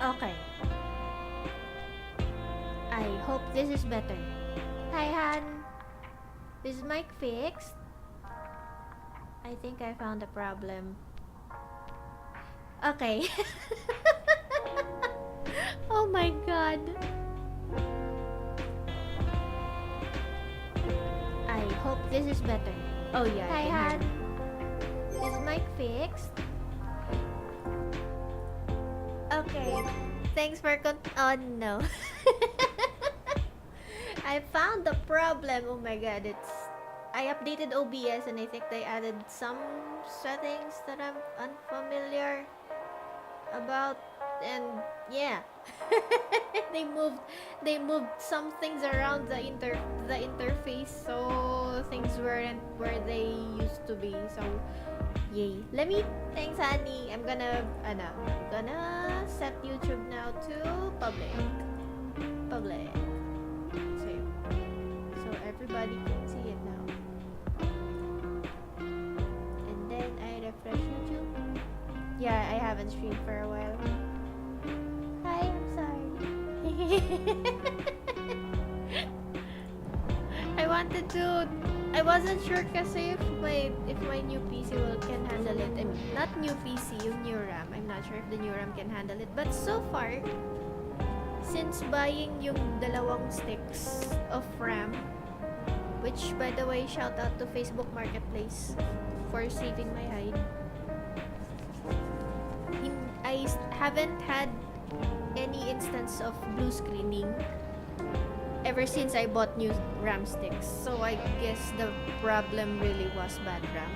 Okay. I hope this is better. Hi, Han. Is mic fixed? I think I found a problem. Okay. Oh my god. I hope this is better. Oh yeah. Hi, Han. Is mic fixed? Okay. Thanks for oh no. I found the problem. Oh my god, I updated OBS and I think they added some settings that I'm unfamiliar about, and yeah. they moved some things around the interface, so things weren't where they used to be. So yay. Thanks honey. I'm gonna set YouTube now to public. So everybody can see it now. And then I refresh YouTube. Yeah, I haven't streamed for a while. Hi, I'm sorry. I wasn't sure kasi if my new PC can handle it. I mean, not new PC, yung new RAM. I'm not sure if the new RAM can handle it. But so far, since buying yung dalawang sticks of RAM, which by the way, shout out to Facebook Marketplace for saving my hide. I haven't had any instance of blue screening ever since I bought new RAM sticks. So I guess the problem really was bad RAM.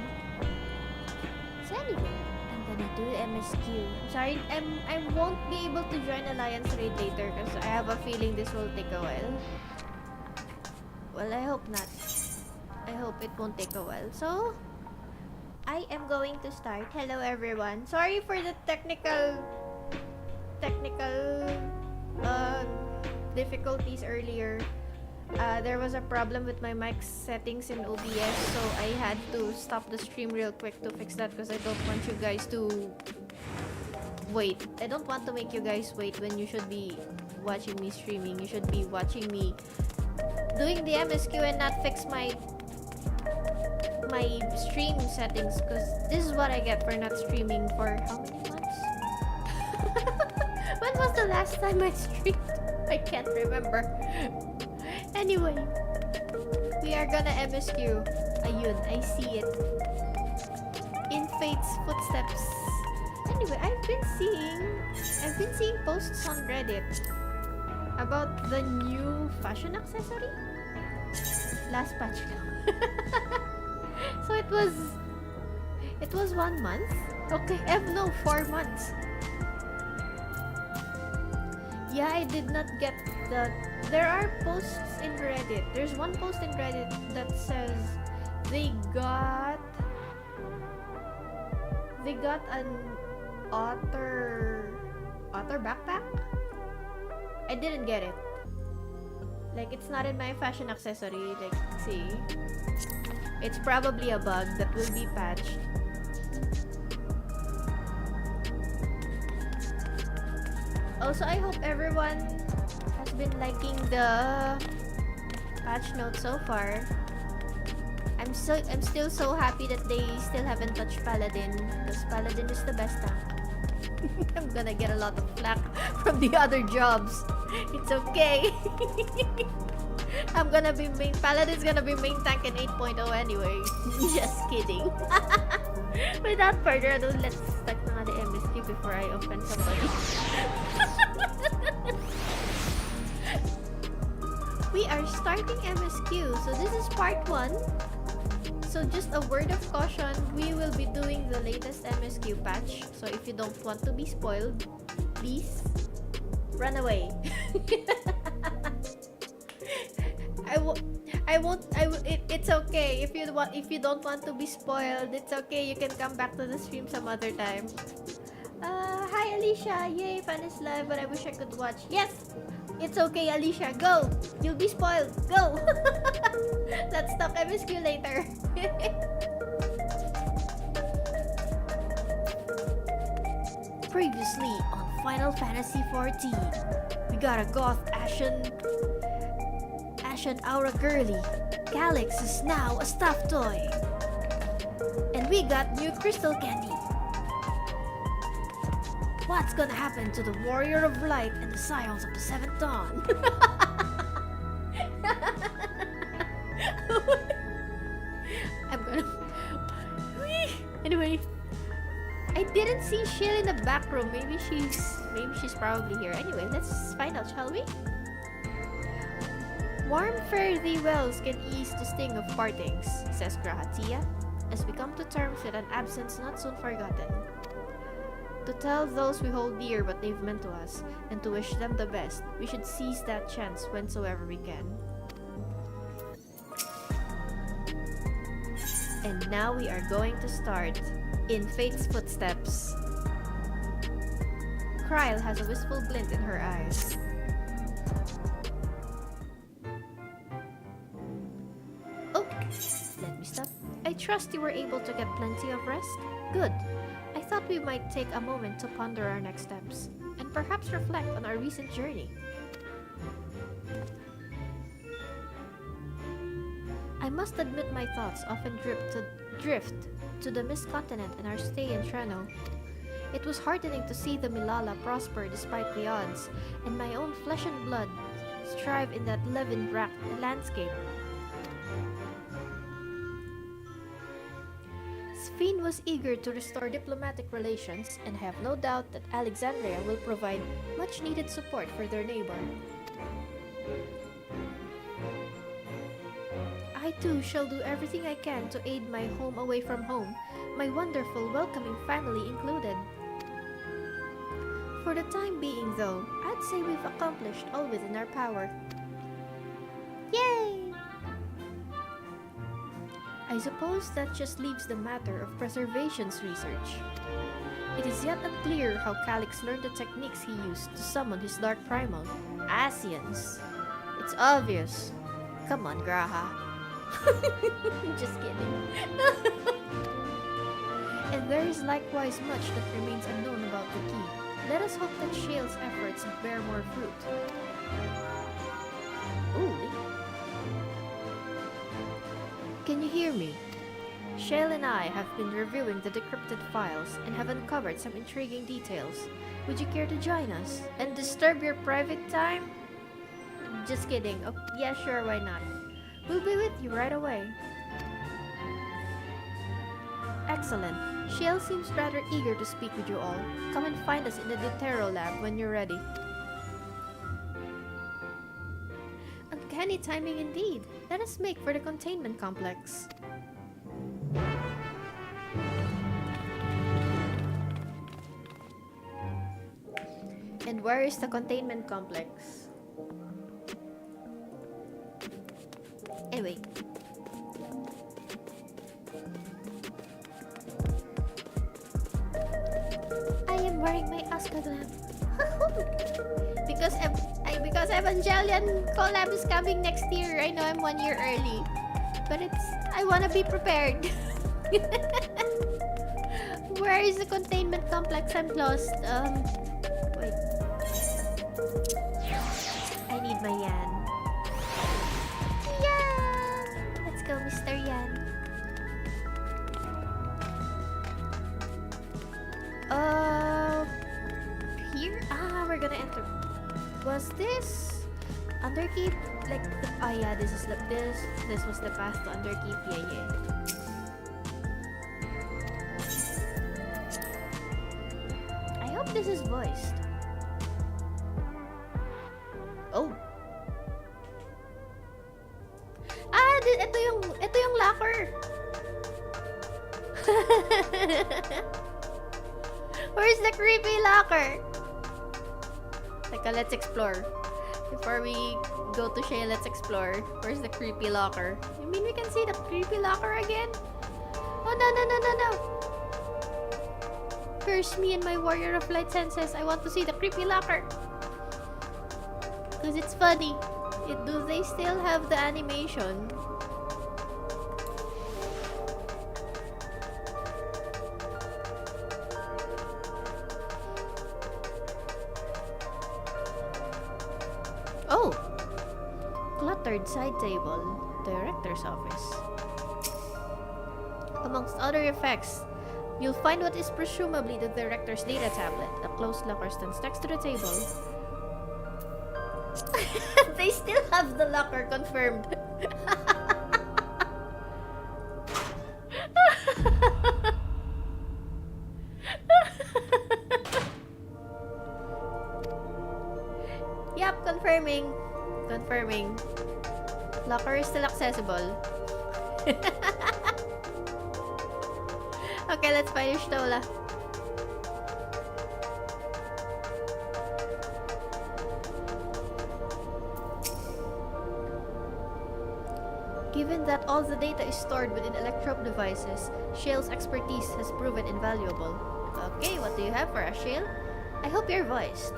So anyway, I'm gonna do MSQ. I'm sorry, I won't be able to join Alliance Raid later because I have a feeling this will take a while. Well, I hope not. I hope it won't take a while. So, I am going to start. Hello everyone. Sorry for the technical difficulties earlier. There was a problem with my mic settings in OBS, so I had to stop the stream real quick to fix that because I don't want you guys to wait. I don't want to make you guys wait when you should be watching me streaming. You should be watching me doing the MSQ and not fix my stream settings, because this is what I get for not streaming for how many months? When was the last time I streamed? I can't remember. Anyway, we are gonna MSQ. Ayun, I see it. In Fate's footsteps. Anyway, I've been seeing posts on Reddit about the new fashion accessory. Last patch now. So it was 1 month. Okay, no, 4 months. Yeah, I did not get there are posts in Reddit. There's one post in Reddit that says they got an otter backpack. I didn't get it. Like, it's not in my fashion accessory. Like, see, it's probably a bug that will be patched. Also, I hope everyone has been liking the patch notes so far. I'm still so happy that they still haven't touched Paladin, because Paladin is the best tank. I'm gonna get a lot of flack from the other jobs. It's okay. Paladin's gonna be main tank in 8.0 anyway. Just kidding. Without further ado, let's start na the MSQ before I offend somebody. We are starting MSQ, so this is part 1. So just a word of caution, we will be doing the latest MSQ patch. So if you don't want to be spoiled, please run away. It's okay. If you don't want to be spoiled, it's okay. You can come back to the stream some other time. Hi Alicia. Yay, fan is live, but I wish I could watch. Yes! It's okay, Alicia. Go! You'll be spoiled. Go! Let's talk MSQ later. Previously on Final Fantasy XIV. We got a goth Ashen Aura girly. Calyx is now a stuffed toy. And we got new crystal candy. What's gonna happen to the Warrior of Light and the Scions of the Seventh Dawn? I'm gonna... Anyway, I didn't see Shale in the back room. Maybe she's probably here. Anyway, let's find out, shall we? Warm fare thee wells can ease the sting of partings, says Grahatia, as we come to terms with an absence not soon forgotten. To tell those we hold dear what they've meant to us, and to wish them the best, we should seize that chance whensoever we can. And now we are going to start in Fate's footsteps. Kryle has a wistful glint in her eyes. Oh, let me stop. I trust you were able to get plenty of rest? Good. I thought we might take a moment to ponder our next steps, and perhaps reflect on our recent journey. I must admit my thoughts often drift to the Mist Continent and our stay in Treno. It was heartening to see the Milala prosper despite the odds, and my own flesh and blood strive in that leaven-wracked landscape. Sphene was eager to restore diplomatic relations, and I have no doubt that Alexandria will provide much-needed support for their neighbor. I too shall do everything I can to aid my home away from home, my wonderful welcoming family included. For the time being though, I'd say we've accomplished all within our power. Yay! I suppose that just leaves the matter of preservation's research. It is yet unclear how Calyx learned the techniques he used to summon his dark primal, Asians. It's obvious. Come on, Graha. Just kidding. And there is likewise much that remains unknown about the key. Let us hope that Shale's efforts bear more fruit. Ooh. Can you hear me? Shale and I have been reviewing the decrypted files and have uncovered some intriguing details. Would you care to join us and disturb your private time? Just kidding. Oh, yeah, sure, why not? We'll be with you right away. Excellent. Shale seems rather eager to speak with you all. Come and find us in the Deutero lab when you're ready. Uncanny timing indeed. Let us make for the containment complex. And where is the containment complex? Anyway. I am wearing my Asuka lamp. because Evangelion collab is coming next year. I know I'm 1 year early. But I wanna be prepared. Where is the containment complex? I'm lost. Wait. I need my Yan. Yan! Let's go, Mr. Yan. Here? Ah, we're gonna enter. Was this Underkeep? Like, yeah, this was the path to Underkeep. Yeah. I hope this is voiced. Oh. Ah, ito yung locker. Where's the creepy locker? Teka, let's explore. Before we go to Shale, let's explore. Where's the creepy locker? You mean we can see the creepy locker again? Oh, no. Curse me and my Warrior of Light senses. I want to see the creepy locker. Because it's funny. Do they still have the animation? Oh! Cluttered side table. Director's office. Amongst other effects, you'll find what is presumably the director's data tablet. A closed locker stands next to the table. They still have the locker confirmed. Yep, confirming. Confirming. Locker is still accessible. Okay, let's finish Tola. Given that all the data is stored within electrode devices, Shale's expertise has proven invaluable. Okay, what do you have for us, Shale? I hope you're voiced.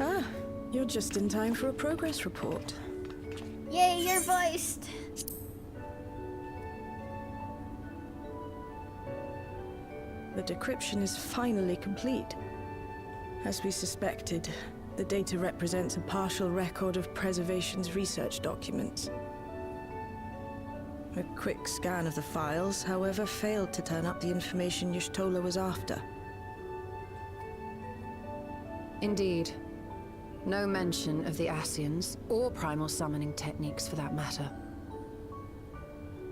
Ah, you're just in time for a progress report. Yay, you're voiced! The decryption is finally complete. As we suspected, the data represents a partial record of Preservation's research documents. A quick scan of the files, however, failed to turn up the information Y'shtola was after. Indeed. No mention of the Ascians, or primal summoning techniques for that matter.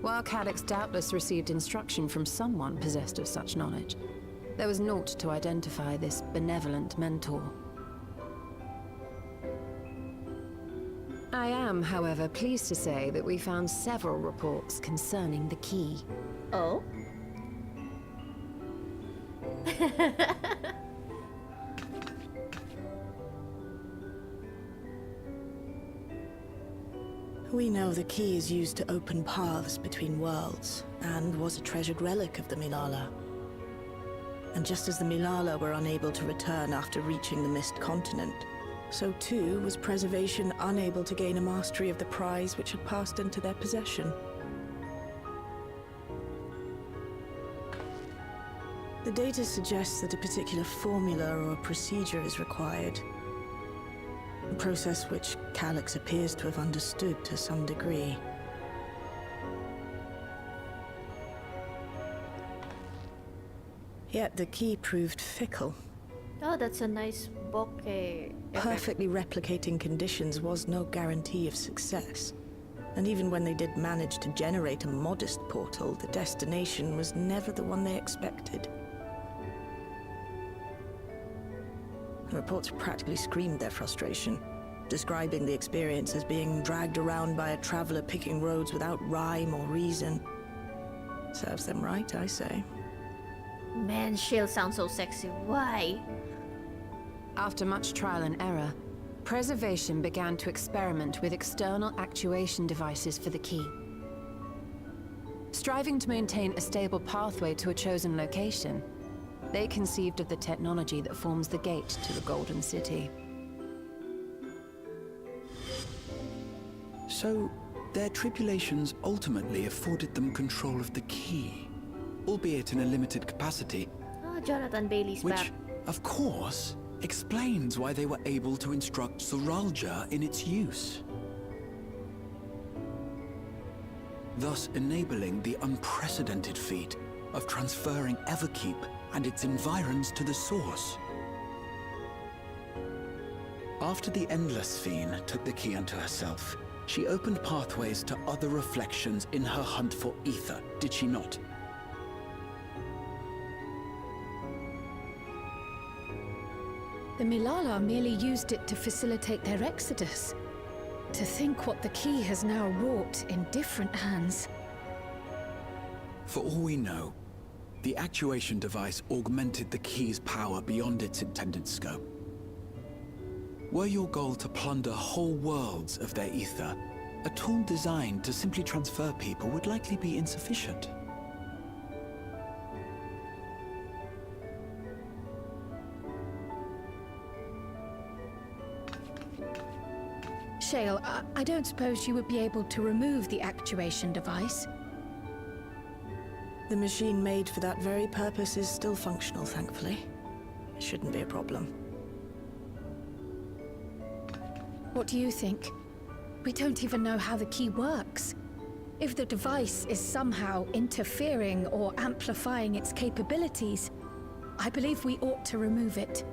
While Calyx doubtless received instruction from someone possessed of such knowledge, there was naught to identify this benevolent mentor. I am, however, pleased to say that we found several reports concerning the key. Oh? We know the key is used to open paths between worlds, and was a treasured relic of the Milala. And just as the Milala were unable to return after reaching the Mist Continent, so too was Preservation unable to gain a mastery of the prize which had passed into their possession. The data suggests that a particular formula or procedure is required. A process which Calyx appears to have understood to some degree. Yet the key proved fickle. Oh, that's a nice bokeh effect. Perfectly replicating conditions was no guarantee of success. And even when they did manage to generate a modest portal, the destination was never the one they expected. The reports practically screamed their frustration, describing the experience as being dragged around by a traveler picking roads without rhyme or reason. Serves them right, I say. Man, Shale sounds so sexy. Why? After much trial and error, Preservation began to experiment with external actuation devices for the key. Striving to maintain a stable pathway to a chosen location, they conceived of the technology that forms the gate to the Golden City. So, their tribulations ultimately afforded them control of the key, albeit in a limited capacity. Oh, Jonathan Bailey's which, back. of course, explains why they were able to instruct Zoralja in its use. Thus enabling the unprecedented feat of transferring Everkeep and its environs to the source. After the Endless Fiend took the key unto herself, she opened pathways to other reflections in her hunt for ether, did she not? The Milala merely used it to facilitate their exodus. To think what the key has now wrought in different hands. For all we know, the actuation device augmented the key's power beyond its intended scope. Were your goal to plunder whole worlds of their ether, a tool designed to simply transfer people would likely be insufficient. Shale, I don't suppose you would be able to remove the actuation device? The machine made for that very purpose is still functional, thankfully. It shouldn't be a problem. What do you think? We don't even know how the key works. If the device is somehow interfering or amplifying its capabilities, I believe we ought to remove it.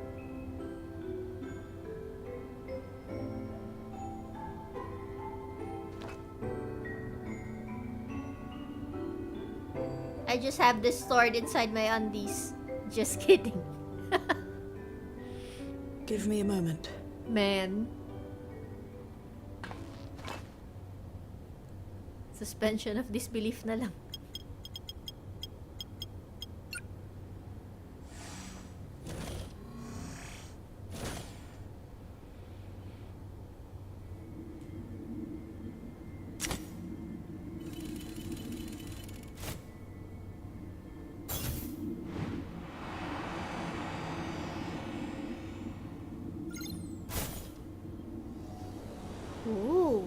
I just have this stored inside my undies. Just kidding. Give me a moment. Man. Suspension of disbelief na lang. Ooh.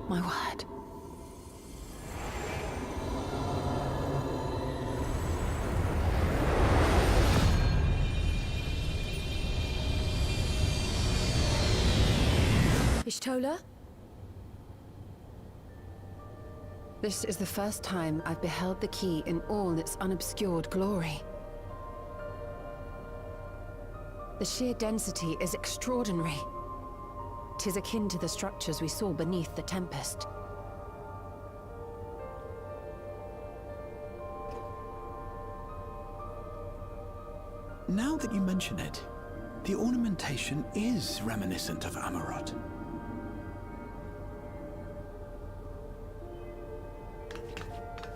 My word. Ishtola? This is the first time I've beheld the key in all its unobscured glory. The sheer density is extraordinary. 'Tis akin to the structures we saw beneath the Tempest. Now that you mention it, the ornamentation is reminiscent of Amarot.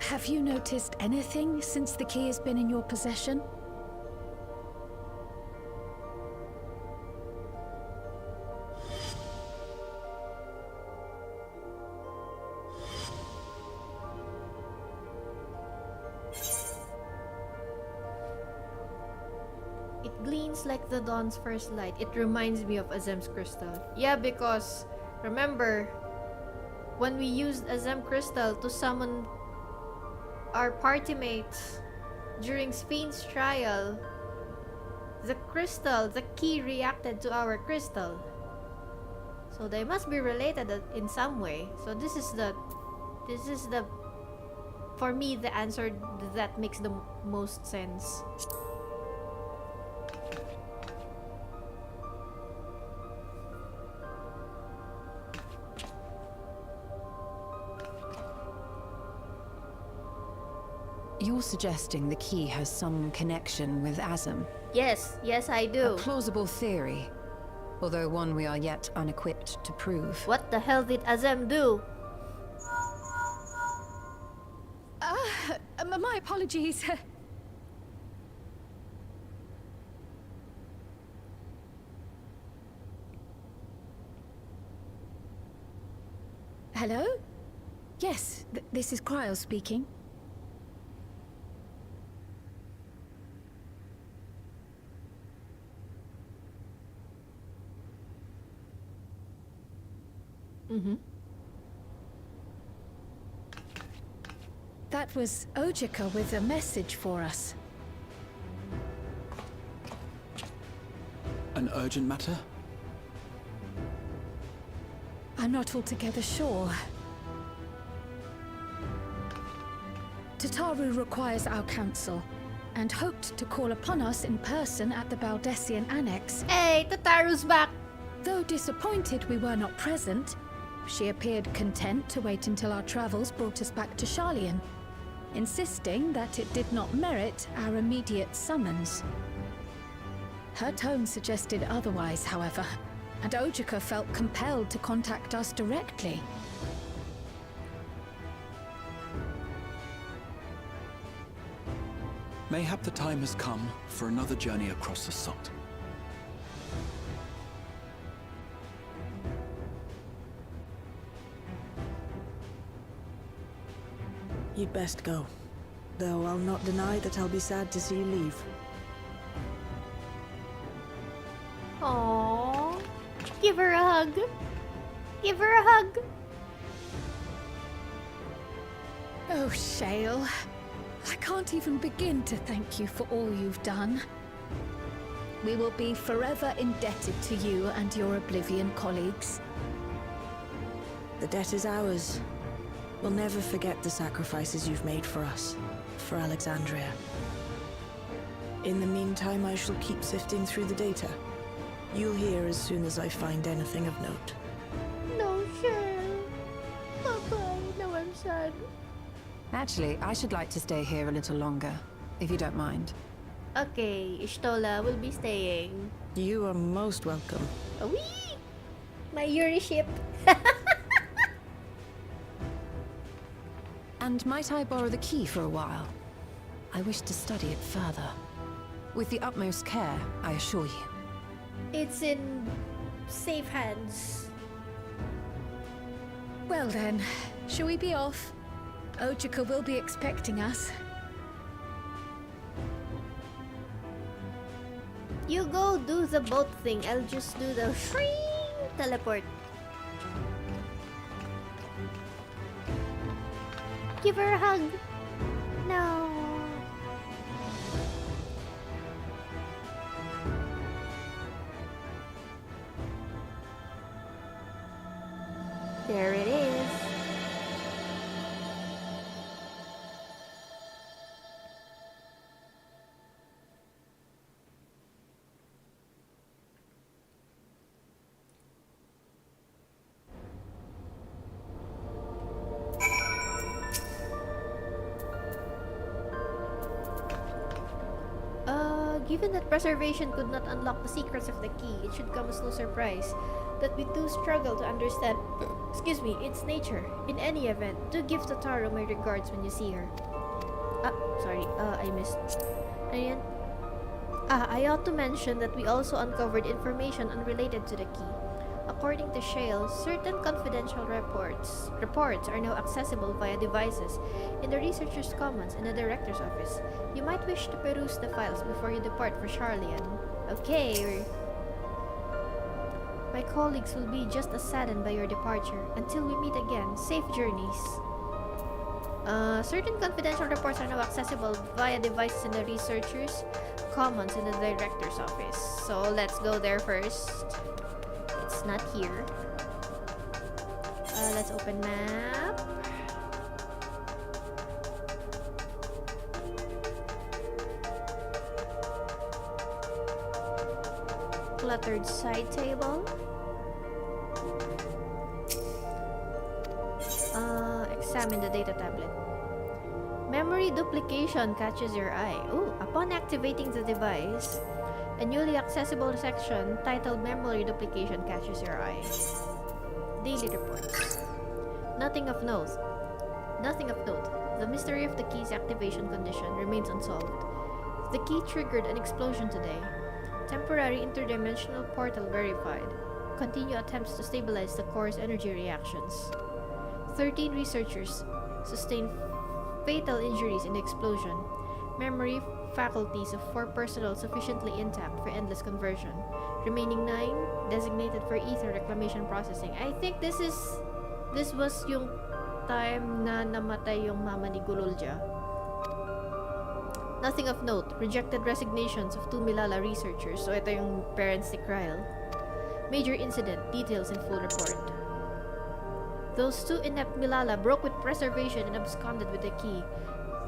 Have you noticed anything since the key has been in your possession? It gleams like the dawn's first light. It reminds me of Azem's crystal. Yeah, because remember when we used Azem crystal to summon our party mates during Spain's trial, the key reacted to our crystal. So they must be related in some way. So this is the for me the answer that makes the most sense. You're suggesting the key has some connection with Azem? Yes, I do. A plausible theory, although one we are yet unequipped to prove. What the hell did Azem do? My apologies. Hello? Yes, this is Cryo speaking. That was Ojika with a message for us. An urgent matter? I'm not altogether sure. Tataru requires our counsel, and hoped to call upon us in person at the Baldessian Annex. Hey, Tataru's back! Though disappointed we were not present, she appeared content to wait until our travels brought us back to Sharlayan, insisting that it did not merit our immediate summons. Her tone suggested otherwise, however, and Ojika felt compelled to contact us directly. Mayhap the time has come for another journey across the Sot. You'd best go. Though I'll not deny that I'll be sad to see you leave. Aww. Give her a hug. Give her a hug. Oh, Shale. I can't even begin to thank you for all you've done. We will be forever indebted to you and your Oblivion colleagues. The debt is ours. We'll never forget the sacrifices you've made for us, for Alexandria. In the meantime, I shall keep sifting through the data. You'll hear as soon as I find anything of note. No, Shale. Bye-bye. Now I'm sad. Actually, I should like to stay here a little longer, if you don't mind. Okay, Ishtola will be staying. You are most welcome. Wee! My Yuri ship. And might I borrow the key for a while? I wish to study it further. With the utmost care, I assure you. It's in safe hands. Well then, shall we be off? Ojika will be expecting us. You go do the boat thing. I'll just do the shring teleport. Give her a hug. No. There it is. Given that preservation could not unlock the secrets of the key, it should come as no surprise that we too struggle to understand its nature. In any event, do give Totaro my regards when you see her. Sorry, I missed. Ayan. I ought to mention that we also uncovered information unrelated to the key. According to Shale, certain confidential reports are now accessible via devices in the Researcher's Commons and the Director's Office. You might wish to peruse the files before you depart for Charlian. Okay. My colleagues will be just as saddened by your departure. Until we meet again, safe journeys. Certain confidential reports are now accessible via devices in the Researcher's Commons and the Director's Office. So let's go there first. It's not here. Let's open map. Cluttered side table. Examine the data tablet. Memory duplication catches your eye. Ooh, upon activating the device, a newly accessible section titled Memory Duplication catches your eye. Daily reports. Nothing of note. The mystery of the key's activation condition remains unsolved. The key triggered an explosion today. Temporary interdimensional portal verified. Continue attempts to stabilize the core's energy reactions. 13 researchers sustained fatal injuries in the explosion. Memory faculties of 4 personnel sufficiently intact for endless conversion. Remaining 9 designated for ether reclamation processing. I think this was yung time na namatay yung mama ni Gululja. Nothing of note. Rejected resignations of 2 Milala researchers. So ito yung parents ni Kryle. Major incident. Details in full report. Those 2 inept Milala broke with preservation and absconded with the key.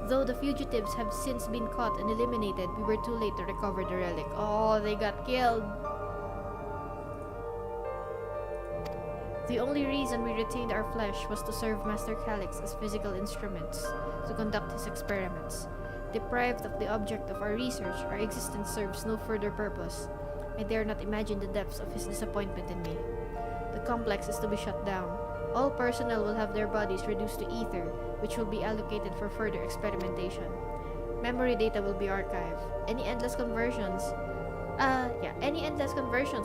Though the fugitives have since been caught and eliminated, we were too late to recover the relic. Oh, they got killed. The only reason we retained our flesh was to serve Master Calyx as physical instruments to conduct his experiments. Deprived of the object of our research, our existence serves no further purpose. I dare not imagine the depths of his disappointment in me. The complex is to be shut down. All personnel will have their bodies reduced to ether, which will be allocated for further experimentation. Memory data will be archived. Any endless conversions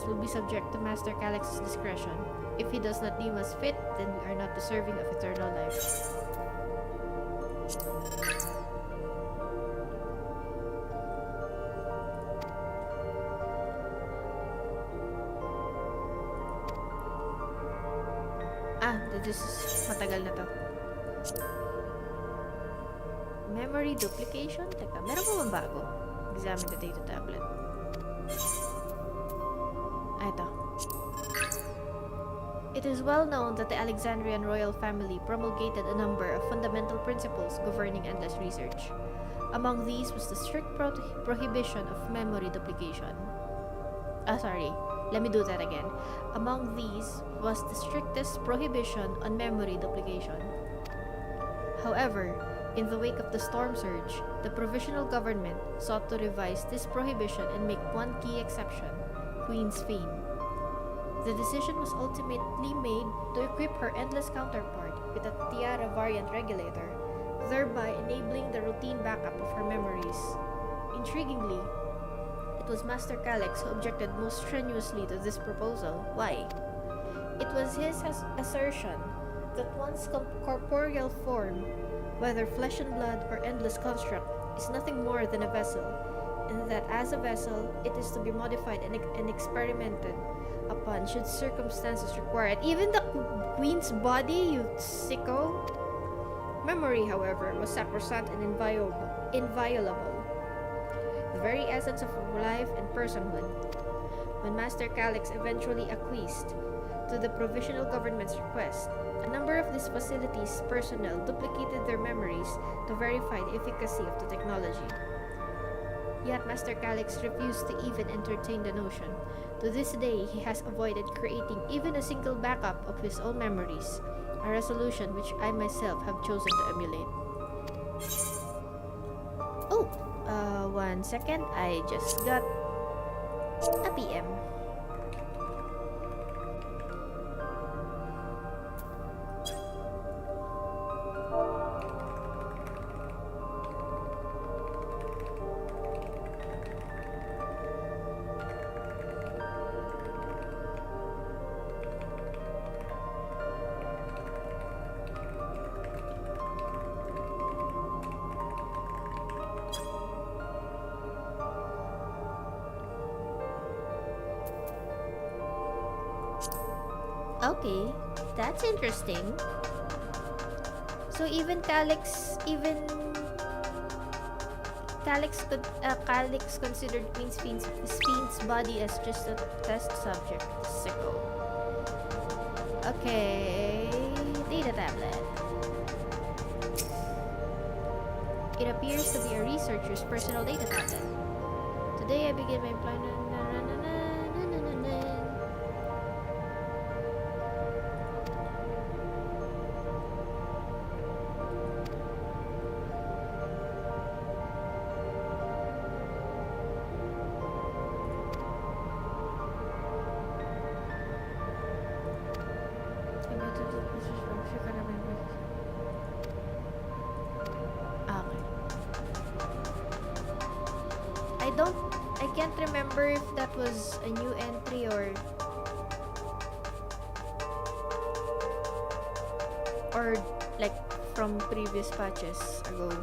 will be subject to Master Calyx's discretion. If he does not deem us fit, then we are not deserving of eternal life. this is matagal na to. Memory duplication? Teka, meron pa bang bago? Examine the data tablet. Ito. It is well known that the Alexandrian royal family promulgated a number of fundamental principles governing endless research. Among these was the strict prohibition of memory duplication. Let me do that again. Among these was the strictest prohibition on memory duplication. However, in the wake of the storm surge, the provisional government sought to revise this prohibition and make one key exception, Queen's Fane. The decision was ultimately made to equip her endless counterpart with a Tiara variant regulator, thereby enabling the routine backup of her memories. Intriguingly, it was Master Calyx who objected most strenuously to this proposal. Why? It was his assertion that one's corporeal form, whether flesh and blood or endless construct, is nothing more than a vessel, and that as a vessel, it is to be modified and experimented upon should circumstances require it. Even the queen's body, you sicko! Memory, however, was sacrosanct and inviolable. The very essence of life and personhood. When Master Calyx eventually acquiesced to the provisional government's request, a number of these facilities' personnel duplicated their memories to verify the efficacy of the technology. Yet Master Calyx refused to even entertain the notion. To this day, he has avoided creating even a single backup of his own memories, a resolution which I myself have chosen to emulate. Oh, 1 second, I just got a PM. Okay, that's interesting. So even Calyx considered Queen's Fiend's body as just a test subject. Sicko. Okay, data tablet. It appears to be a researcher's personal data tablet. Today I begin my employment. I can't remember if that was a new entry or like from previous patches ago.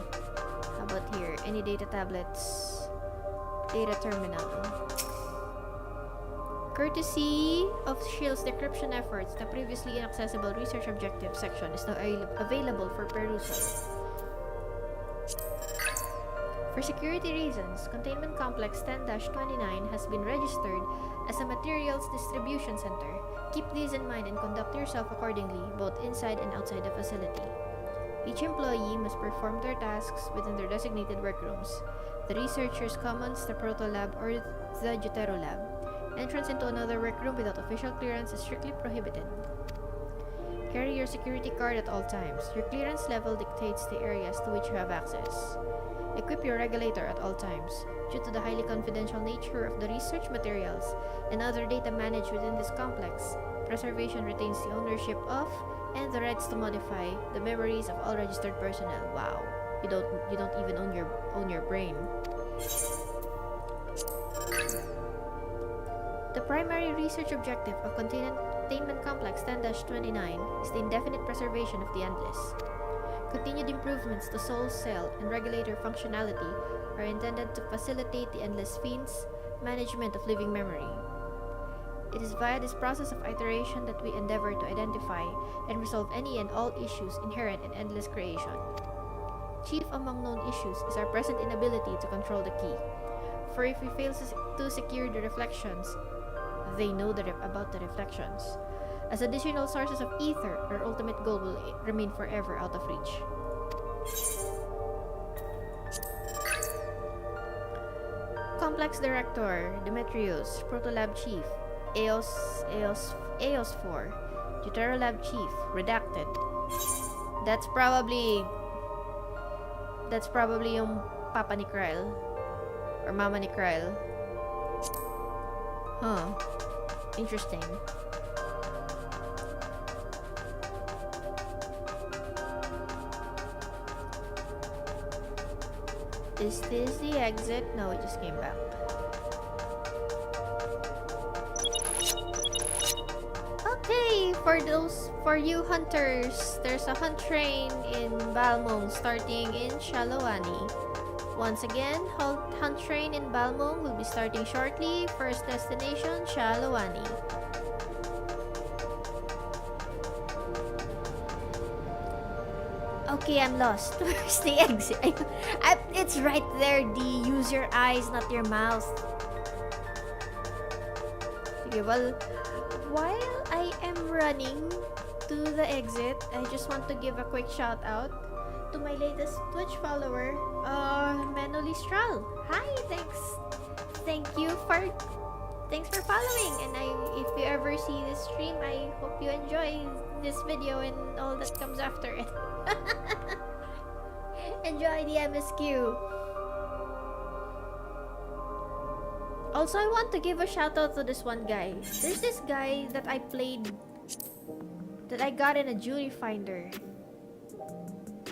How about here? Any data tablets? Data terminal. Courtesy of Shield's decryption efforts, the previously inaccessible research objective section is now available for perusal. For security reasons, Containment Complex 10-29 has been registered as a materials distribution center. Keep these in mind and conduct yourself accordingly, both inside and outside the facility. Each employee must perform their tasks within their designated workrooms, the Researcher's Commons, the Proto Lab, or the Jutero Lab. Entrance into another workroom without official clearance is strictly prohibited. Carry your security card at all times. Your clearance level dictates the areas to which you have access. Equip your regulator at all times. Due to the highly confidential nature of the research materials and other data managed within this complex, preservation retains the ownership of and the rights to modify the memories of all registered personnel. Wow, you don't even own your brain. The primary research objective of Containment Complex 10-29 is the indefinite preservation of the endless. Continued improvements to soul, cell, and regulator functionality are intended to facilitate the Endless Fiend's management of living memory. It is via this process of iteration that we endeavor to identify and resolve any and all issues inherent in endless creation. Chief among known issues is our present inability to control the key. For if we fail to secure the reflections, they know about the reflections. As additional sources of ether, our ultimate goal will remain forever out of reach. Complex Director, Demetrius, Protolab Chief, Eos 4, Deuterolab Chief, Redacted. That's probably yung Papa ni Kryl. Or Mama ni Kryl. Huh. Interesting. Is this the exit? No, it just came back. Okay, for you hunters, there's a hunt train in Balmung starting in Shalawani. Once again, hunt train in Balmung will be starting shortly. First destination, Shalawani. Okay, I'm lost. Where's the exit? It's right there, Dee. Use your eyes, not your mouth. Okay, well, while I am running to the exit, I just want to give a quick shout out to my latest Twitch follower, Menolistral. Hi, thanks for following. And if you ever see this stream, I hope you enjoy this video and all that comes after it. Enjoy the MSQ. Also, I want to give a shout out to this one guy. There's this guy that I got in a jewelry finder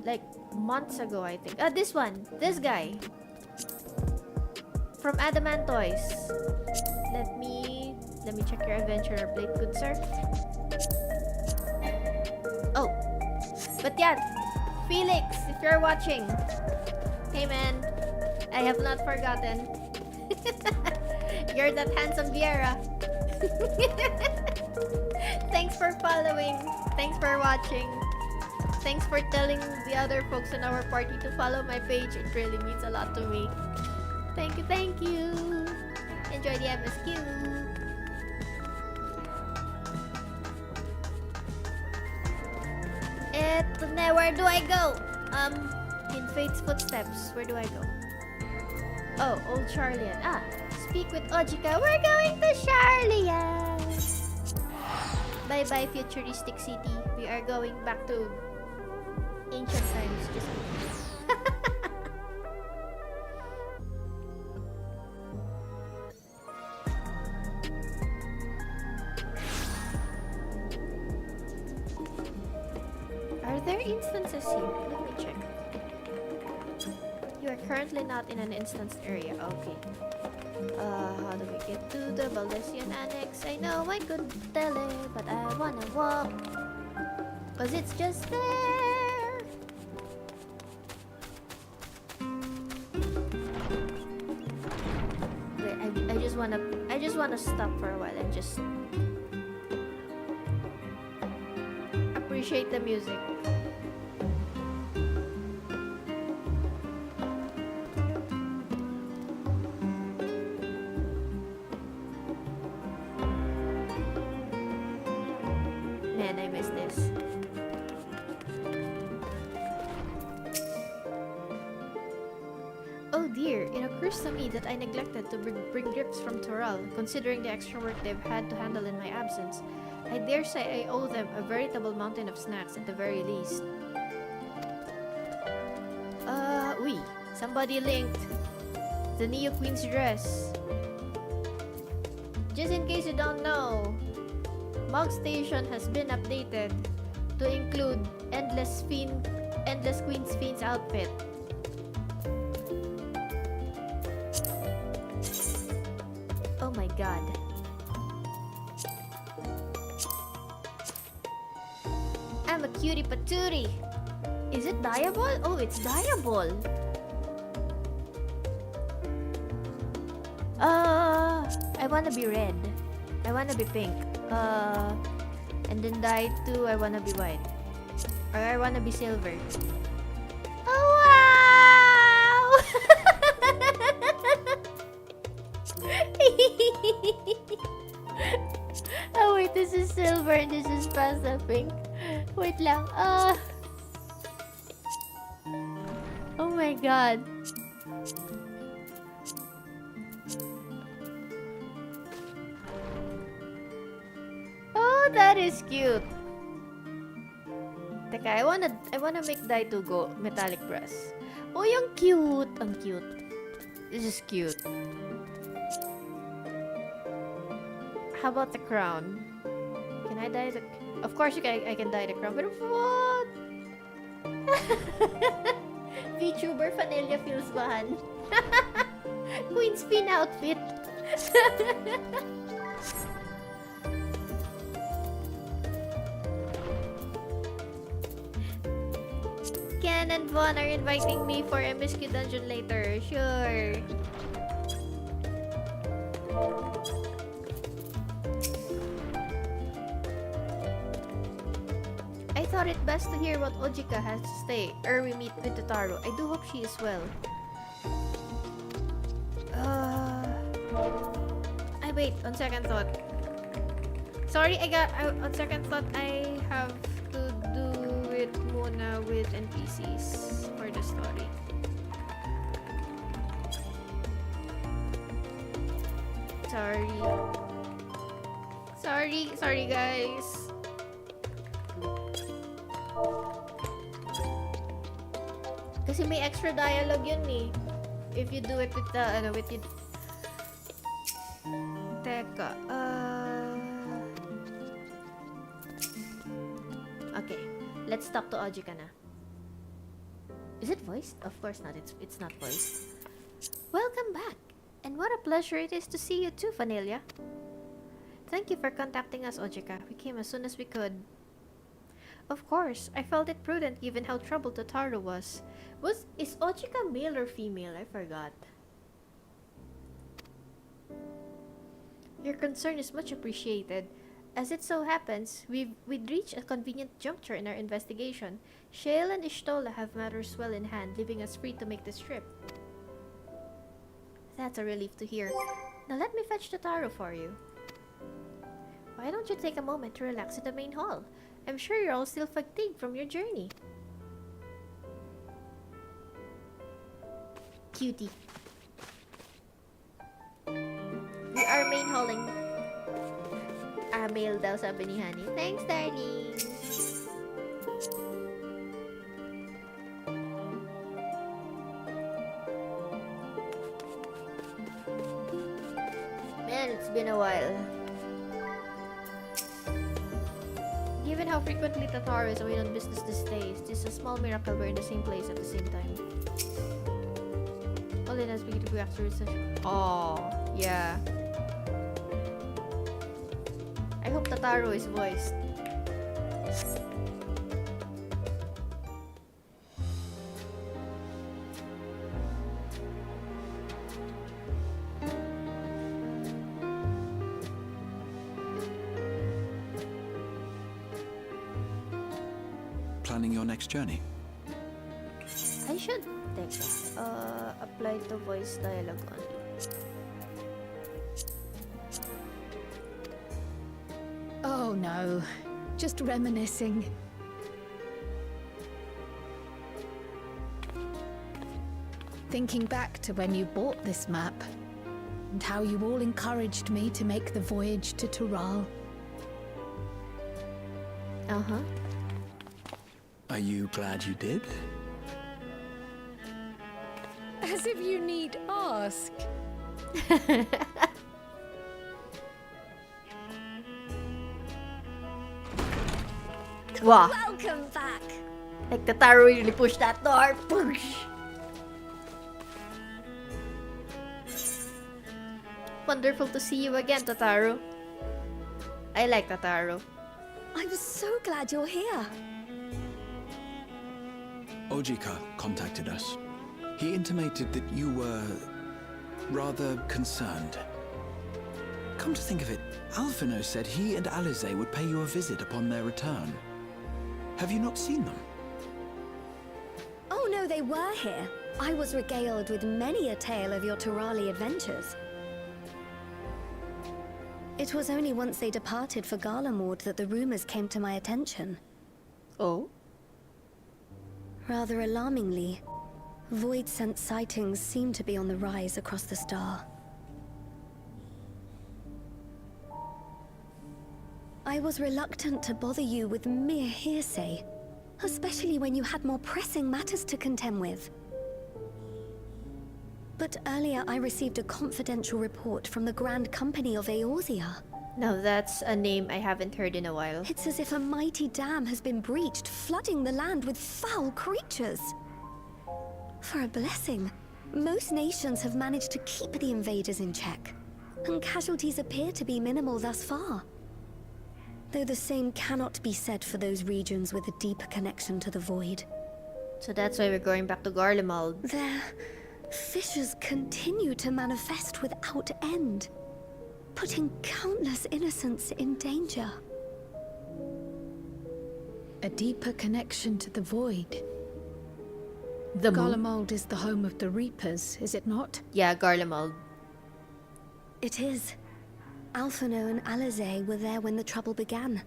like months ago, I think. This guy from Adamant Toys. Let me check your adventurer plate, good sir. Oh, but yeah, Felix, if you're watching, hey man, I have not forgotten. You're that handsome Viera. Thanks for following. Thanks for watching. Thanks for telling the other folks in our party to follow my page. It really means a lot to me. Thank you. Enjoy the MSQ. Where do I go? In Fate's footsteps. Where do I go? Oh, Old Charlian. Speak with Ojika. We're going to Charlian. Bye-bye, futuristic city. We are going back to ancient times. Just Are there instances here? Let me check. You are currently not in an instanced area. Okay. How do we get to the Baldesian Annex? I know I could tell it, but I wanna walk. Cause it's just there. Wait, I just wanna stop for a while and just appreciate the music. Man, I miss this. Oh dear, it occurs to me that I neglected to bring grips from Toral, considering the extra work they've had to handle in my absence. I dare say I owe them a veritable mountain of snacks at the very least. Somebody linked the Neo Queen's dress. Just in case you don't know, Mog Station has been updated to include Endless Queen's Fiend's outfit. Oh my god. I'm a cutie patootie. Is it Diabol? Oh, it's Diabol. I wanna be red. I wanna be pink. And then dye 2, I wanna be white. Or I wanna be silver. Oh, wow! Oh, wait, this is silver and this is pastel pink. Wait lang. Oh my god. Oh, that is cute. Teka, I wanna make dye to go metallic brass. Oh, yung cute. Ang cute. This is cute. How about the crown? Can I dye the... Of course I can dye the crown, but what? VTuber Vanilla feels bahan. Queen Spin outfit. Ken and Von are inviting me for MSQ dungeon later. Sure. I thought it best to hear what Ojika has to say, or we meet with Totaro. I do hope she is well. Wait, on second thought. Sorry, on second thought, I have to do it muna with NPCs for the story. Sorry guys. Kasi may extra dialogue yun eh. If you do it with the, Teka, okay, let's talk to Ojika na. Is it voiced? Of course not, it's not voiced. Welcome back! And what a pleasure it is to see you too, Vanilla. Thank you for contacting us, Ojika. We came as soon as we could. Of course, I felt it prudent given how troubled Totaro was. Is Ojika male or female? I forgot. Your concern is much appreciated. As it so happens, we'd reached a convenient juncture in our investigation. Shale and Ishtola have matters well in hand, leaving us free to make this trip. That's a relief to hear. Now let me fetch Totaro for you. Why don't you take a moment to relax in the main hall? I'm sure you're all still fatigued from your journey. Cutie. We are main halling. Mail daw sabi ni Honey. Thanks, darling. Man, it's been a while. Given how frequently Totaro is away on business these days, this is a small miracle we're in the same place at the same time. All in us begin to go after research. Oh, yeah. I hope Totaro is voiced. Planning your next journey? I should apply to voice dialogue only. Oh no, just reminiscing. Thinking back to when you bought this map, and how you all encouraged me to make the voyage to Tural. Uh-huh. Are you glad you did? As if you need ask. Wow. Welcome back. Like Totaro really pushed that door. Push. Wonderful to see you again, Totaro. I like Totaro. I'm so glad you're here. Ojika contacted us. He intimated that you were rather concerned. Come to think of it, Alphino said he and Alize would pay you a visit upon their return. Have you not seen them? Oh no, they were here. I was regaled with many a tale of your Turali adventures. It was only once they departed for Garlemord that the rumors came to my attention. Oh? Rather alarmingly, void-sent sightings seem to be on the rise across the star. I was reluctant to bother you with mere hearsay, especially when you had more pressing matters to contend with. But earlier I received a confidential report from the Grand Company of Eorzea. Now that's a name I haven't heard in a while. It's as if a mighty dam has been breached, flooding the land with foul creatures. For a blessing, most nations have managed to keep the invaders in check, and casualties appear to be minimal thus far. Though the same cannot be said for those regions with a deeper connection to the void. So that's why we're going back to Garlemald. Their fissures continue to manifest without end, putting countless innocents in danger. A deeper connection to the void. The moon? Garlemald is the home of the Reapers, is it not? Yeah, Garlemald. It is. Alphino and Alize were there when the trouble began,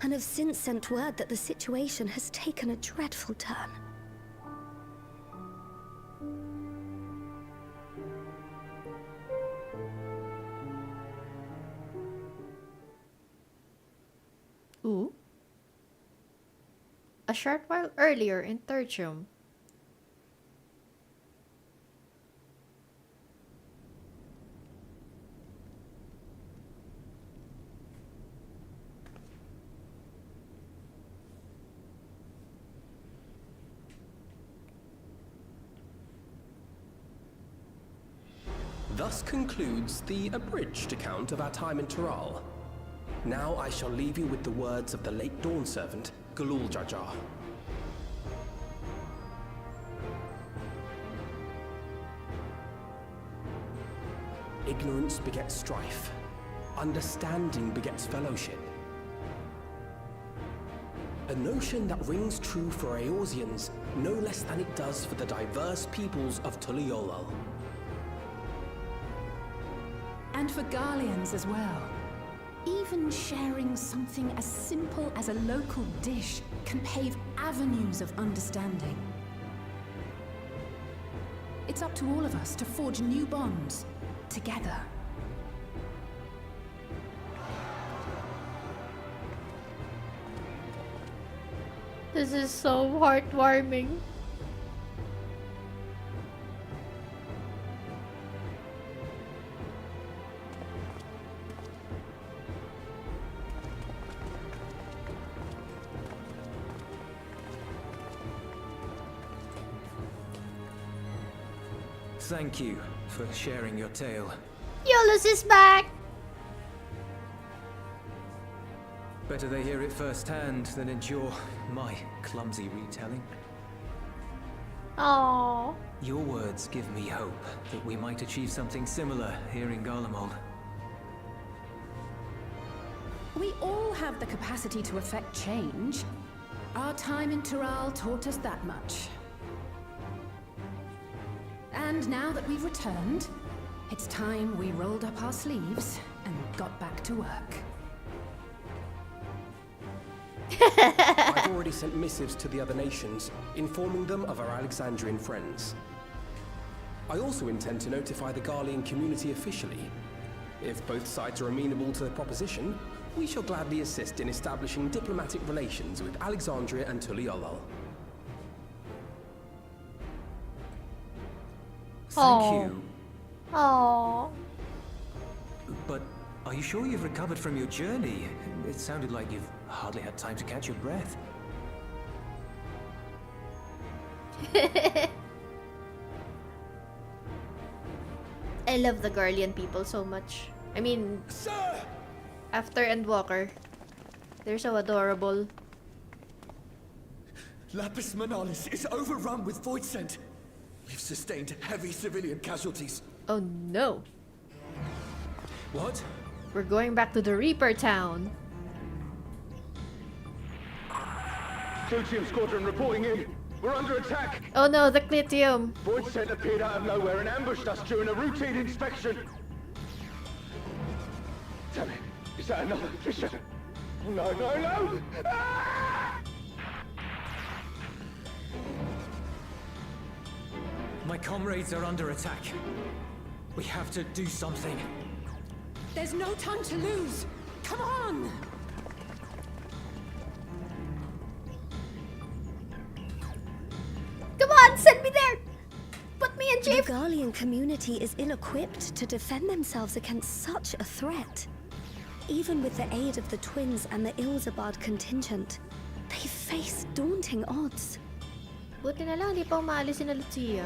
and have since sent word that the situation has taken a dreadful turn. Ooh. A short while earlier in Tertium. Thus concludes the abridged account of our time in Tural. Now I shall leave you with the words of the late Dawn Servant, Galul Jar. Ignorance begets strife. Understanding begets fellowship. A notion that rings true for Eorzeans no less than it does for the diverse peoples of Tuliolal. And for Garleans as well. Even sharing something as simple as a local dish can pave avenues of understanding. It's up to all of us to forge new bonds, together. This is so heartwarming. Thank you for sharing your tale. Yolus is back! Better they hear it firsthand than endure my clumsy retelling. Aww. Your words give me hope that we might achieve something similar here in Garlemald. We all have the capacity to affect change. Our time in Tural taught us that much. And now that we've returned, it's time we rolled up our sleeves and got back to work. I've already sent missives to the other nations, informing them of our Alexandrian friends. I also intend to notify the Garlean community officially. If both sides are amenable to the proposition, we shall gladly assist in establishing diplomatic relations with Alexandria and Tuliolal. Thank you. Aww. But are you sure you've recovered from your journey? It sounded like you've hardly had time to catch your breath. I love the Garlean people so much. I mean, Sir! after Endwalker, they're so adorable. Lapis Manalis is overrun with void scent. We've sustained heavy civilian casualties. Oh no. What? We're going back to the Reaper Town. Clitium Squadron reporting in. We're under attack. Oh no, the Clitium. Void Scent appeared out of nowhere and ambushed us during a routine inspection. Damn it. Is that another Fisher? No, no, no! Ah! My comrades are under attack. We have to do something. There's no time to lose. Come on! Come on, send me there. Put me in, The Chief. Garlean community is ill-equipped to defend themselves against such a threat. Even with the aid of the twins and the Ilzabad contingent, they face daunting odds. Buti na lang, di pa umaalis si na Lucia.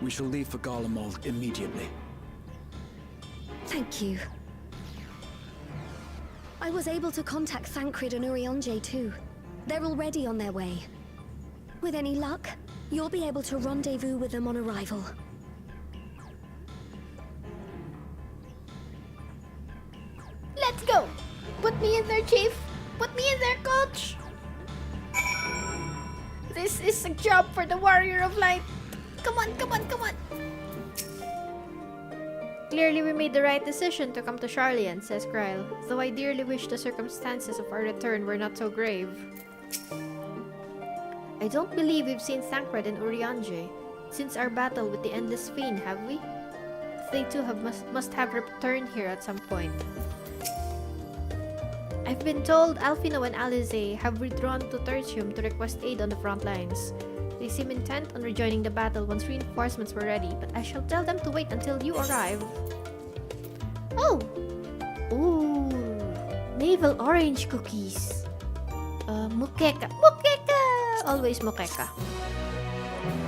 We shall leave for Garlemald immediately. Thank you. I was able to contact Thancred and Urianger too. They're already on their way. With any luck, you'll be able to rendezvous with them on arrival. Let's go. Put me in there, Chief. Put me in there, Coach. This is a job for the Warrior of Light. Come on, come on, come on. Clearly we made the right decision to come to Sharlayan, says Kryl, though I dearly wish the circumstances of our return were not so grave. I don't believe we've seen Thancred and Urianger since our battle with the Endless Fiend, have we? They too must have returned here at some point. I've been told Alphino and Alize have withdrawn to Tertium to request aid on the front lines. They seem intent on rejoining the battle once reinforcements were ready, but I shall tell them to wait until you arrive. Oh! Ooh! Naval orange cookies! Mukeka! Mukeka! Always mukeka.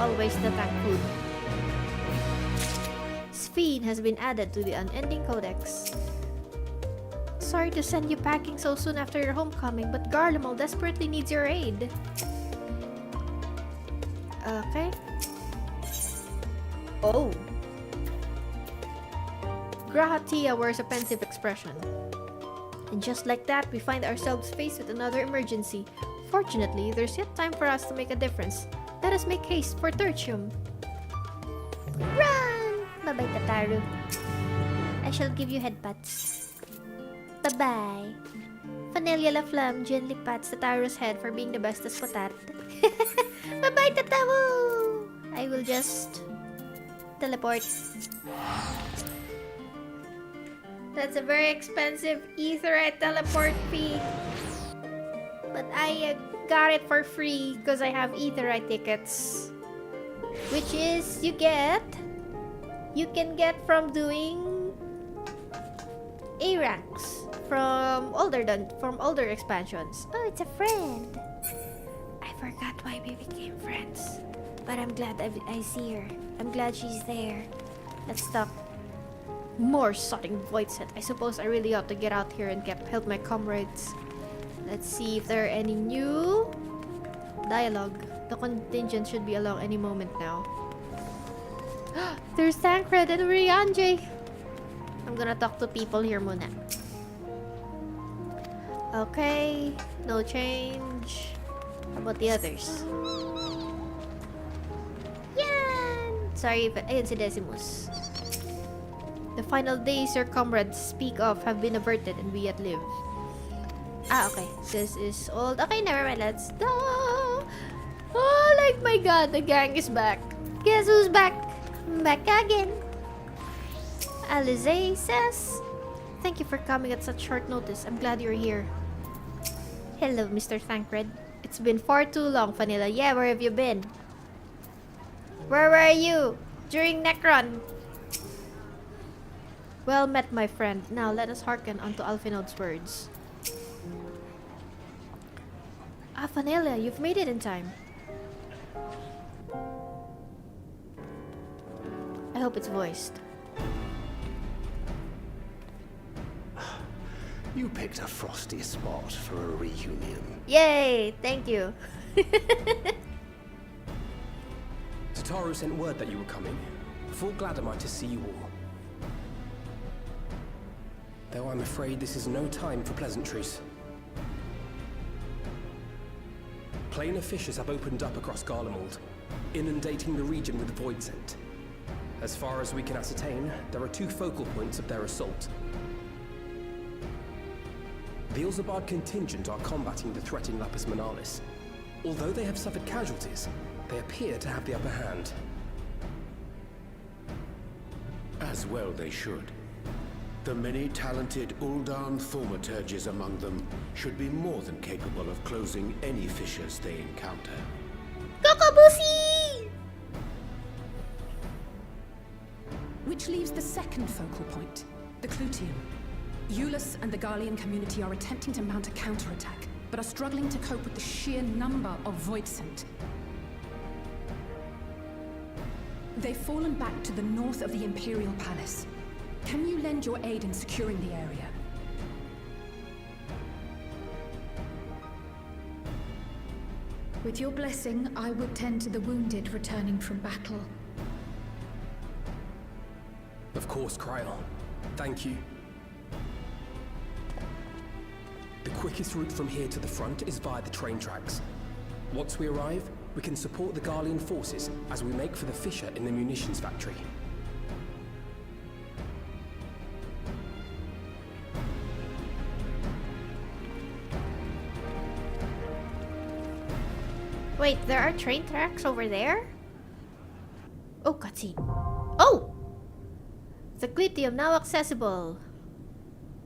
Always the tank food. Sphene has been added to the Unending Codex. Sorry to send you packing so soon after your homecoming, but Garlemald desperately needs your aid. Okay. Oh. Grahatia wears a pensive expression. And just like that, we find ourselves faced with another emergency. Fortunately, there's yet time for us to make a difference. Let us make haste for Tertium. Run! Bye-bye, Tataru. I shall give you headpats. Bye-bye. Fanelia Laflamme gently pats Tataru's head for being the bestest potat. Bye-bye, Tataru! I will just teleport. That's a very expensive Aetheryte teleport fee. But I got it for free because I have Aetheryte tickets. Which is, you can get from doing A ranks from older expansions. Oh, it's a friend. I forgot why we became friends. But I'm glad I see her. I'm glad she's there. Let's stop. More sodding void set. I suppose I really ought to get out here and help my comrades. Let's see if there are any new dialogue. The contingent should be along any moment now. There's Thancred and Urianger. I'm gonna talk to people here muna. Okay, no change. How about the others? Yan! Sorry, but ayun si Decimus. The final days your comrades speak of have been averted and we yet live. Ah, okay. This is old. Okay, never mind. Let's go. Oh, like my god, the gang is back. Guess who's back? Back again. Alize says, thank you for coming at such short notice. I'm glad you're here. Hello, Mr. Thancred. It's been far too long, Vanilla. Yeah, where have you been? Where were you during Necron? Well met, my friend. Now let us hearken unto Alphinaud's words. Ah, Vanilla, you've made it in time. I hope it's voiced. You picked a frosty spot for a reunion. Yay! Thank you. Tataru sent word that you were coming. Full glad am I to see you all. Though I'm afraid this is no time for pleasantries. Planar fissures have opened up across Garlemald, inundating the region with void scent. As far as we can ascertain, there are 2 focal points of their assault. The Ilzabard contingent are combating the threat in Lapis Manalis. Although they have suffered casualties, they appear to have the upper hand. As well they should. The many talented Uldan thaumaturges among them should be more than capable of closing any fissures they encounter. Kokobushi! Which leaves the second focal point, the Clutium. Eulus and the Garlean community are attempting to mount a counterattack, but are struggling to cope with the sheer number of void scent. They've fallen back to the north of the Imperial Palace. Can you lend your aid in securing the area? With your blessing, I would tend to the wounded returning from battle. Of course, Kryl. Thank you. The quickest route from here to the front is via the train tracks. Once we arrive, we can support the Garlean forces as we make for the fissure in the munitions factory. Wait, there are train tracks over there? Oh, cutscene. Oh! The Clitium now accessible.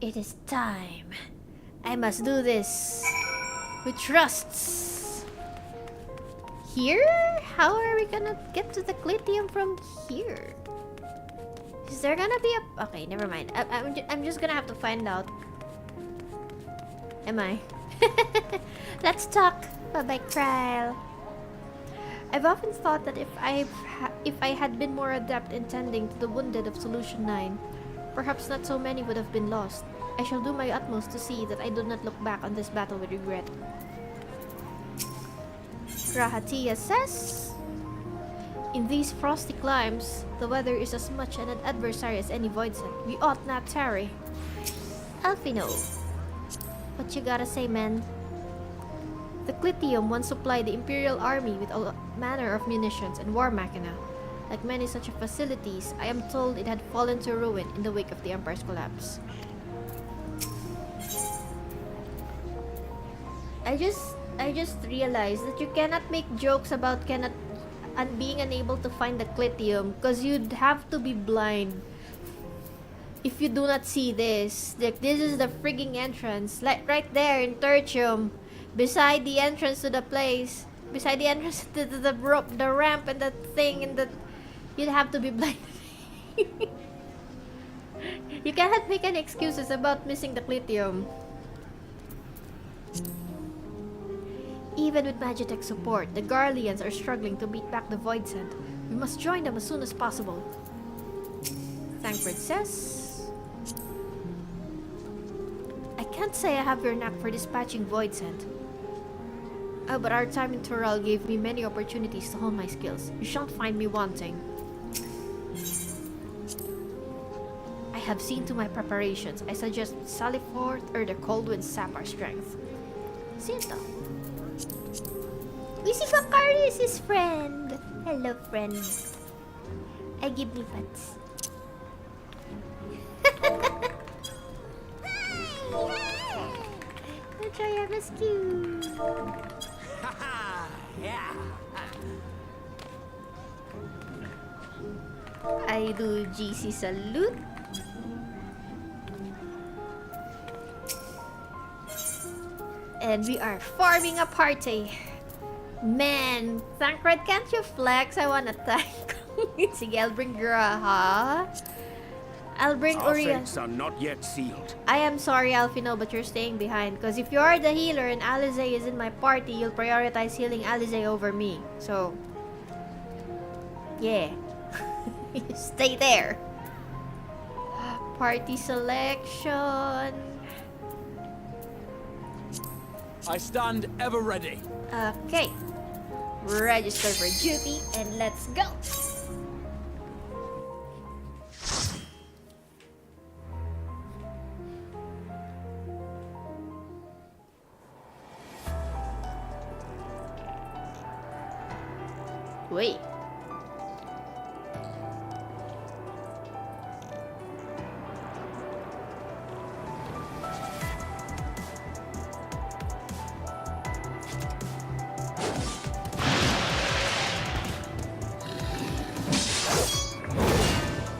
It is time. I must do this with trusts. Here? How are we gonna get to the Clitium from here? Is there gonna be a... Okay, never mind. I'm just gonna have to find out. Am I? Let's talk. Bye-bye, Kryl. I've often thought that if I had been more adept in tending to the wounded of Solution 9, perhaps not so many would have been lost. I shall do my utmost to see that I do not look back on this battle with regret. Rahatia says, in these frosty climes, the weather is as much an adversary as any void scent. We ought not tarry. Alfino, what you gotta say, man? The Clitium once supplied the Imperial Army with all manner of munitions and war machina. Like many such facilities, I am told it had fallen to ruin in the wake of the Empire's collapse. I just realized that you cannot make jokes about being unable to find the Clitium, because you'd have to be blind if you do not see this. Like, this is the frigging entrance, like right there in Tertium. Beside the entrance to the place, beside the entrance to the ramp and the thing, and you'd have to be blind. You cannot make any excuses about missing the Clitium. Even with Magitech support, the Garleans are struggling to beat back the Void Scent. We must join them as soon as possible. Thank Princess. I can't say I have your knack for dispatching Void Scent. Oh, but our time in Tural gave me many opportunities to hone my skills. You shan't find me wanting. I have seen to my preparations. I suggest sally forth or the cold wind sap our strength. Sinto. Wisifakari is his friend. Hello, friend. I give me pets. I'll try MSQ. I do GC salute. And we are forming a party. Man, Thancred, can't you flex? I wanna thank. Sige, I'll bring Graha. I'll bring Uriah. Our fates are not yet sealed. I am sorry, Alfino, but you're staying behind. Because if you're the healer and Alize is in my party, you'll prioritize healing Alize over me. So, yeah. Stay there. Party selection. I stand ever ready. Okay. Register for duty and let's go. Wait.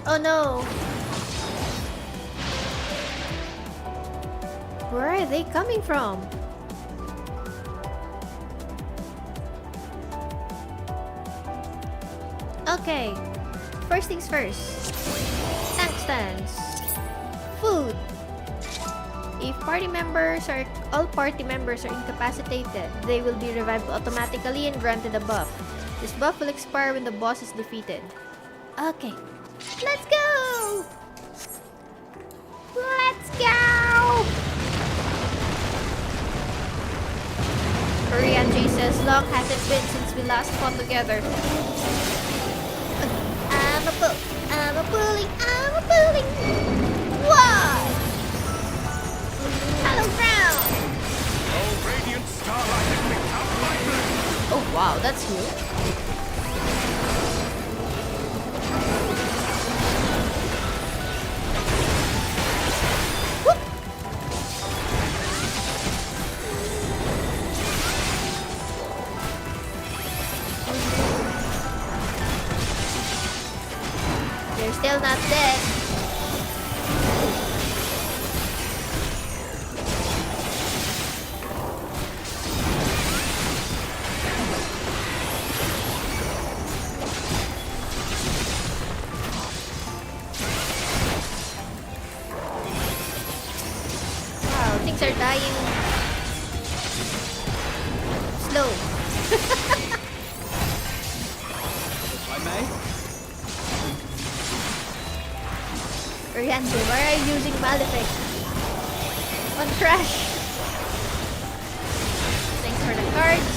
Oh no! Where are they coming from? Okay, first things first. Tank stands. Food. If all party members are incapacitated, they will be revived automatically and granted a buff. This buff will expire when the boss is defeated. Okay, let's go! Let's go! Korean Jay says, long has it been since we last fought together. I'm a bully. Whoa! Hello, ground! Oh, radiant starlight has become my blade! Oh wow, that's new. They're still not dead. Wow, things are dying slow. If I may? Oriente, why are you using Malefic on Crash? Thanks for the cards.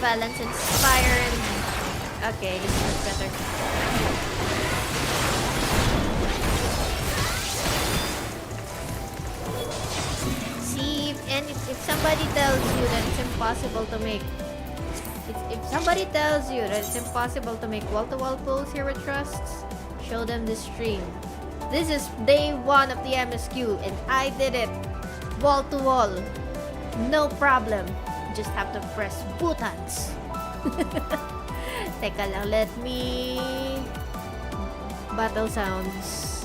Balance, Inspire, and... Okay, this is better. See, if somebody tells you that it's impossible to make... If somebody tells you that it's impossible to make wall-to-wall pulls here with trusts, show them the stream. This is day 1 of the MSQ and I did it wall to wall. No problem. Just have to press buttons. Teka lang, let me... Battle sounds.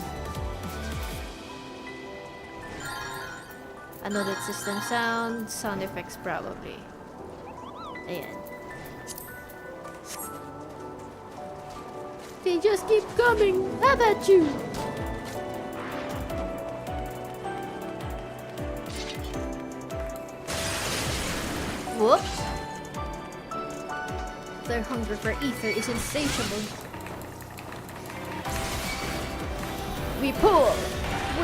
Ano that system sound effects probably. Ayan. They just keep coming. How about you? Whoops. Their hunger for ether is insatiable. We pull.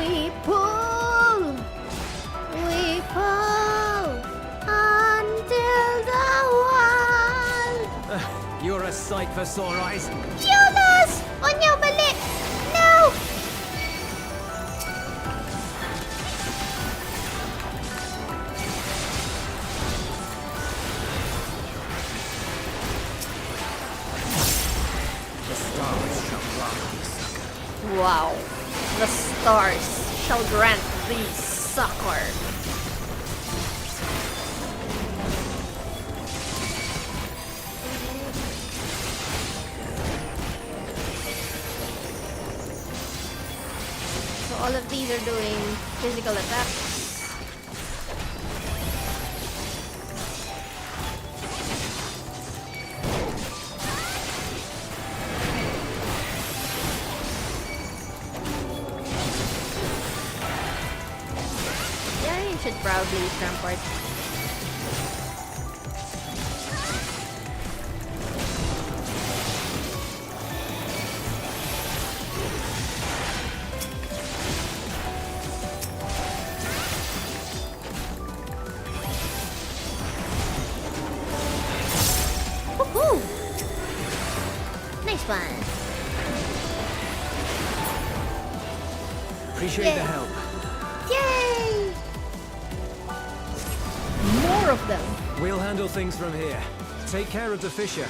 We pull. We pull until the wall. You're a sight for sore eyes. Jonas! Onyo, mali! No! The stars shall grant thee succor. Wow. The stars shall grant thee succor. All of these are doing physical attacks. Yeah, you should probably Rampart. Woohoo! Nice one. Appreciate Yay. the help. Yay! More of them. We'll handle things from here. Take care of the fisher.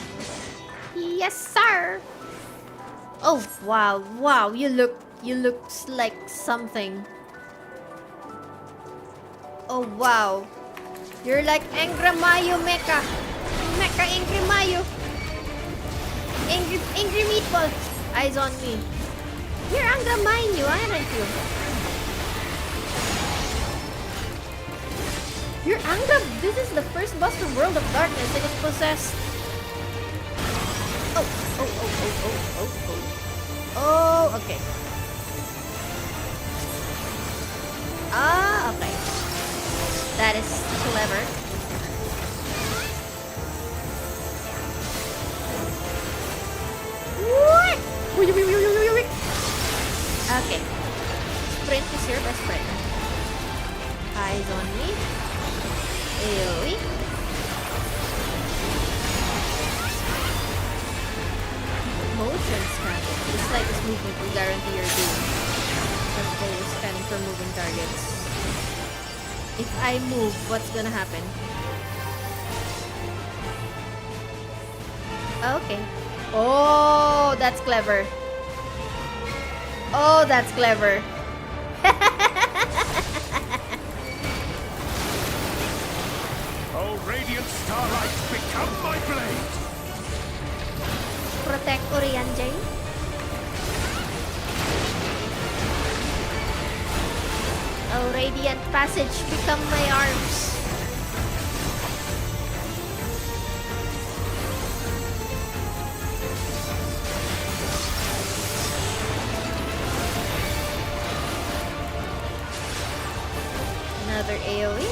Yes, sir. Oh wow, wow! You look like something. Oh wow, you're like Angry Mayo Mecha Angry Mayo. Angry Meatball. Eyes on me. You're Angry Mayo, aren't you? You're Angra. This is the first boss from World of Darkness and it's possessed. Oh, okay. Ah, okay. That is clever. What? Okay. Sprint is your best friend. Eyes on me. AoE. Motion scanning. It's like this movement will guarantee you're doing. Just always scanning for moving targets. If I move, what's gonna happen? Okay. Oh, that's clever. Oh, that's clever. Oh, radiant starlight, become my blade! Protect Orianjay. Oh, radiant passage, become my arms. Another AoE.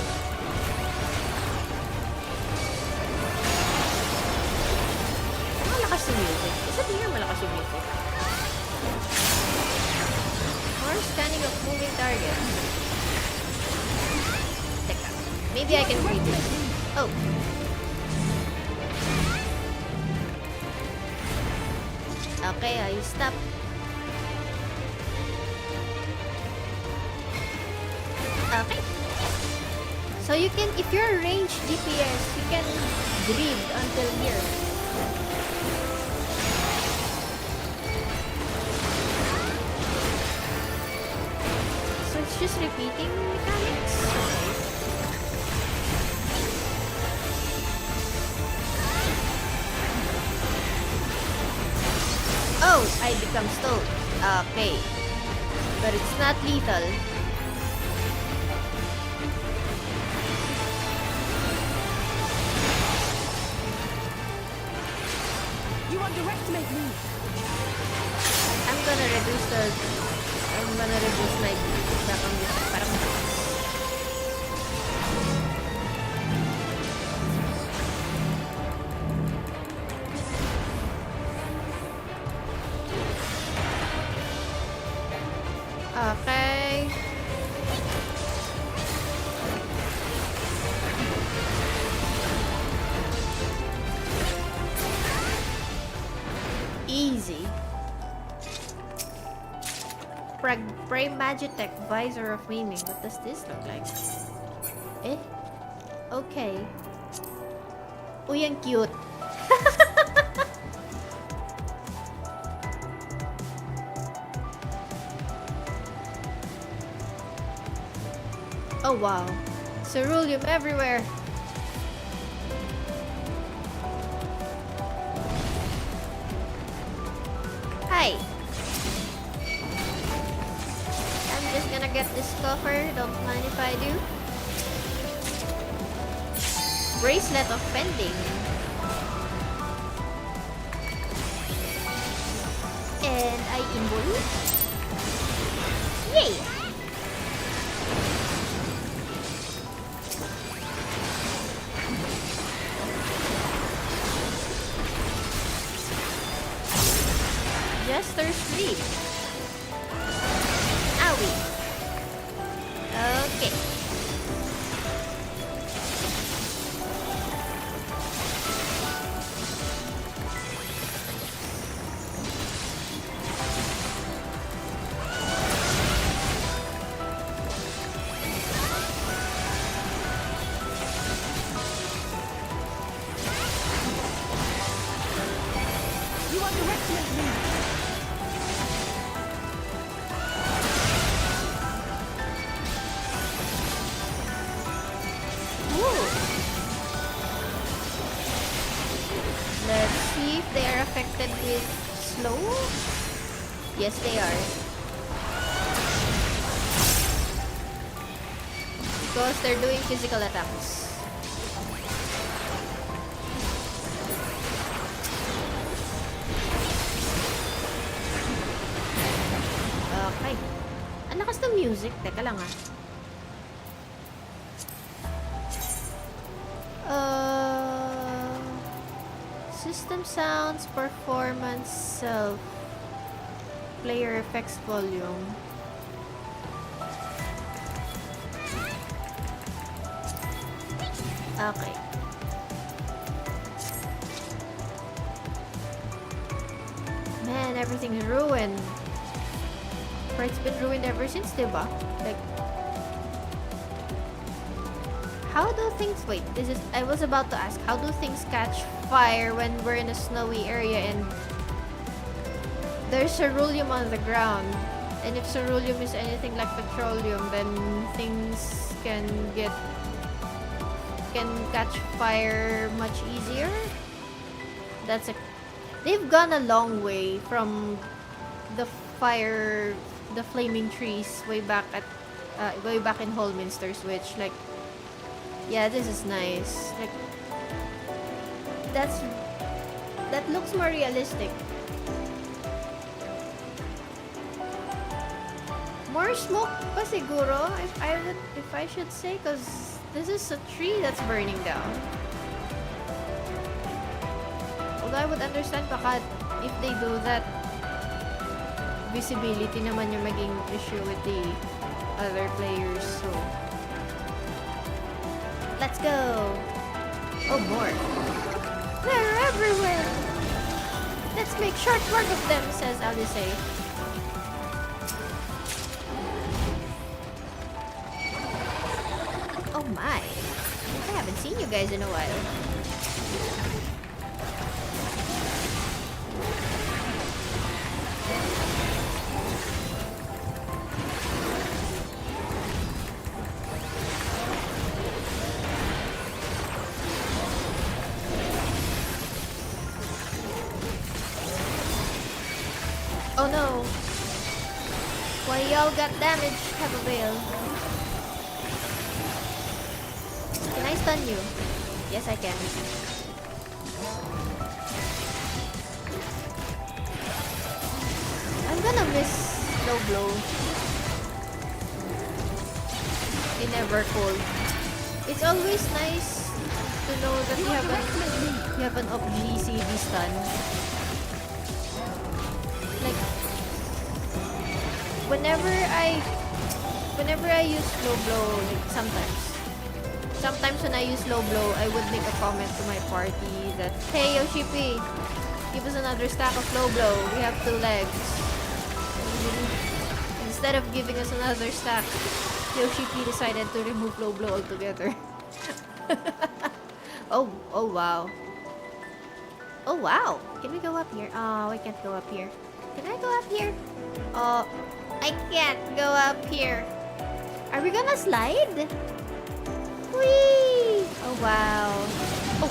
Malakas yung music. Sabihin nga malakas yung music. More scanning of moving target. Teka. Maybe I can read this. Oh. Okay, I stop. Okay. So you can, if you're a range DPS, you can breathe until here. So it's just repeating mechanics. Okay. Oh, I become stoned. Okay. But it's not lethal. You underestimate me. I'm gonna reduce my background music para mataas. Okay. Easy. Pray Magitech Visor of Maiming. What does this look like? Eh? Okay. Uy, ang cute. Oh wow. Ceruleum everywhere. Hi. I'm just gonna get this coffer. Don't mind if I do. Bracelet of Pending. And I involve. Yay! Jester's Sleep. Owie. Okay. underestimate me. Let's see if they are affected with slow. Yes, they are. Because they're doing physical attacks. Okay. Ang lakas ng music. Teka lang ah. System sounds, performance, self, player effects volume. Okay. Man, everything's ruined. But it's been ruined ever since, diba? Like, how do things... Wait, I was about to ask, how do things catch fire when we're in a snowy area and there's ceruleum on the ground? And if ceruleum is anything like petroleum, then things can catch fire much easier? They've gone a long way from the flaming trees way back in Holminster's Witch. Like, yeah, this is nice. Like, that looks more realistic. More smoke pa siguro, if I should say, because this is a tree that's burning down. Although I would understand baka if they do that, visibility naman yung maging issue with the other players, so let's go. Oh, more. They're everywhere. Let's make short work of them, says Alice. Oh my. I haven't seen you guys in a while. Oh no. Why y'all got damaged, Abigail? Can I stun you? Yes, I can. I'm gonna miss Low Blow in Evercold. It's always nice to know that you have an OP-GCD stun. Like, whenever I use Low Blow, like sometimes when I use Low Blow, I would make a comment to my party that, hey Yoshipi, give us another stack of Low Blow, we have 2 legs. Instead of giving us another stack, Yoshipi decided to remove Low Blow altogether. Oh wow. Oh wow, can we go up here? Oh, we can't go up here. Can I go up here? Oh, I can't go up here. Are we gonna slide? Whee! Oh wow. Oh,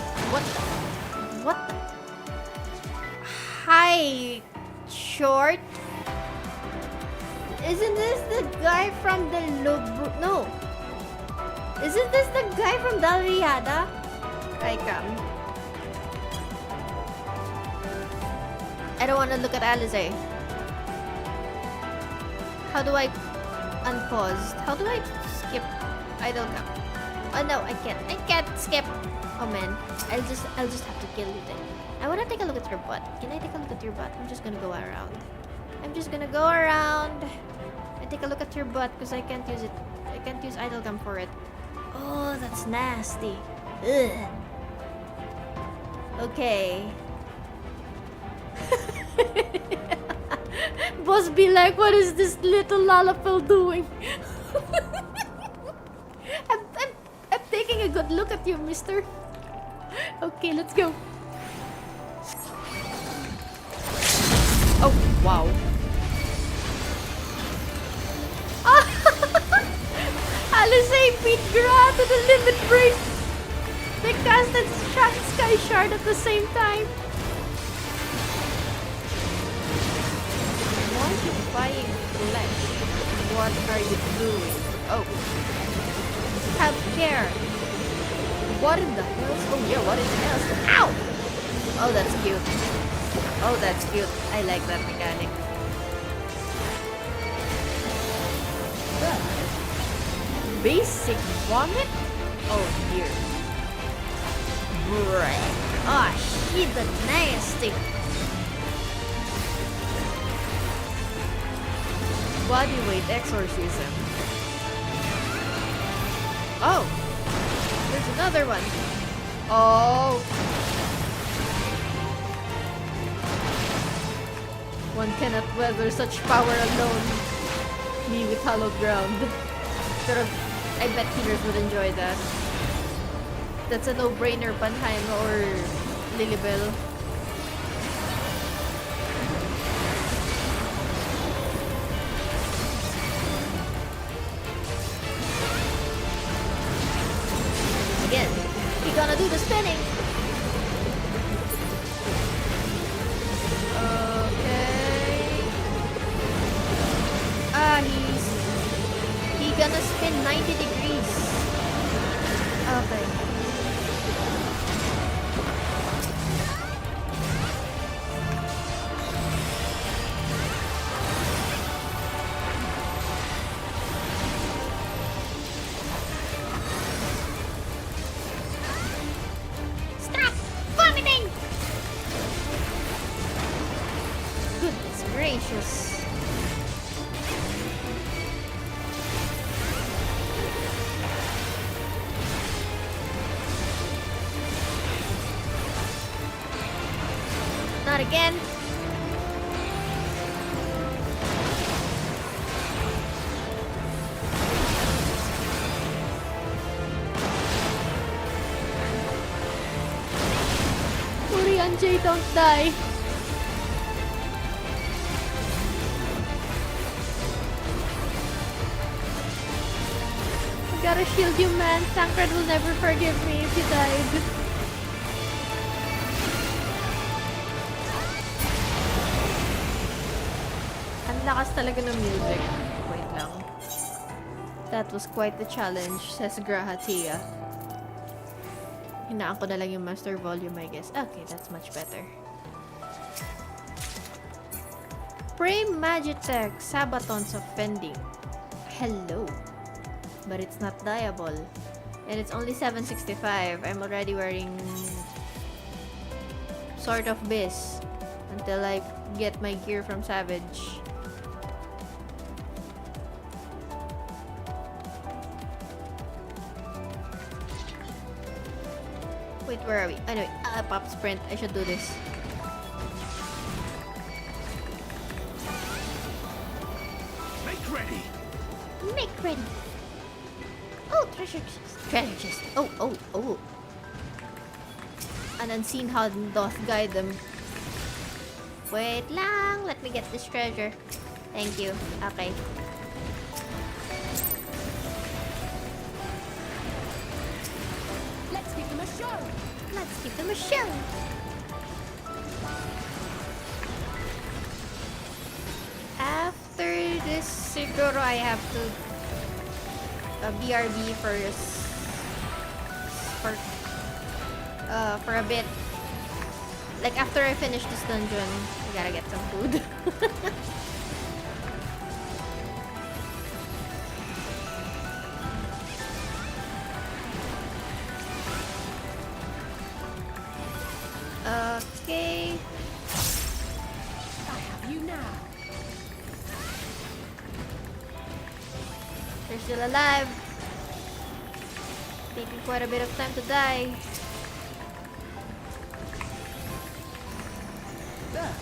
what the? Hi, short. Isn't this the guy from the No. Isn't this the guy from Dalriada? I come. I don't want to look at Alize. How do I unpause? How do I skip idle camp? Oh no, I can't. I can't skip. Oh man, I'll just have to kill you then. I want to take a look at your butt. Can I take a look at your butt? I'm just gonna go around. I'm just gonna go around and take a look at your butt because I can't use it. I can't use idle cam for it. Oh, that's nasty. Ugh. Okay. Boss be like, what is this little Lalapel doing? I'm taking a good look at you, mister. Okay, let's go. Oh, wow. Alizé beat Gra to the limit break. They casted Sky Shard at the same time. Why are you buying flesh? What are you doing? Oh. Have care. What in the hell? Oh yeah, what in the hell? Ow! Oh, that's cute. Oh, that's cute. I like that mechanic. Basic vomit? Oh dear. Bread. Ah, shit, the nasty. Bodyweight exorcism. Oh, there's another one. Oh. One cannot weather such power alone. Me with hallowed ground. Pero I bet healers would enjoy that. That's a no-brainer, Panheim or Lilibel. Again, he gonna do the spinning. Okay. He gonna spin 90 degrees. Okay. Stop vomiting! Goodness gracious. Not again. Urian J, don't die. I gotta shield you, man. Tancred will never forgive me if you died. Ang lakas talaga ng music. Wait lang. That was quite the challenge, says Grahatia. Hinaan ko na lang yung master volume, I guess. Okay, that's much better. Pray Magitech, Sabaton's offending. Hello. But it's not diable. And it's only 765. I'm already wearing sort of bis until I get my gear from Savage. Wait, where are we? Anyway, pop sprint. I should do this. Make ready! Make ready. Oh, treasure chest. Treasure chest. Oh, oh, oh. An unseen hand doth guide them. Wait lang. Let me get this treasure. Thank you. Okay. Let's give them a show! Let's give them a show. After this, siguro I have to BRB for a bit. Like after I finish this dungeon, I gotta get some food. Okay. I have you now. They're still alive. Taking quite a bit of time to die. There.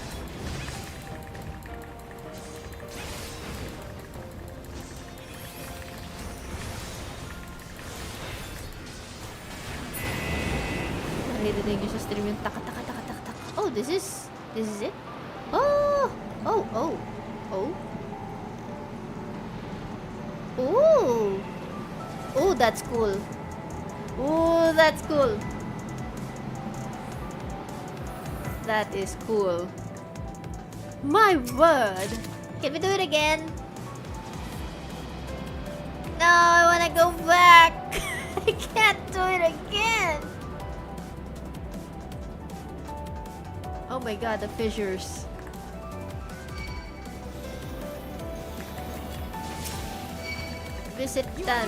Naririnig nyo sa stream yung tak. Oh, this is it? Oh! Oh, oh, oh. Ooh. Oh, that's cool. Oh, that's cool. That is cool. My word. Can we do it again? No, I wanna go back. I can't do it again. Oh my god, the fissures. Visit that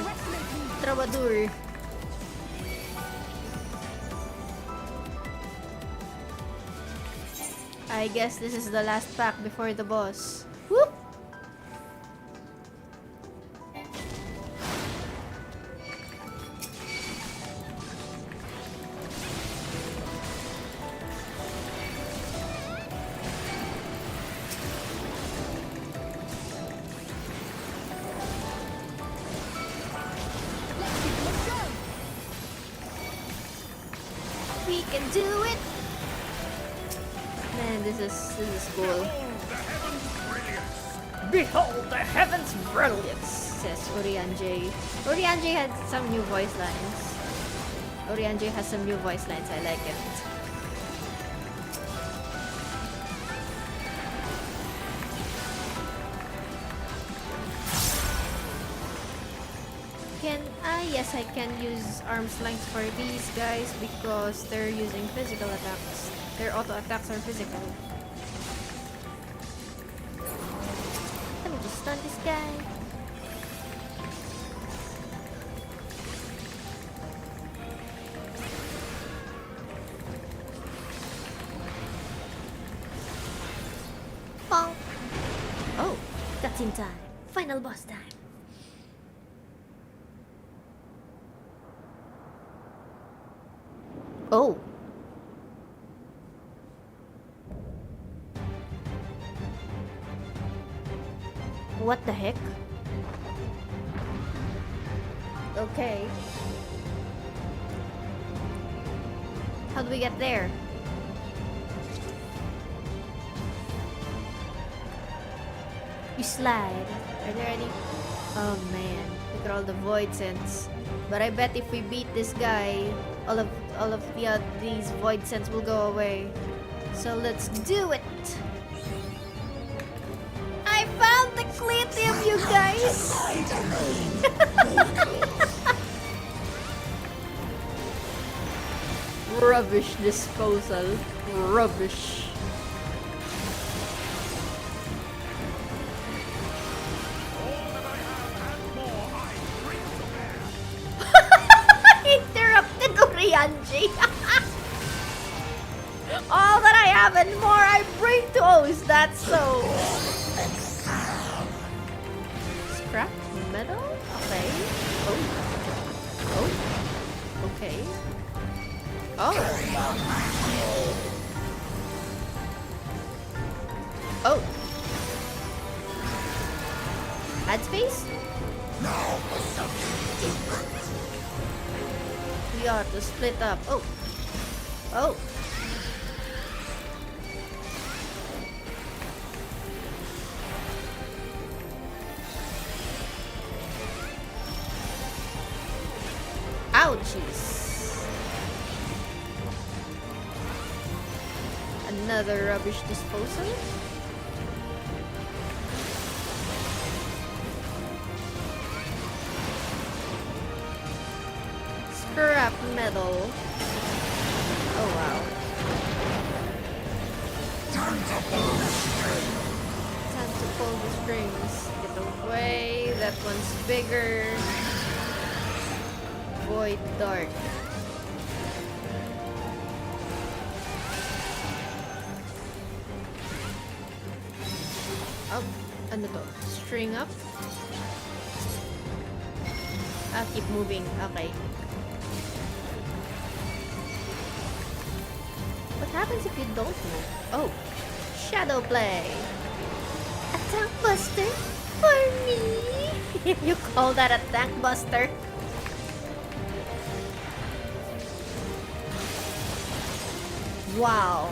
troubadour. I guess this is the last pack before the boss. Whoop! We can do it! Man, this is cool. Behold the heavens' brilliance, says Urianger. Urianger had some new voice lines. Urianger has some new voice lines, I like it. Yes, I can use arm's length for these guys because they're using physical attacks. Their auto attacks are physical. Let me just stun this guy. Bonk. Oh, that's in time. Final boss time. Oh. What the heck? Okay. How do we get there? You slide. Are there any? Oh man, look at all the void sense. But I bet if we beat this guy, all of these void sense will go away. So let's do it. I found the Clitium, you guys. Rubbish disposal. Rubbish. Interrupted Urianger. All that I have and more I bring to O's. That's so. Scrap metal? Okay. Oh. Oh. Okay. Oh. Oh. Add space? We are to split up. Oh. Oh. Ouchies. Another rubbish disposal. Scrap metal. Oh wow. Time to pull the strings. Get away. That one's bigger. Void dark. Oh, ano to? String up. Ah, keep moving. Okay. What happens if you don't move? Oh, shadow play. A tank buster for me. You call that a tank buster? Wow.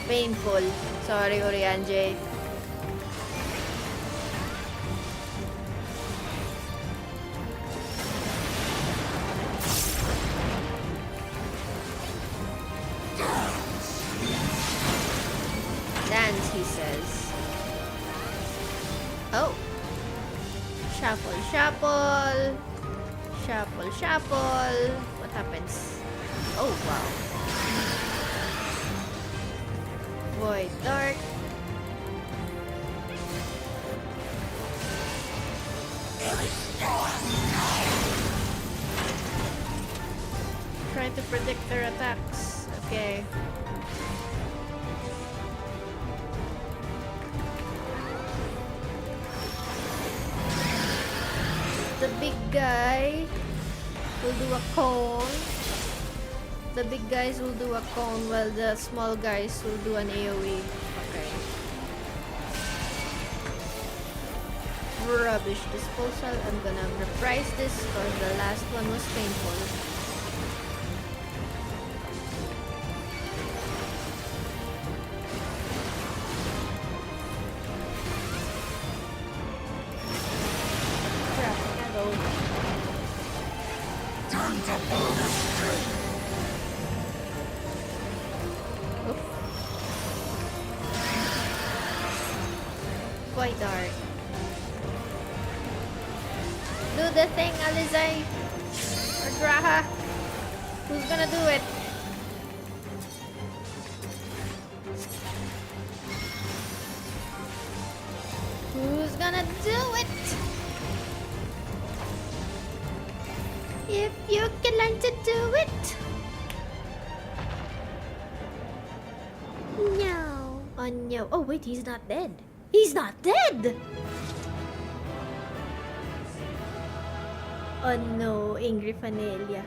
Painful. Sorry, Urianger. says. Oh. Shuffle, shuffle. Shuffle, shuffle. What happens? Oh, wow. Void Dark. Trying to predict their attacks. Okay. The big guy will do a cone. The big guys will do a cone while the small guys will do an AoE. Okay. Rubbish disposal. I'm gonna reprise this because the last one was painful. Quite dark. Do the thing, Alizai. Or Graha. Who's gonna do it? Who's gonna do it? If you can learn to do it. No. Oh no. Oh wait, he's not dead. He's not dead! Oh no, Angry Fanelia.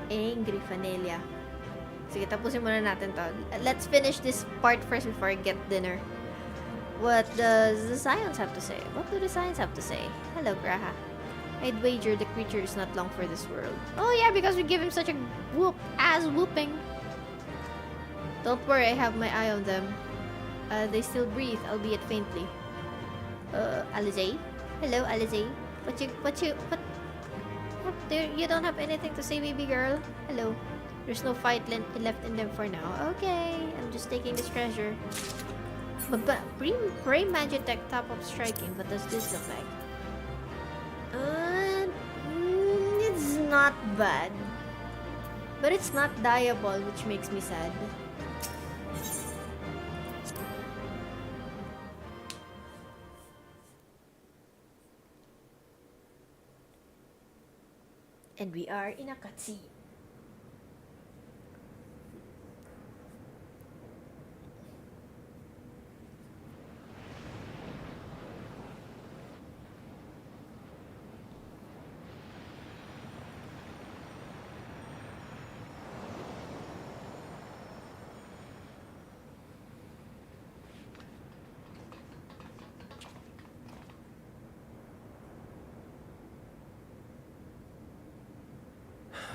Angry Fanelia. Sige, tapusin muna natin to. Let's finish this part first before I get dinner. What does the science have to say? What do the science have to say? Hello, Graha. I'd wager the creature is not long for this world. Oh yeah, because we give him such a whooping. Don't worry, I have my eye on them. They still breathe, albeit faintly. Alizé? Hello, Alizé. You don't have anything to say, baby girl? Hello. There's no fight left in them for now. Okay, I'm just taking this treasure. But Pray Magitech top up striking. What does this look like? It's not bad. But it's not diable, which makes me sad. And we are in a cutscene.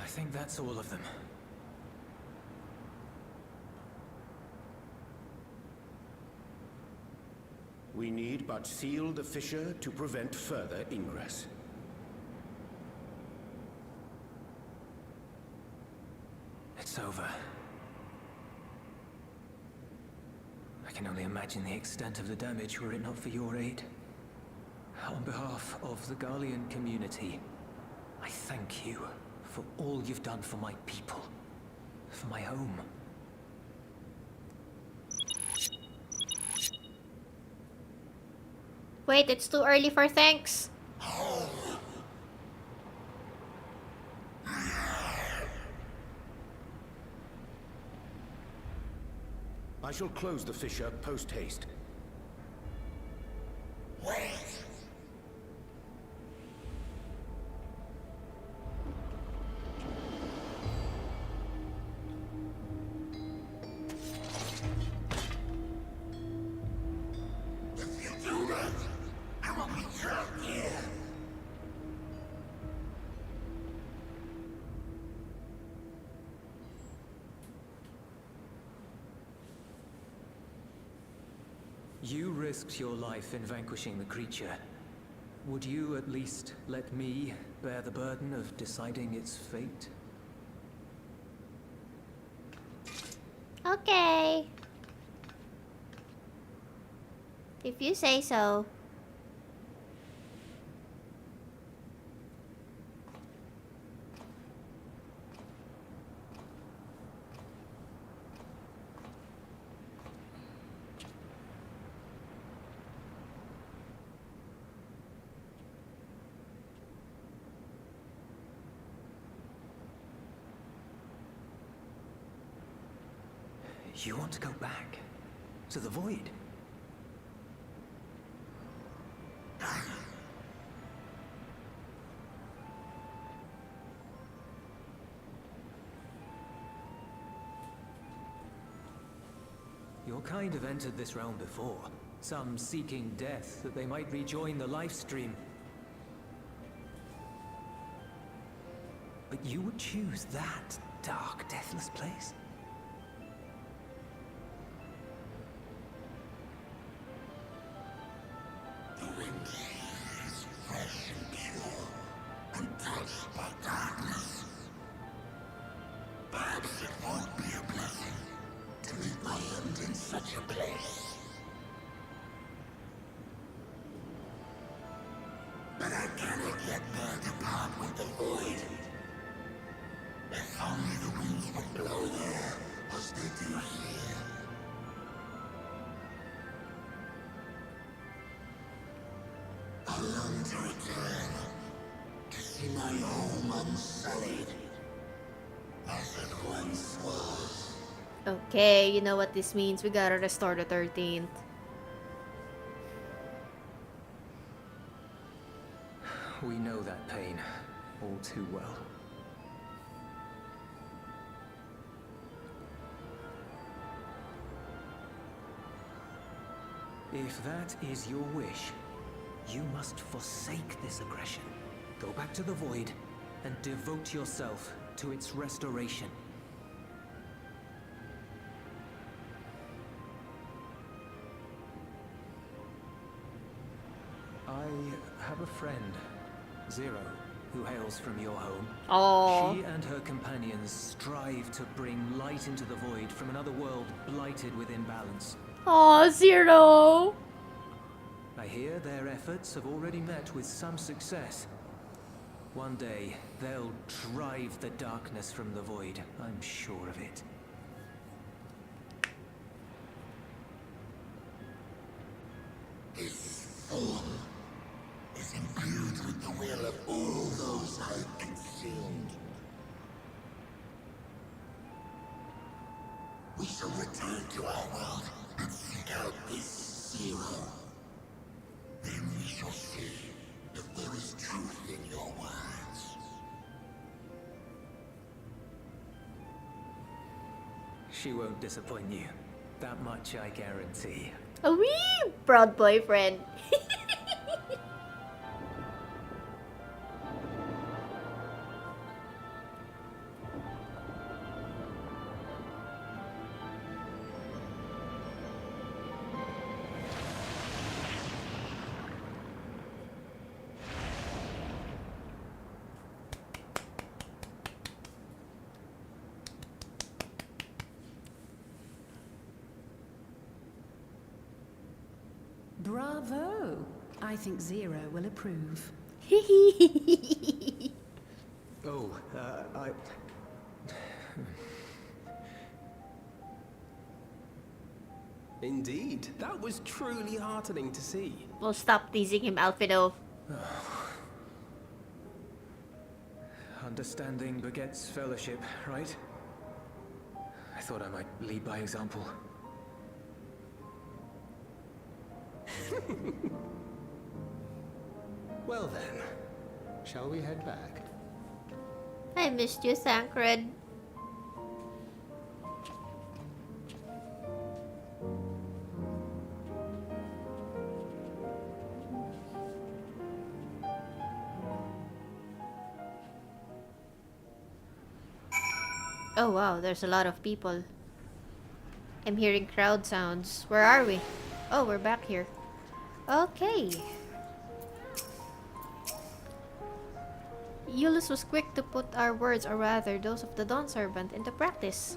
I think that's all of them. We need but seal the fissure to prevent further ingress. It's over. I can only imagine the extent of the damage were it not for your aid. On behalf of the Garlean community, I thank you for all you've done for my people, for my home. Wait, it's too early for thanks. I shall close the fissure post-haste. You risked your life in vanquishing the creature. Would you at least let me bear the burden of deciding its fate? Okay. If you say so. You want to go back? To the void? Your kind have entered this realm before. Some seeking death that they might rejoin the life stream. But you would choose that dark, deathless place? Okay, you know what this means. We gotta restore the 13th. We know that pain all too well. If that is your wish, you must forsake this aggression. Go back to the void and devote yourself to its restoration. I have a friend, Zero, who hails from your home. Oh. She and her companions strive to bring light into the void from another world blighted with imbalance. Oh, Zero. I hear their efforts have already met with some success. One day, they'll drive the darkness from the void. I'm sure of it. This form is imbued with the will of all those I consumed. We shall return to our world and seek out this Zero. Then we shall see if there is truth in your words. She won't disappoint you. That much I guarantee. A wee proud boyfriend. Bravo! I think Zero will approve. Oh, Indeed, that was truly heartening to see. Well, stop teasing him, Alfido. Understanding begets fellowship, right? I thought I might lead by example. Well then, shall we head back? I missed you, Sancred. Oh wow, there's a lot of people. I'm hearing crowd sounds. Where are we? Oh, we're back here. Okay. Euless was quick to put our words, or rather those of the Dawn Servant, into practice.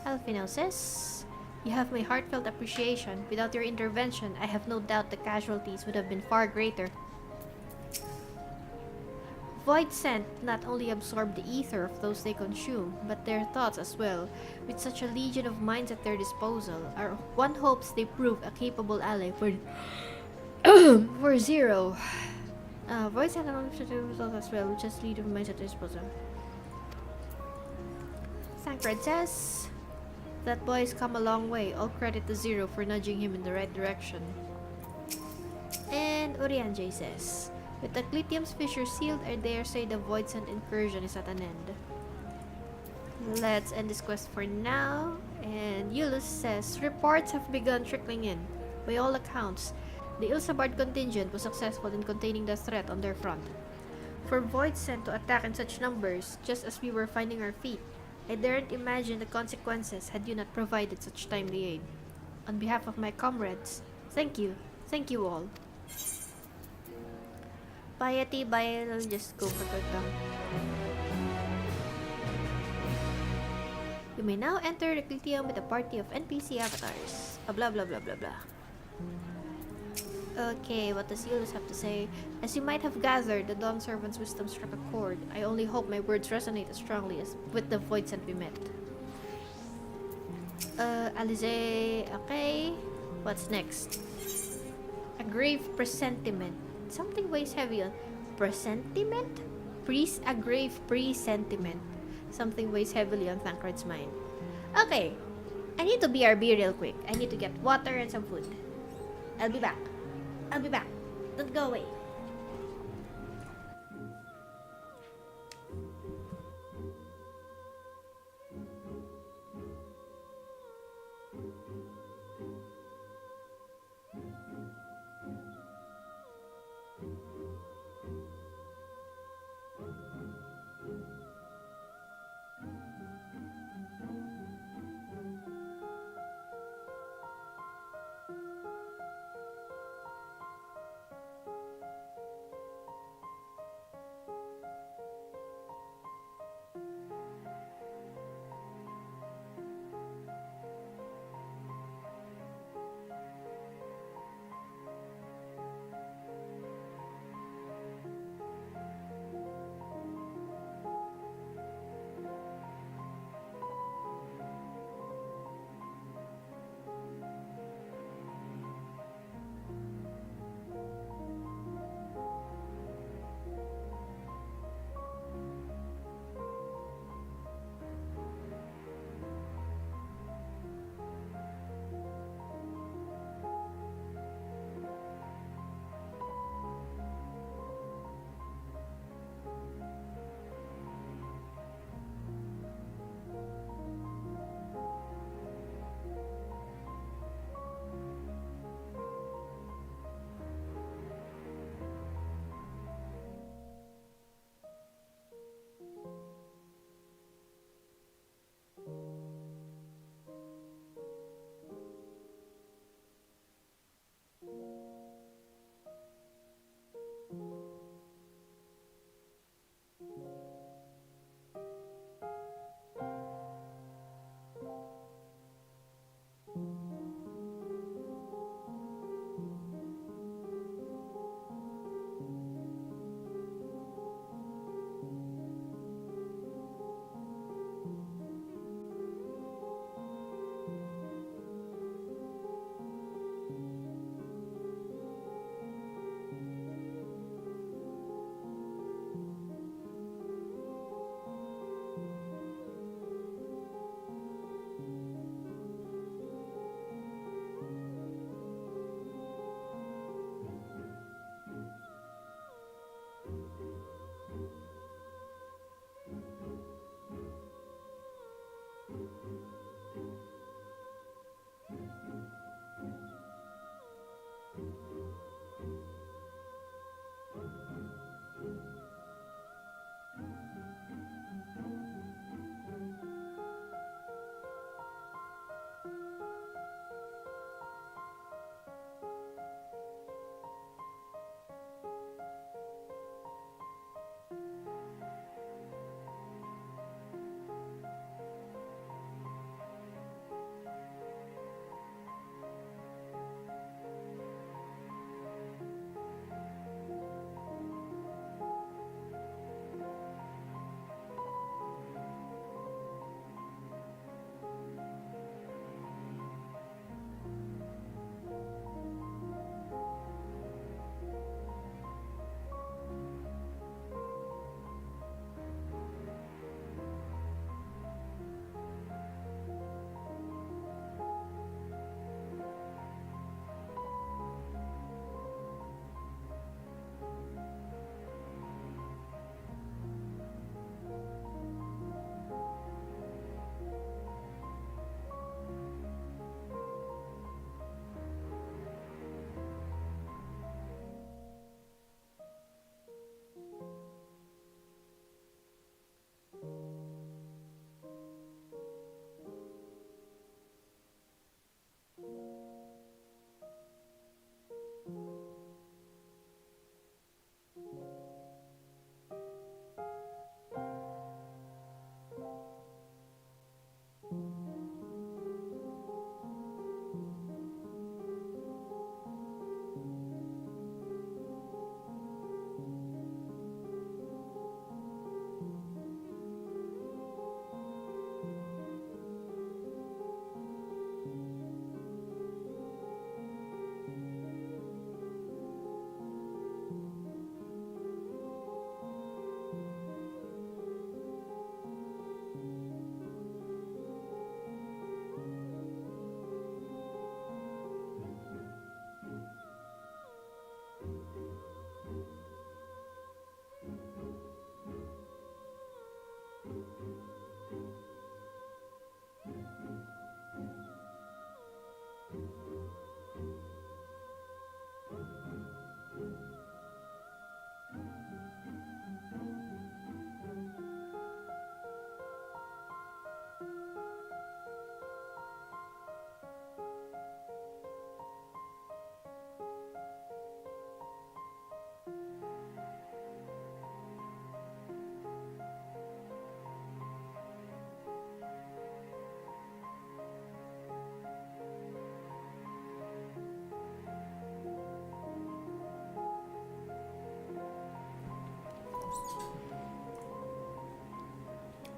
Alfino says, "You have my heartfelt appreciation. Without your intervention, I have no doubt the casualties would have been far greater." Void Scent not only absorb the ether of those they consume, but their thoughts as well. With such a legion of minds at their disposal, one hopes they prove a capable ally for for Zero. Void Scent not only result as well, with just legion of minds at their disposal. Thancred says, "That boy has come a long way. All credit to Zero for nudging him in the right direction." And Urianjay says, "With the Clitium's fissure sealed, I dare say the Void Scent incursion is at an end." Let's end this quest for now. And Eulus says, "Reports have begun trickling in. By all accounts, the Ilsabard contingent was successful in containing the threat on their front. For Void Scent to attack in such numbers, just as we were finding our feet, I daren't imagine the consequences had you not provided such timely aid. On behalf of my comrades, thank you. Thank you all." Piety, I'll just go for that lang. You may now enter the Clitium with a party of NPC avatars. Blah blah blah blah blah. Okay, what does Eulus have to say? "As you might have gathered, the Dawn Servant's wisdom struck a chord. I only hope my words resonate as strongly as with the Void Scent we met." Alize, okay. What's next? "A grave presentiment. Something weighs heavy on presentiment? A grave presentiment. Something weighs heavily on Thancred's mind." Okay, I need to BRB real quick. I need to get water and some food. I'll be back. Don't go away.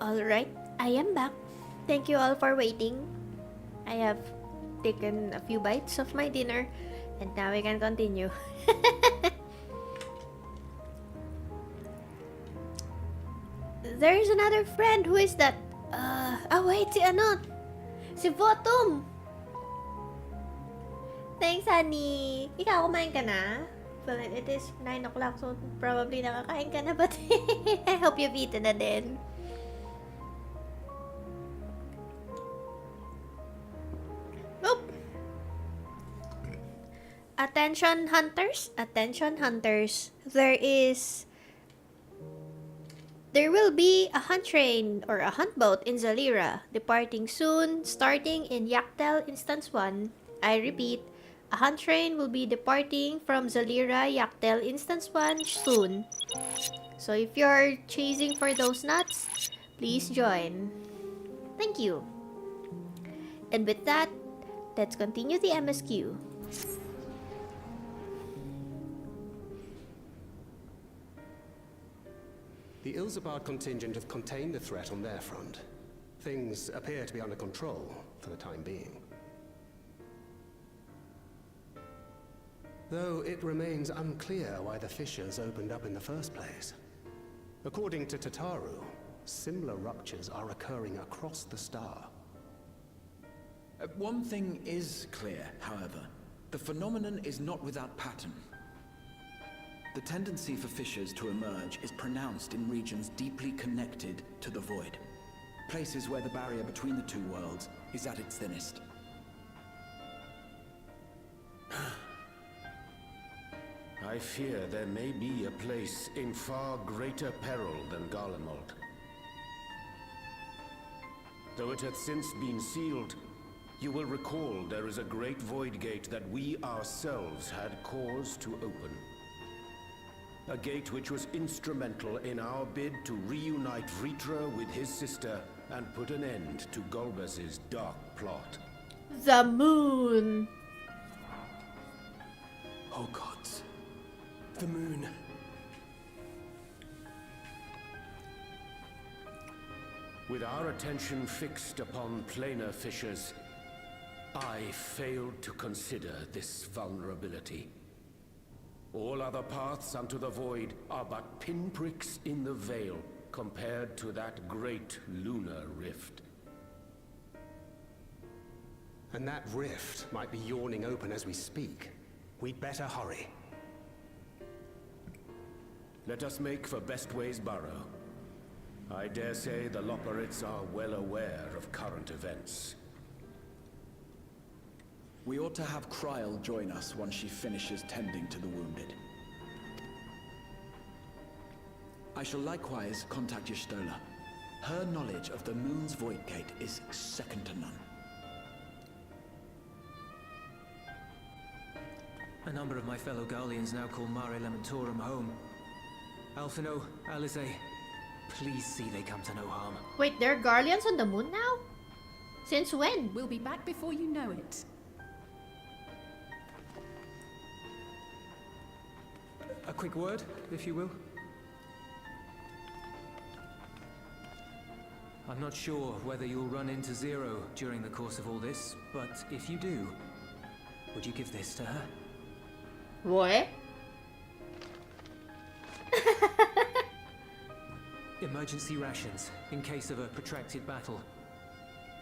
Alright, I am back. Thank you all for waiting. I have taken a few bites of my dinner and now we can continue. There's another friend. Who is that? Wait, si ano? Si Votum! Thanks, honey. Ikaw, kumain ka na? Well, it is 9 o'clock, so probably nakakain ka na, but I hope you've eaten na din. Nope. Attention hunters, attention hunters. There will be a hunt train or a hunt boat in Zalira, departing soon, starting in Yaktel Instance 1. I repeat, a hunt train will be departing from Zalira Yaktel Instance 1 soon. So if you're chasing for those nuts, please join. Thank you. And with that, let's continue the MSQ. The Ilzabard contingent have contained the threat on their front. Things appear to be under control for the time being. Though it remains unclear why the fissures opened up in the first place. According to Tataru, similar ruptures are occurring across the star. One thing is clear, however. The phenomenon is not without pattern. The tendency for fissures to emerge is pronounced in regions deeply connected to the void. Places where the barrier between the two worlds is at its thinnest. I fear there may be a place in far greater peril than Garlemald. Though it hath since been sealed, you will recall there is a great void gate that we ourselves had cause to open. A gate which was instrumental in our bid to reunite Vritra with his sister and put an end to Golbez's dark plot. The moon! Oh gods. The moon. With our attention fixed upon planar fissures, I failed to consider this vulnerability. All other paths unto the void are but pinpricks in the veil compared to that great lunar rift. And that rift might be yawning open as we speak. We'd better hurry. Let us make for Bestway's burrow. I dare say the Loporrits are well aware of current events. We ought to have Kryl join us once she finishes tending to the wounded. I shall likewise contact Y'shtola. Her knowledge of the moon's void gate is second to none. A number of my fellow Garleans now call Mare Lamentorum home. Alphino, Alize, please see they come to no harm. Wait, there are Garleans on the moon now? Since when? We'll be back before you know it. A quick word, if you will. I'm not sure whether you'll run into Zero during the course of all this, but if you do, would you give this to her? What? Emergency rations, in case of a protracted battle.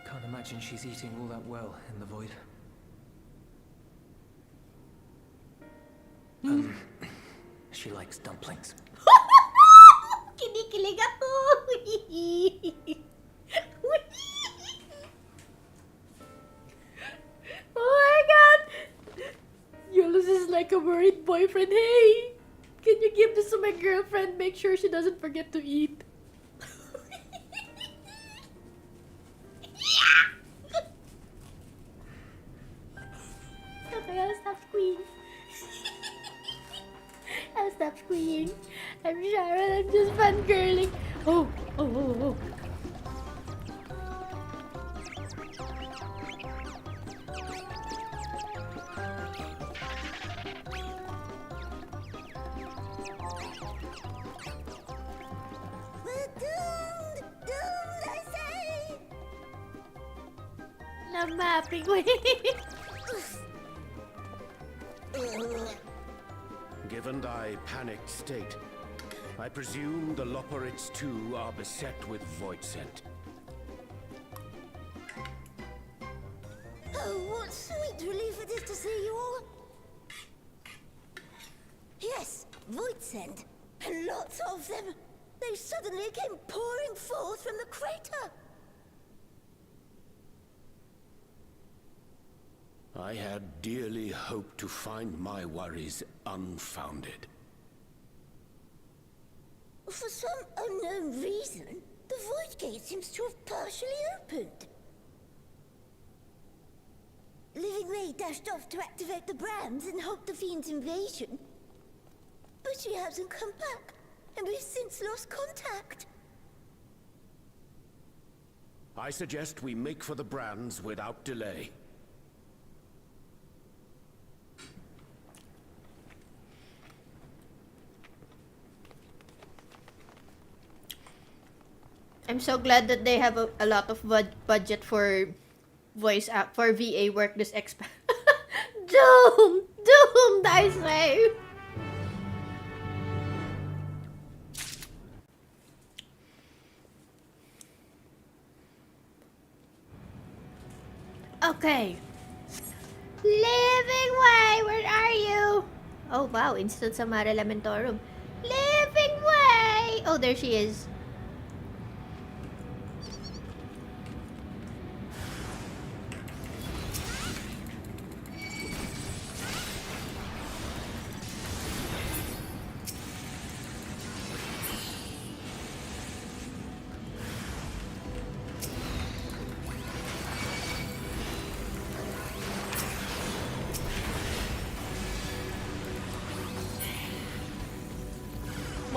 Can't imagine she's eating all that well in the void. She likes dumplings. Kinikilig ako! Oh my god! Yulus is like a worried boyfriend. Hey! Can you give this to my girlfriend? Make sure she doesn't forget to eat. Okay, I'll stop squeeing. I'll stop squeeing. I'm Sharon, I'm just fangirling. Oh. We're doomed! Doomed! I'm mapping. Wait. Given thy panicked state, I presume the Loporits too are beset with void scent. Oh, what sweet relief it is to see you all. Yes, void scent. And lots of them. They suddenly came pouring forth from the crater. I had dearly hoped to find my worries unfounded. For some unknown reason, the void gate seems to have partially opened. Living Ray dashed off to activate the brands and halt the Fiend's invasion. But she hasn't come back, and we've since lost contact. I suggest we make for the brands without delay. I'm so glad that they have a lot of budget for voice app for VA work this exp. Doomed, I say. Okay. Living Way, where are you? Oh wow, instant Samara Lamentorum. Living Way! Oh, there she is.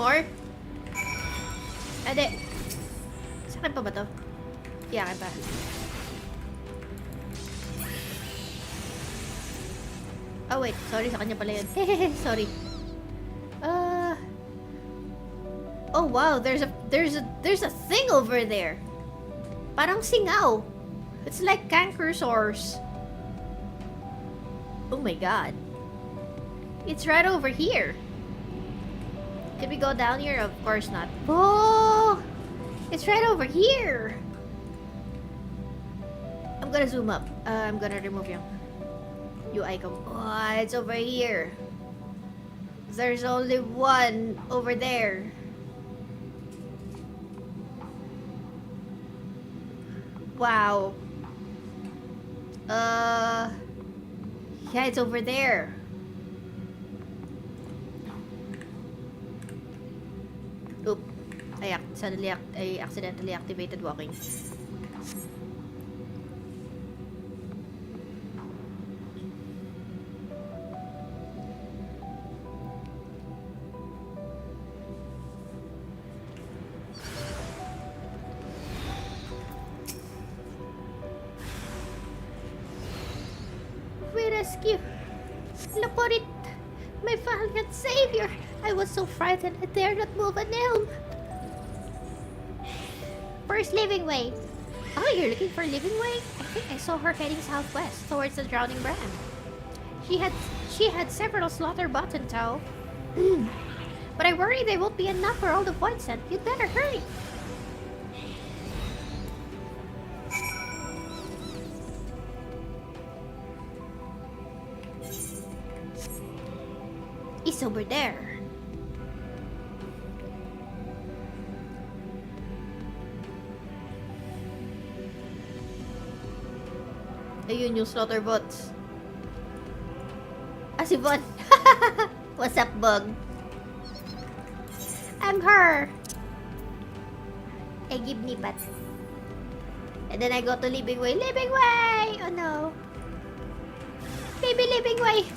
More? Ade. Sa akin pa ba to? Yeah, akin pa. Oh wait, sorry, sa kanya pala yun. Sorry. Oh wow, there's a thing over there. Parang singaw. It's like canker sores. Oh my god. It's right over here. Can we go down here? Of course not. Oh! It's right over here! I'm gonna zoom up. I'm gonna remove yung UI ko. Oh, it's over here. There's only one over there. Wow. Yeah, it's over there. Oop. I accidentally activated walking. We rescue Laporit, my valiant savior. I was so frightened I dared not move an elm. Where's Living Way? Oh, you're looking for Living Way? I think I saw her heading southwest towards the Drowning Brand. She had several slaughter bots in tow. But I worry they won't be enough for all the void scent. You'd better hurry. It's over there. Ayun yung slaughter bots. Ah, si Von. What's up, Bug? I'm her. I give nipat. And then I go to Living Way. Living Way! Oh no. Baby Living Way.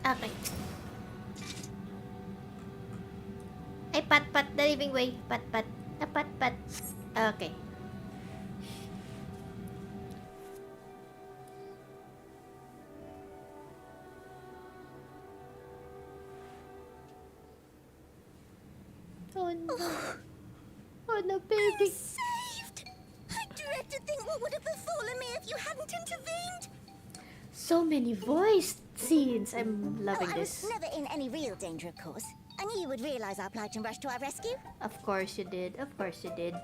Okay. Ay, pat-pat the Living Way. Pat-pat. Pat-pat. Okay. Dee-chan. Oh, no, baby. Saved! I dread to think what would have befallen me if you hadn't intervened. So many voiced scenes. I'm loving I this. was never in any real danger, of course. I knew you would realize our plight and rush to our rescue. Of course you did. Of course you did.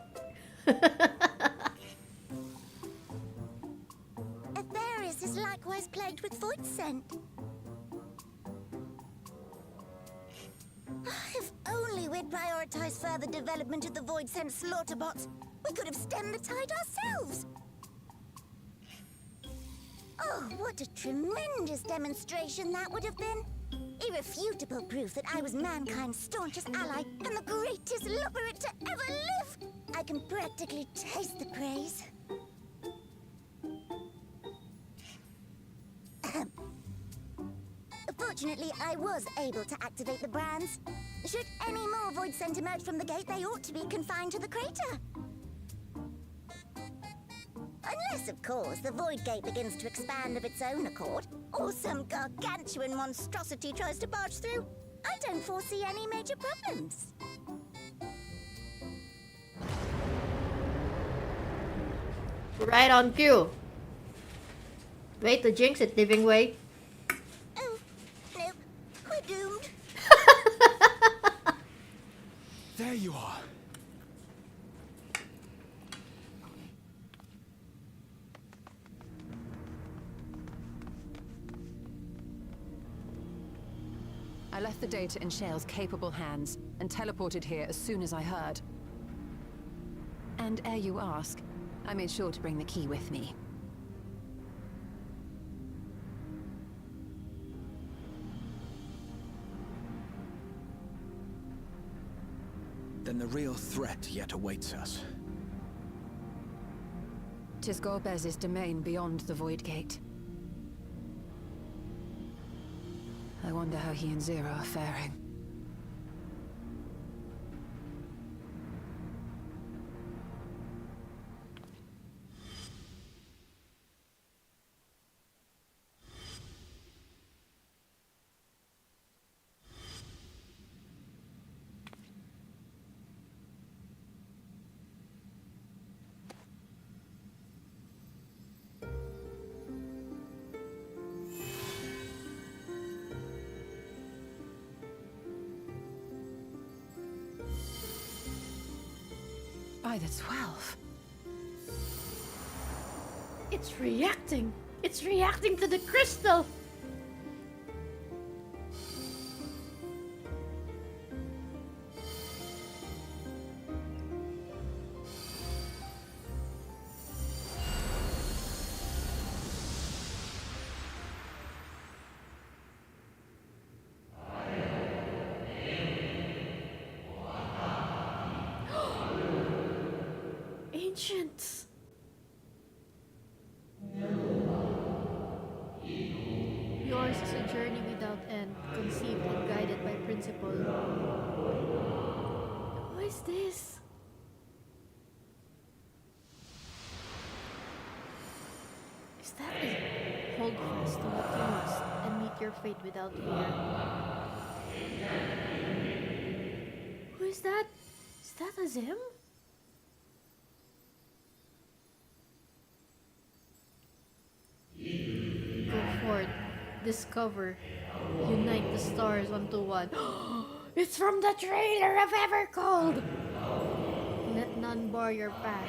Atheris is likewise plagued with void scent. If only we'd prioritized further development of the void scent slaughter bots, we could have stemmed the tide ourselves. Oh, what a tremendous demonstration that would have been. Irrefutable proof that I was mankind's staunchest ally and the greatest lubberate to ever live. I can practically taste the praise. Fortunately, I was able to activate the brands. Should any more void scent emerge from the gate, they ought to be confined to the crater. Unless, of course, the void gate begins to expand of its own accord, or some gargantuan monstrosity tries to barge through. I don't foresee any major problems. Right on cue. Wait to jinx it, living way. Oh, nope. We're doomed. There you are. I left the data in Shale's capable hands and teleported here as soon as I heard. And ere you ask, I made sure to bring the key with me. Then the real threat yet awaits us. 'Tis Golbez's domain beyond the Void Gate. I wonder how he and Zero are faring. By the 12. It's reacting. It's reacting to the crystal. Ancients. Yours is a journey without end, conceived and guided by principle. Who is this? Is that it? Hold fast to what you must and meet your fate without fear. Who is that? Is that Azim? Go forth, discover, unite the stars onto one. It's from the trailer of Evercold! Let none bar your path.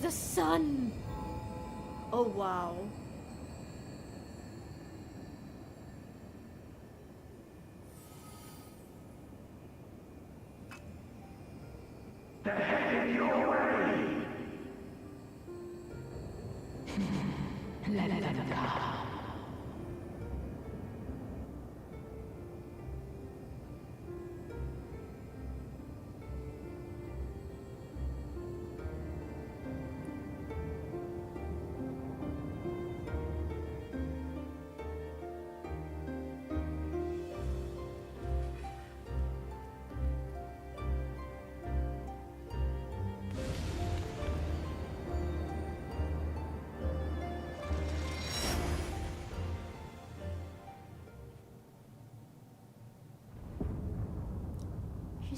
The sun! Oh wow. The head in your way! Let them come.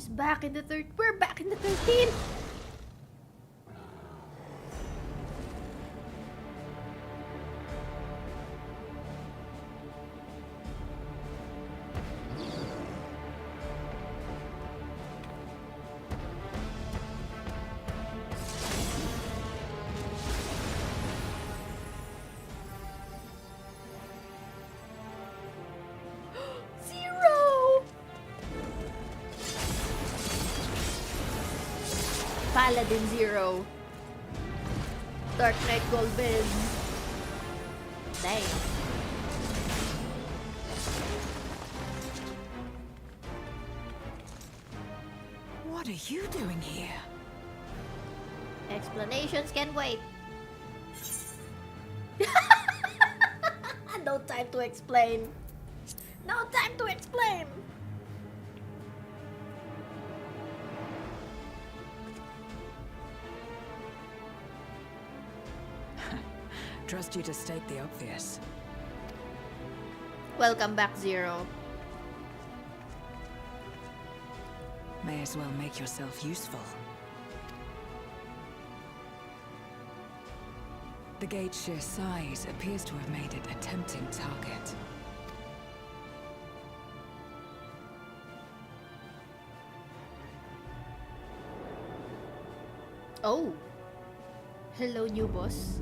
He's back in the third. We're back in the 13th. Zero. Paladin Zero. Dark Knight Golbez. Dang. What are you doing here? Explanations can wait. No time to explain. No time to explain. Trust you to state the obvious. Welcome back, Zero. May as well make yourself useful. The gate's sheer size appears to have made it a tempting target. Oh. Hello, new boss.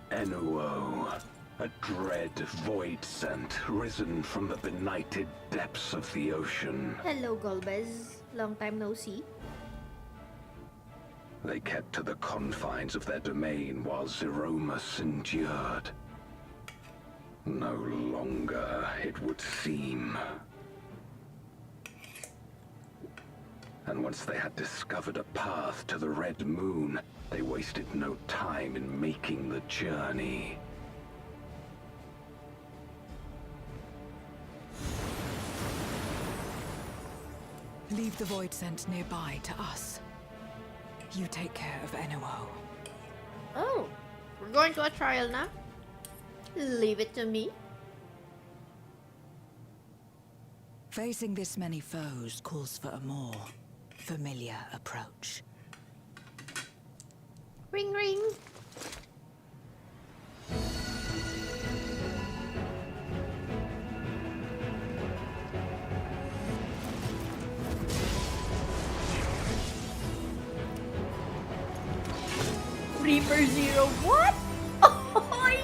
Enuo, a dread void scent risen from the benighted depths of the ocean. Hello, Golbez. Long time no see. They kept to the confines of their domain while Zeromus endured. No longer, it would seem. And once they had discovered a path to the Red Moon, they wasted no time in making the journey. Leave the void scent nearby to us. You take care of Enuo. Oh, we're going to a trial now? Leave it to me. Facing this many foes calls for a more familiar approach. Ring ring. Reaper Zero, what? Oy!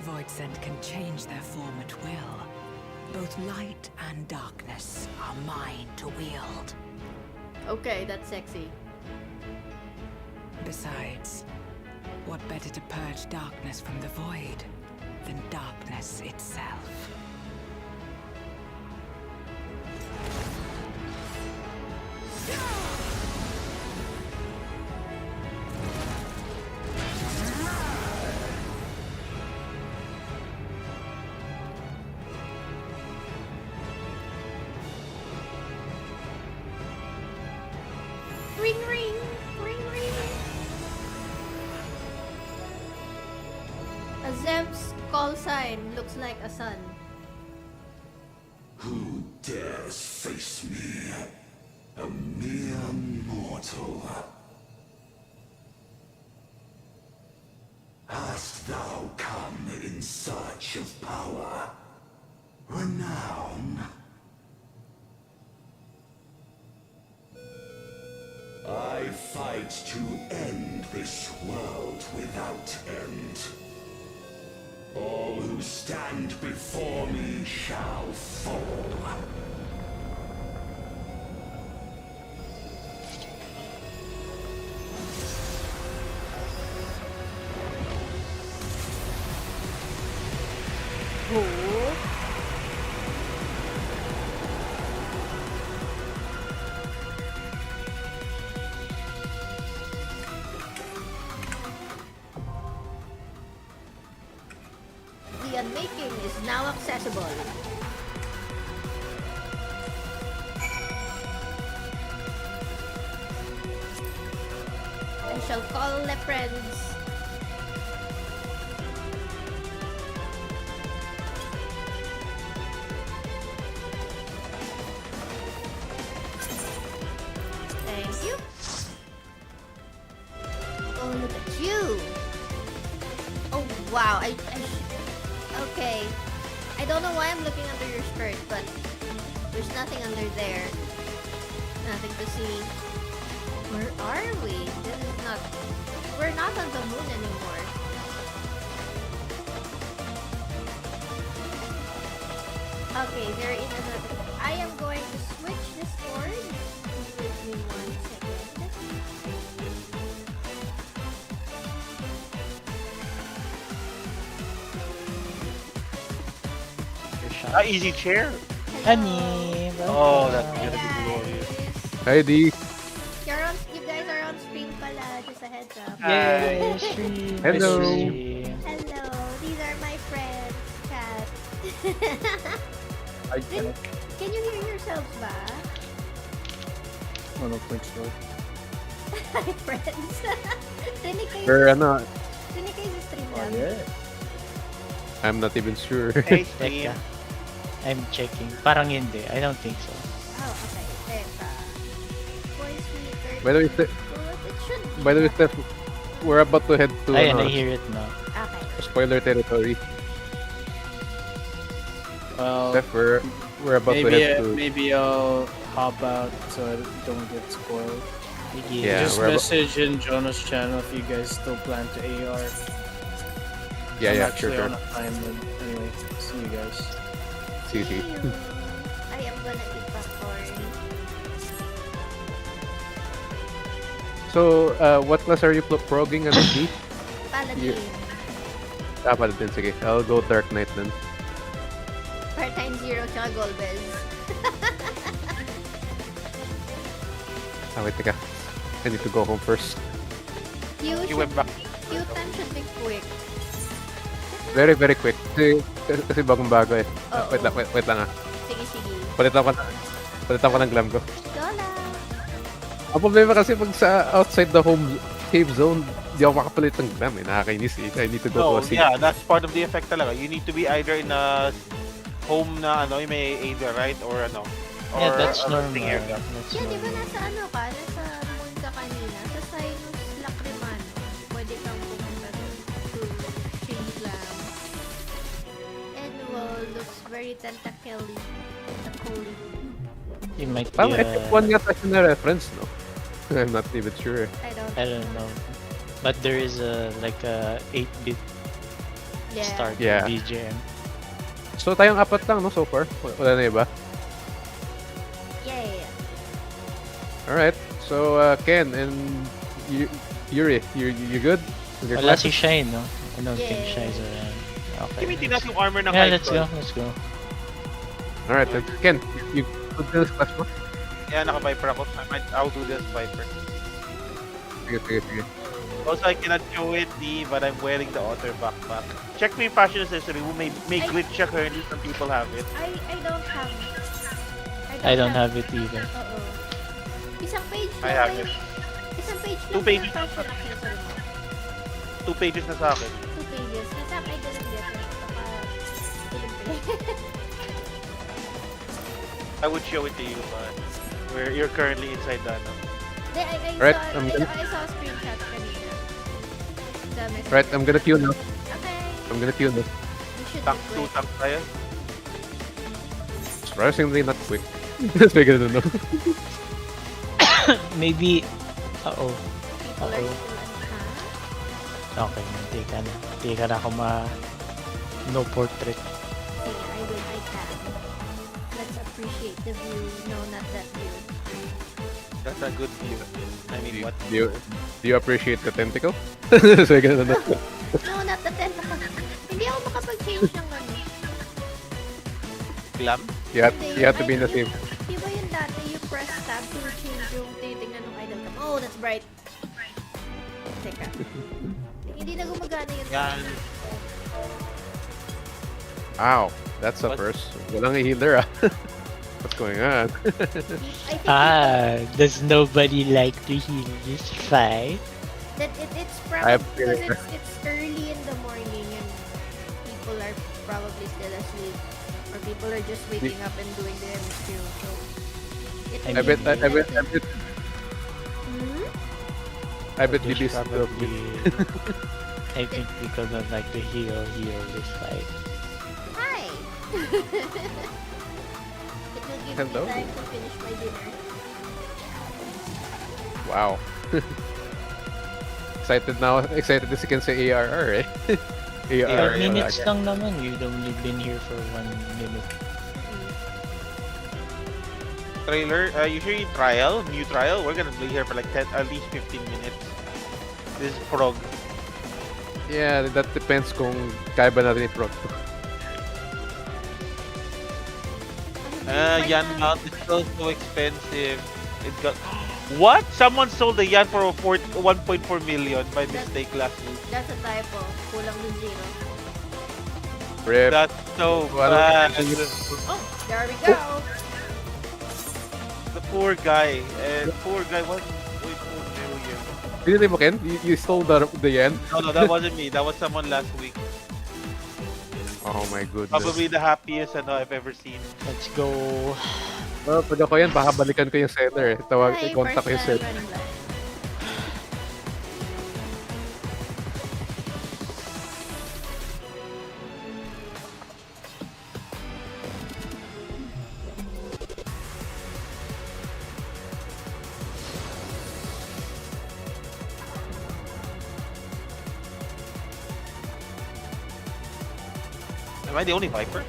Void scent can change their form at will. Both light and darkness are mine to wield. Okay, that's sexy. Besides, what better to purge darkness from the void than darkness itself? Ring ring, ring ring. Azem's call sign looks like a sun. Who dares face me? A mere mortal. Hast thou come in search of power? Renown? I fight to end this world without end. All who stand before me shall fall. The Unmaking is now accessible. I shall call the friends. wow, okay. I don't know why I'm looking under your skirt, but there's nothing under there. Nothing to see. Where are we? This is not... We're not on the moon anymore. Okay, they're in another... I am going to switch this board. Give me 1 second. Easy chair. Honey. Oh, that's gonna be glorious. Hi, Dee. You guys are on stream pala. Just a heads up. Yay, stream. Hello. Hello. These are my friends. Chat. Can you hear yourselves ba? Ano point store? Hi, friends. Rinig kayo. Or ano? Rinig kayo sa stream lang. I'm not even sure. Hey, stream. I'm checking. Parang hindi. I don't think so. Oh, okay. Teka. Voice meter. By the way, It should be. by the way, Steph, we're about to head to Ayun, I hear it now. Okay. spoiler territory. Well, Steph, we're about to head to... maybe I'll hop out so I don't get spoiled. Yeah, Just message in Jonah's channel if you guys still plan to AR. Yeah, I'm yeah, actually sure. on assignment. Anyway, see you guys. See. I am gonna eat popcorn. So, what class are you progging on D? Paladin. Paladin, sige. I'll go Dark Knight then. Part-time Zero tsaka Golbez. Wait, teka. I need to go home first. You went back. Q-time should be quick. Very, very quick. Kasi bagong-bago eh. Wait lang ah. Sige. Palitan ko ng glam ko. Lola! Ang problema kasi pag sa outside the home cave zone, di ako makapalit ng glam eh. Nakakainis eh. I need to go to a city. Yeah, that's part of the effect talaga. You need to be either in a home na ano, may either right or ano. Or Yeah, that's normal. Yeah, di ba nasa ano ka? Nasa moon ka kanina? Sa Sinus Lacriman. Pwede kang pumunta doon to change lang. And well, looks very tentacly. You might be Parang FF1 yata siya na reference, no? I'm not even sure. I don't know. But there is a 8-bit start Yeah. BGM. So tayong apat lang, no, so far? Wala na iba? Yeah. Alright. So, Ken and Yuri, you good? With your Wala classes? si Shine, no? I don't think Shine's around. Okay. Gamitin natin yung armor ng Yeah, Hyperion. let's go. Alright, then. Ken, you good to this class mo? Yeah, naka-Viper ako. I'll do this Viper. Sige. Also, I cannot show it, but I'm wearing the Otter backpack. Check me fashion accessory. May glitch siya currently. Some people have it. I don't have. I don't have it either. Oo. Isang page I lang. have it. Isang page lang. 2 pages. yung fashion accessory mo. 2 pages na sa akin. 2 pages. Nasa I didn't get it. I would show it to you, but you're currently inside the ano. Right, I saw a screenshot kanina. The message. Right, I'm gonna queue now. Okay. I'm gonna queue now. Tank 2 tank tayo. Surprisingly not quick. Just figured it out. Maybe... Uh-oh. People are still Okay, hindi ka na ako no portrait. Sige, I can. Let's appreciate the view. No, not that view. That's a good view. I mean, what? Do you appreciate the tentacle? Figured it out. No, not the tentacle. Hindi ako makapag-change ng ano. Glam? You have to be in the same. Di ba yung dati, you press tab to change yung titingnan ng idol cam. Oh, that's bright. Teka. Hindi na gumagana yun. Yan. Ow, that's a first. Walang healer ah. What's going on? Does nobody like to heal this fight? That it's probably because it's early in the morning and people are probably still asleep. Or people are just waking up and doing the MSQ. So I bet Hmm? I bet DB's probably I think people don't like to heal this fight. Hi! It will give Hello. me time to finish my dinner. Wow. Excited na si Ken sa ARR eh. 4 minutes lang naman. You've only been here for 1 minute. Trailer, usually new trial, we're gonna play here for like at least 15 minutes. This is prog. Yeah, that depends kung kaya ba natin i-prog. Yan mount is so expensive. It got what? Someone sold the Yan for 1.4 million by mistake last week. That's a typo. Kulang ng 0. Rip. That's so bad. Oh, there we go. The poor guy. Poor guy, 1.4 million. Pinili mo, Ken? You stole the yen? No, that wasn't me. That was someone last week. Oh my goodness. Probably the happiest I've ever seen. Let's go. Well, pag ako yan, baka balikan ko yung seller eh. I-contact ko yung seller. Am I the only Viper?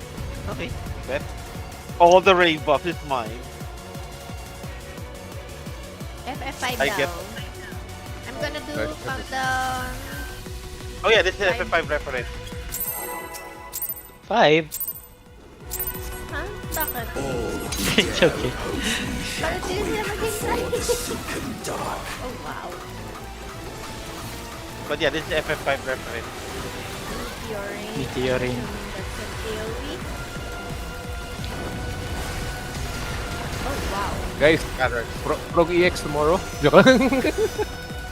Okay, bet. All the raid buff is mine. FF5 I daw. get- I'm gonna do countdown. Oh yeah, this is FF5 reference. 5? Huh? Bakit? It's okay. Bakit sila maghintay? Oh wow. But yeah, this is FF5 reference. Meteorine. That's an AoE. Oh wow. Guys, prog EX tomorrow. Joke lang.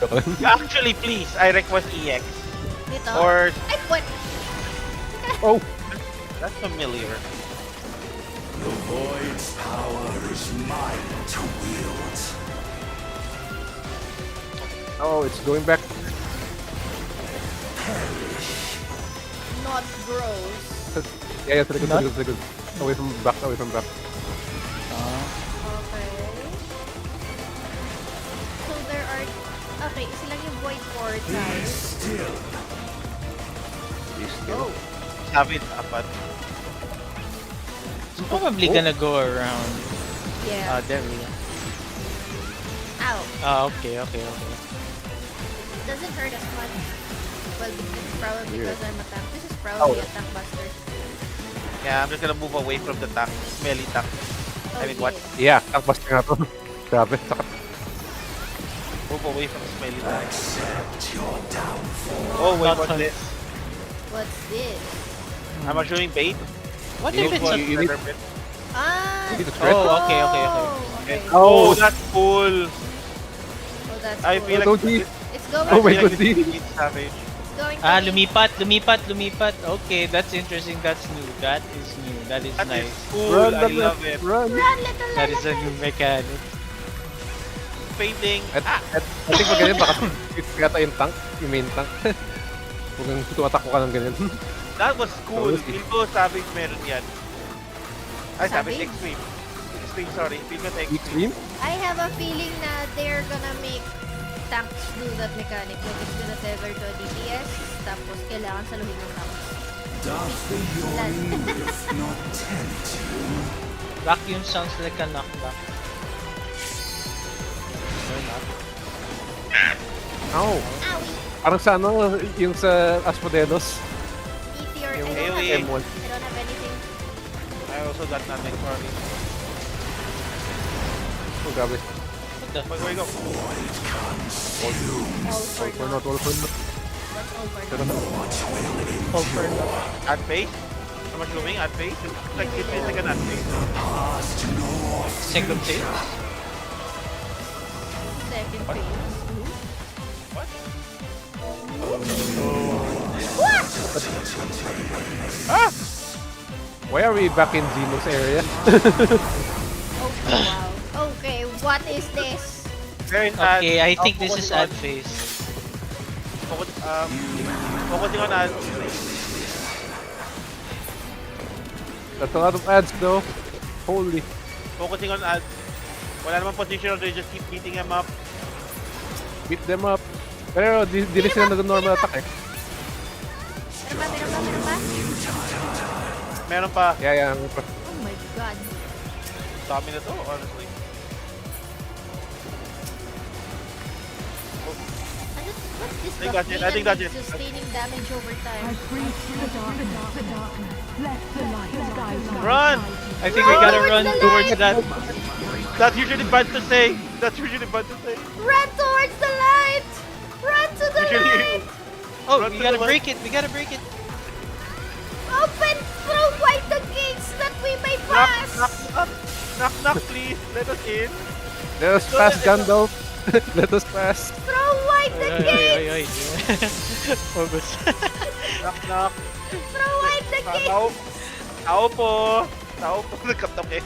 Joke lang. Actually, please, I request EX. Dito? Or Ay, what? Oh! That's familiar. The void's power is mine to wield. Oh, it's going back. Not gross. Yeah, sa likod, sa likod. Away from back, away from back. Okay. So there are... Okay, silang yung void portals. Still. Oh. Savage apat. It's probably gonna go around. Yeah. There we go. Ow. Okay. It doesn't hurt as much. Well, it's probably because I'm a tank. This is probably a tank buster. Yeah, I'm just gonna move away from the tank. Smelly tank. Oh, I mean, what? Yeah, takbas nga to. Grabe, sakit. Move away from smelly tank. Accept your downfall. Oh, wait, what's this? What's this? I'm assuming bait. What You if it's need- you need- Ah! You need to thread? Oh, okay. Okay. Oh, that's cool. Oh, that's I cool. feel Oh, like Dee. It's going Oh my I feel god, like Dee. this is savage. It's going Ah, to be- lumipat. Okay, that's interesting. That's new. That is new. That is That is nice. cool. Run, I run, love it. Run! Run, little That is a new mechanic. Painting. I think pag ganyan, baka it's yata yung tank, yung main tank. Kung tumatak ko ka ng ganyan. That was cool. Oh, Feel ko savage meron yan. Ay, savage Savage? extreme. Extreme, sorry. Feel ko Extreme? I have a feeling na they're gonna make tanks do that mechanic. Like it's gonna tether to a DPS, tapos kailangan saluhin ng tanks. Doth the yawning earth not tempt you? Vacuum sounds like a knockback. Or not. Ow! Owie! Parang sa ano, yung sa Asmodeus. Meteor. Yung I don't AoE. have M1. I don't have anything. I also got nothing, sorry. Oh, grabe. Where you go? All for All naught. for not. What's all for Pero naught? no. All for now. Ad face? I'm assuming ad face? Like, it feels like an ad face. Second phase. Second phase. Ah! Why are we back in Xeno's area? Oh, wow. Okay, what is this? There is ad. Okay, I think Oh, this is focus ad phase. Focusing on ads. That's a lot of ads though. Holy. Focusing on ads. Wala namang position, they just keep beating him up. Beat them up. Pero di rin sila nag-normal attack eh. Meron pa. Yeah. Oh my god. Dami na to, honestly. What's this I think that's it, I think that's it. sustaining damage over time? Run! I think we gotta run towards that. That's usually bad to say. That's usually bad to say. Run towards the light! Run to the light! Oh, we gotta break it. We gotta break it. Open, throw wide the gates that we may pass! Knock, please. Let us in. Let us pass, Gandalf. Let us pass. Throw wide the gates! Focus. Knock. Throw wide the gates! Tao po. Nagkatabi.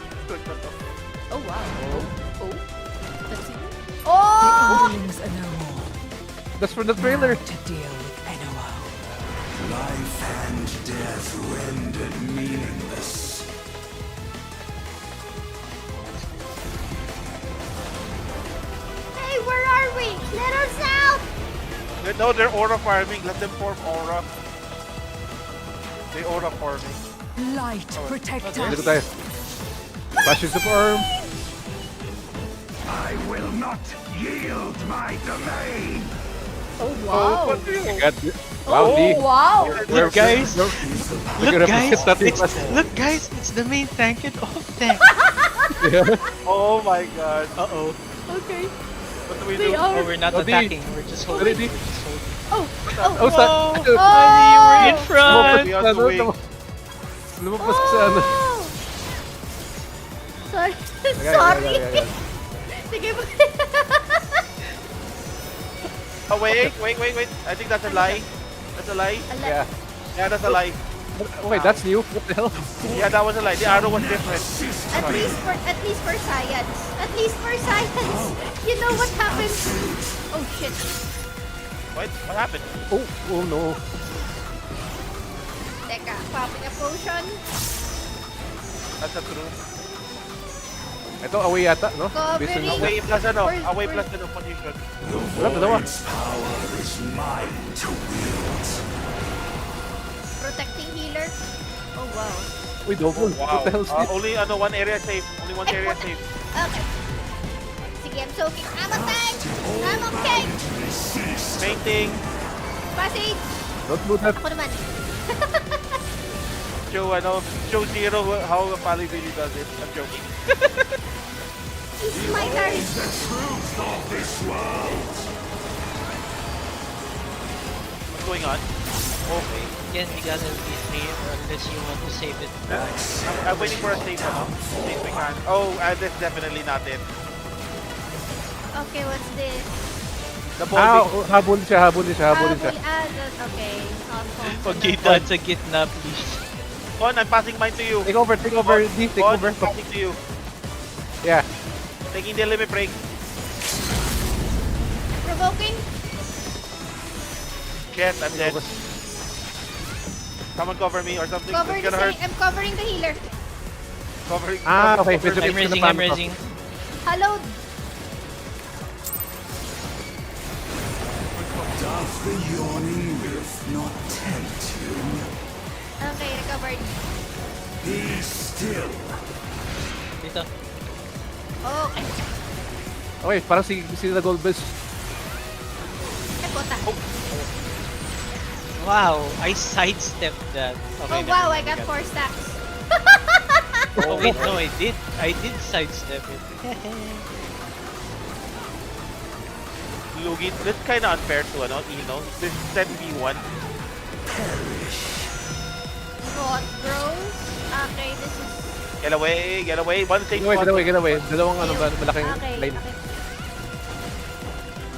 Oh wow. Oh. Let's see. The Oh! Underlings are no more. That's for the trailer. To deal with NOL. Life and death rendered meaningless. Hey, where are we? Let us out! No, they're aura farming. Let them form aura. They aura farming. Light, protect Dito us. tayo. Flashes of arm. I will not yield my domain. Oh wow. Wow, Dee. Wow. Look, guys. We're Look, gonna guys. forget that Look, guys. It's the main tank and off tank. Oh my god. Uh-oh. Okay. What do we They do? are- Oh, we're not Dee. attacking. We're just holding. Dee. Oh, Oh, sa... We're in front. We are doing. Lumabas ka sa ano. Oh! Sorry. Ayan, Sorry. ayan, ayan. Sige po. Oh, wait. I think that's a lie. That's a lie. Yeah. Yeah, that's a lie. Okay, that's new. What the hell? Yeah, that was a lie. The arrow was different. At least for science. At least for science. You know what happens? Oh shit. What happened? Oh no. Teka, popping a potion. That's a true. Ito, away yata, no? Based on Covering. Away plus ano? Where's- Away where's- plus ano position. Wala, dalawa. Power is mine to wield. Protecting healer. Oh wow. Uy, double. What Wow. the hell is this? Only one area safe. Only one area safe. Okay. Sige, I'm soaking. I'm a tank. I'm okay. Painting. Passage. Don't do that. Ako naman. Show Zero how Pali really does it. I'm joking. It's my turn. The truth of this world. What's going on? Okay. Again, we gotta be here unless you want to save it. I'm waiting for a safe ano. Safe we can. Oh, that's definitely not it. Okay, what's this? The ball. Habulin siya. That's okay. Okay, that's a kidnap, please. Con, I'm passing mine to you. Take over, Dee, take Con, over. I'm passing to you. Yeah. Taking the limit break. Provoking. Shit, I'm dead. Someone cover me or something. Cover It's the gonna hurt. I'm covering the healer. Covering. Okay. cover- I'm raising. Hello. Doth the yawning rift not tempt you? Okay, recovered. Be still. Dito. Okay. Okay, parang si the gold best. Puta. Wow, I sidestepped that. Okay, Oh wow, I got 4 stacks. Oh wait, no, I did sidestep it. Lugi, this is kind of unfair to Ino. This is 10v1. What, bros? Okay, this is... Get away. One safe Get spot. away. Dalawang malaking Okay, line. okay.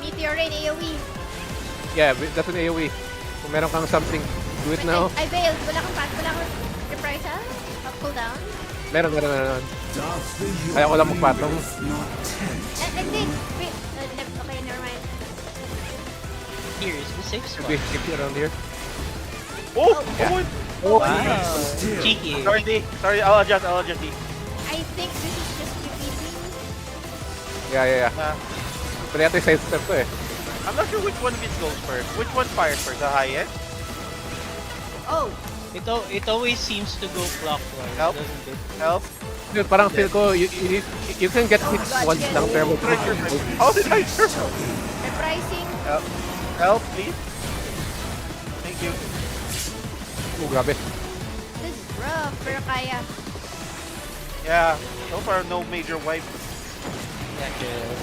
Meteor rain AoE. Yeah, that's an AoE. Kung meron kang something, do it now. I bailed. Wala kang reprise ha? Cooldown? Meron. Kaya ko lang magpatong. Hindi. Wait. Okay, never mind. here is the safe spot. Maybe around here. Oh! Yeah. Oh! Wow. Cheeky. Sorry, D. Sorry, I'll adjust, D. I think this is just repeating. Yeah. Pero yata yung side step to eh. I'm not sure which one of these goes first. Which one fires first? The highest? Oh! It always seems to go clockwise, Help. doesn't it? Help. Dude, parang feel ko, you can get hit once lang, pero How did I turn? Reprising. Help, please. Thank you. Oh, grabe. This is rough, pero kaya. Yeah, so far no major wipe. Yeah, good.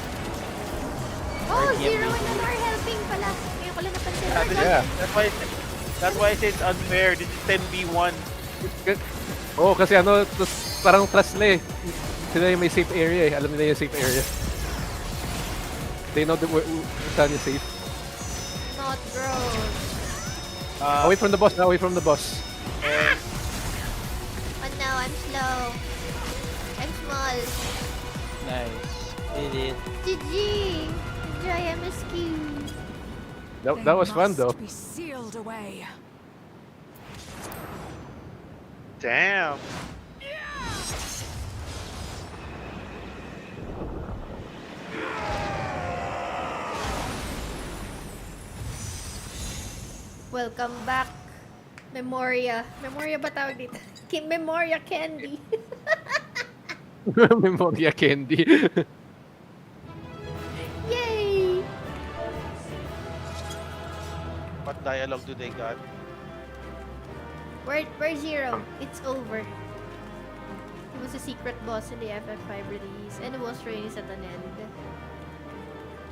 Oh, Zero and Al are helping pala. Ngayon ko lang napansin. Yeah. That's why I say it's unfair. This is 10v1. Oh, kasi ano, parang trust na eh. Sila yung may safe area eh. Alam nila yung safe area. They know where saan yung safe. Not gross. Away from the boss na, away from the boss. Oh no, I'm slow. I'm small. Nice. Did it. GG! Enjoy MSQ. That was fun though. Be sealed away. Damn. Welcome back. Memoria. Memoria ba tawag dito? Memoria Candy. Memoria candy. Yay! What dialogue do they got? Where's Zero? It's over. He was a secret boss in the FF5 release, and it was released at an end.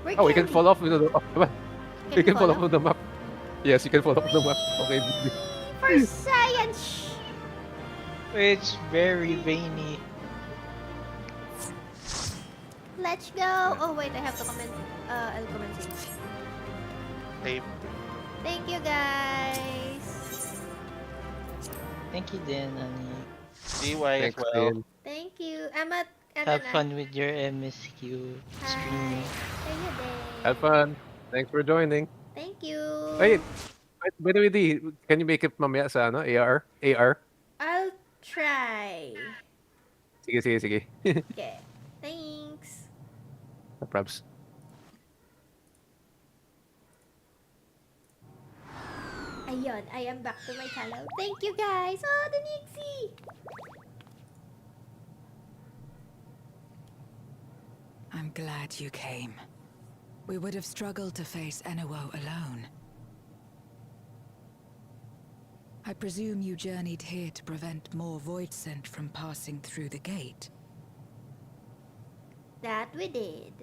Where Oh, we can fall off with the map. We can fall off with the map. Yes, you can fall off the map. Okay. For science! It's very veiny. Let's go! Oh wait, I have to comment. I'll comment soon. Save. Thank you guys! Thank you, then, Annie. DY as well. Thank you. I'm at... Have fun with your MSQ streaming. Thank you, Day. Have fun. Thanks for joining. Thank you. Wait, by the way, D, can you make it mamaya sa ano? AR? I'll try. Sige. Okay. Thanks. No probs. Ayun, I am back to my channel. Thank you guys. Oh, the Nixie. I'm glad you came. We would have struggled to face Enuo alone. I presume you journeyed here to prevent more Voidsent from passing through the gate. That we did.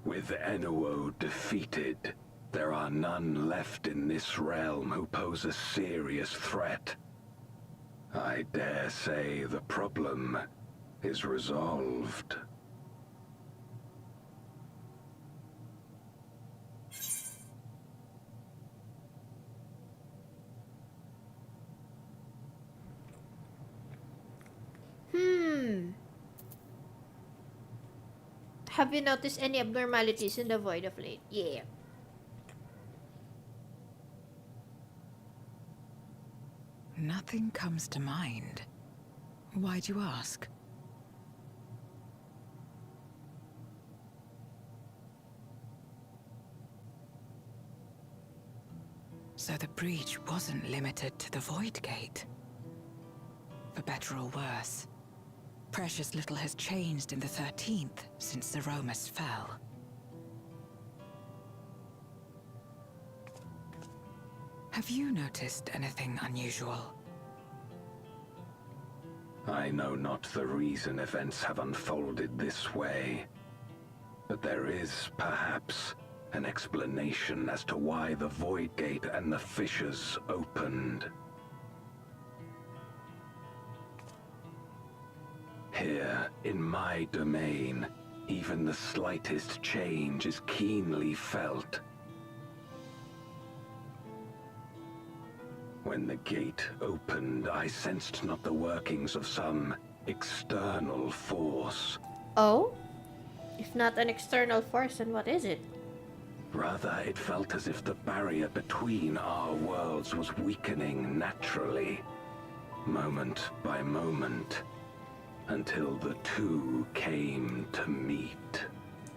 With Enuo defeated, there are none left in this realm who pose a serious threat. I dare say the problem is resolved. Have you noticed any abnormalities in the void of late? Yeah. Nothing comes to mind. Why'd you ask? So the breach wasn't limited to the Void Gate. For better or worse, precious little has changed in the 13th since the Romus fell. Have you noticed anything unusual? I know not the reason events have unfolded this way, but there is, perhaps, an explanation as to why the Void Gate and the fissures opened. Here, in my domain, even the slightest change is keenly felt. When the gate opened, I sensed not the workings of some external force. Oh? If not an external force, then what is it? Rather, it felt as if the barrier between our worlds was weakening naturally, moment by moment, until the two came to meet.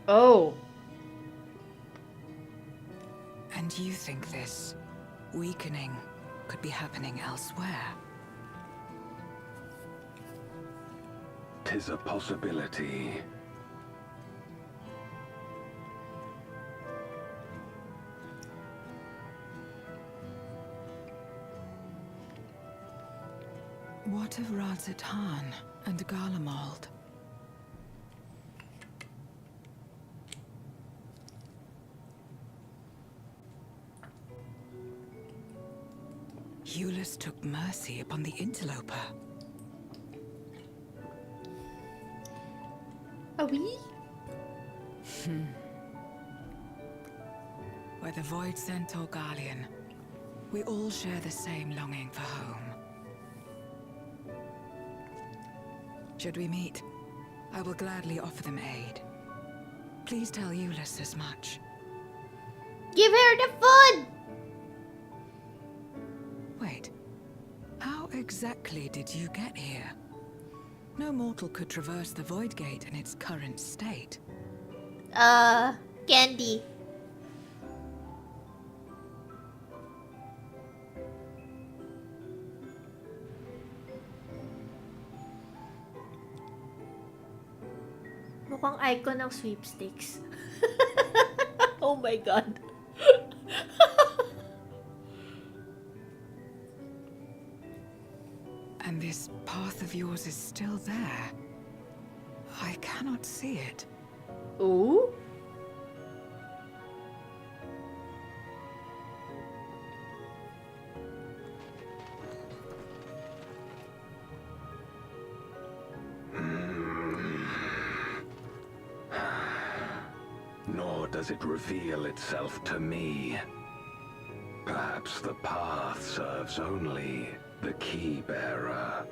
Oh. And you think this weakening could be happening elsewhere? 'Tis a possibility. What of Razatan and Garlemald? Eulus took mercy upon the interloper. Are we? Whether Void Sent or Garlean, we all share the same longing for home. Should we meet, I will gladly offer them aid. Please tell Eulus as much. Give her the food! Wait, how exactly did you get here? No mortal could traverse the Void Gate in its current state. Candy. Mukhang icon ng sweepstakes. Oh my god. And this path of yours is still there. I cannot see it. Ooh? Nor does it reveal itself to me. Perhaps the path serves only the key bearer.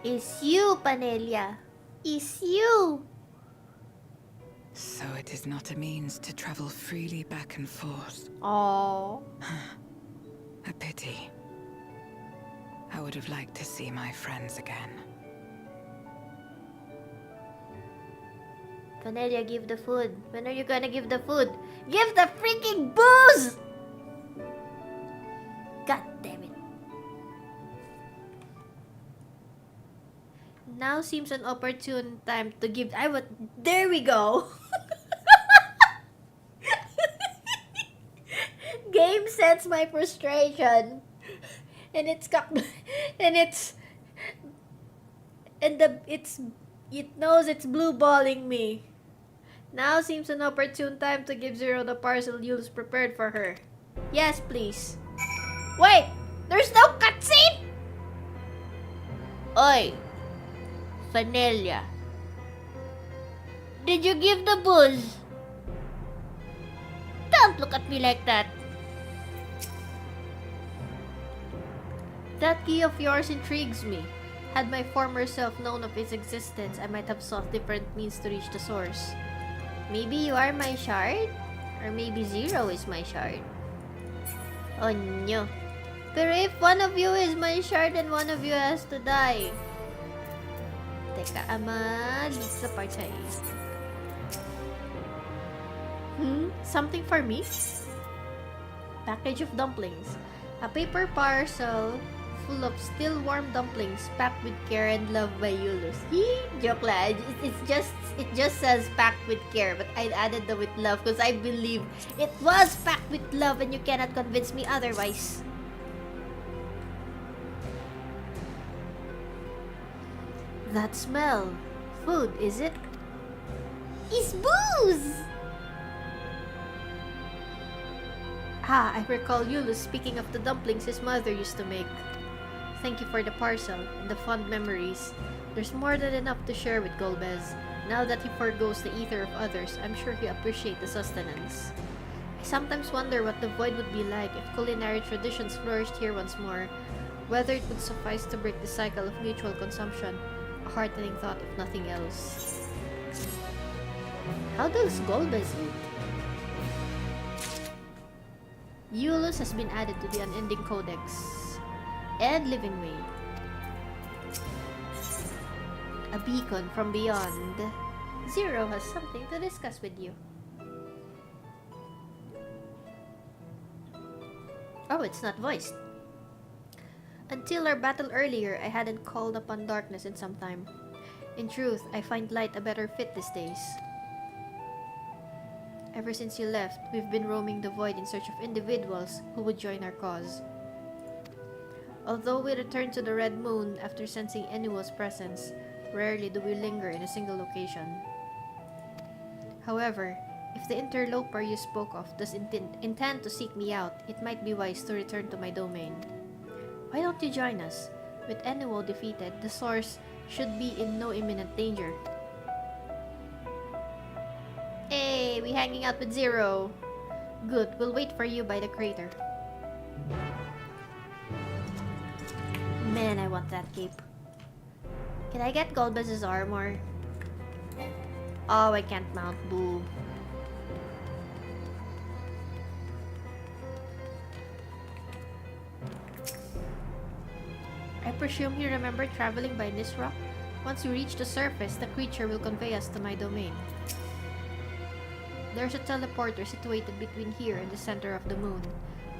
It's you, Panelia. It's you. So it is not a means to travel freely back and forth. Oh. A pity. I would have liked to see my friends again. Panelia, give the food. When are you gonna give the food? Give the freaking booze! God damn it. Now seems an opportune time to give. There we go. Game sense my frustration. And it knows it's blue balling me. Now seems an opportune time to give Zero the parcel Yule's prepared for her. Yes, please. Wait! There's no cutscene! Oi! Vanilla. Did you give the booze? Don't look at me like that. That key of yours intrigues me. Had my former self known of its existence, I might have sought different means to reach the source. Maybe you are my shard? Or maybe Zero is my shard? Oh no. Pero if one of you is my shard, then one of you has to die. Teka, leads the part siya eh. Something for me? Package of dumplings. A paper parcel full of still warm dumplings packed with care and love by Eulus. Joke lang. It just says packed with care, but I added the with love because I believe it was packed with love and you cannot convince me otherwise. That smell. Food, is it? It's booze! I recall Eulus speaking of the dumplings his mother used to make. Thank you for the parcel and the fond memories. There's more than enough to share with Golbez. Now that he forgoes the ether of others, I'm sure he'll appreciate the sustenance. I sometimes wonder what the void would be like if culinary traditions flourished here once more. Whether it would suffice to break the cycle of mutual consumption. A heartening thought, if nothing else. How does Golbez eat? Eulus has been added to the Unending Codex. And Living Way. A beacon from beyond. Zero has something to discuss with you. Oh, it's not voiced. Until our battle earlier, I hadn't called upon darkness in some time. In truth, I find light a better fit these days. Ever since you left, we've been roaming the void in search of individuals who would join our cause. Although we return to the Red Moon after sensing Enuo's presence, rarely do we linger in a single location. However, if the interloper you spoke of does intend to seek me out, it might be wise to return to my domain. Why don't you join us? With Enuo defeated, the source should be in no imminent danger. Hey, we hanging out with Zero. Good, we'll wait for you by the crater. Man, I want that cape. Can I get Golbez's armor? Oh, I can't mount. Boo. I presume you remember traveling by this rock? Once we reach the surface, the creature will convey us to my domain. There's a teleporter situated between here and the center of the moon.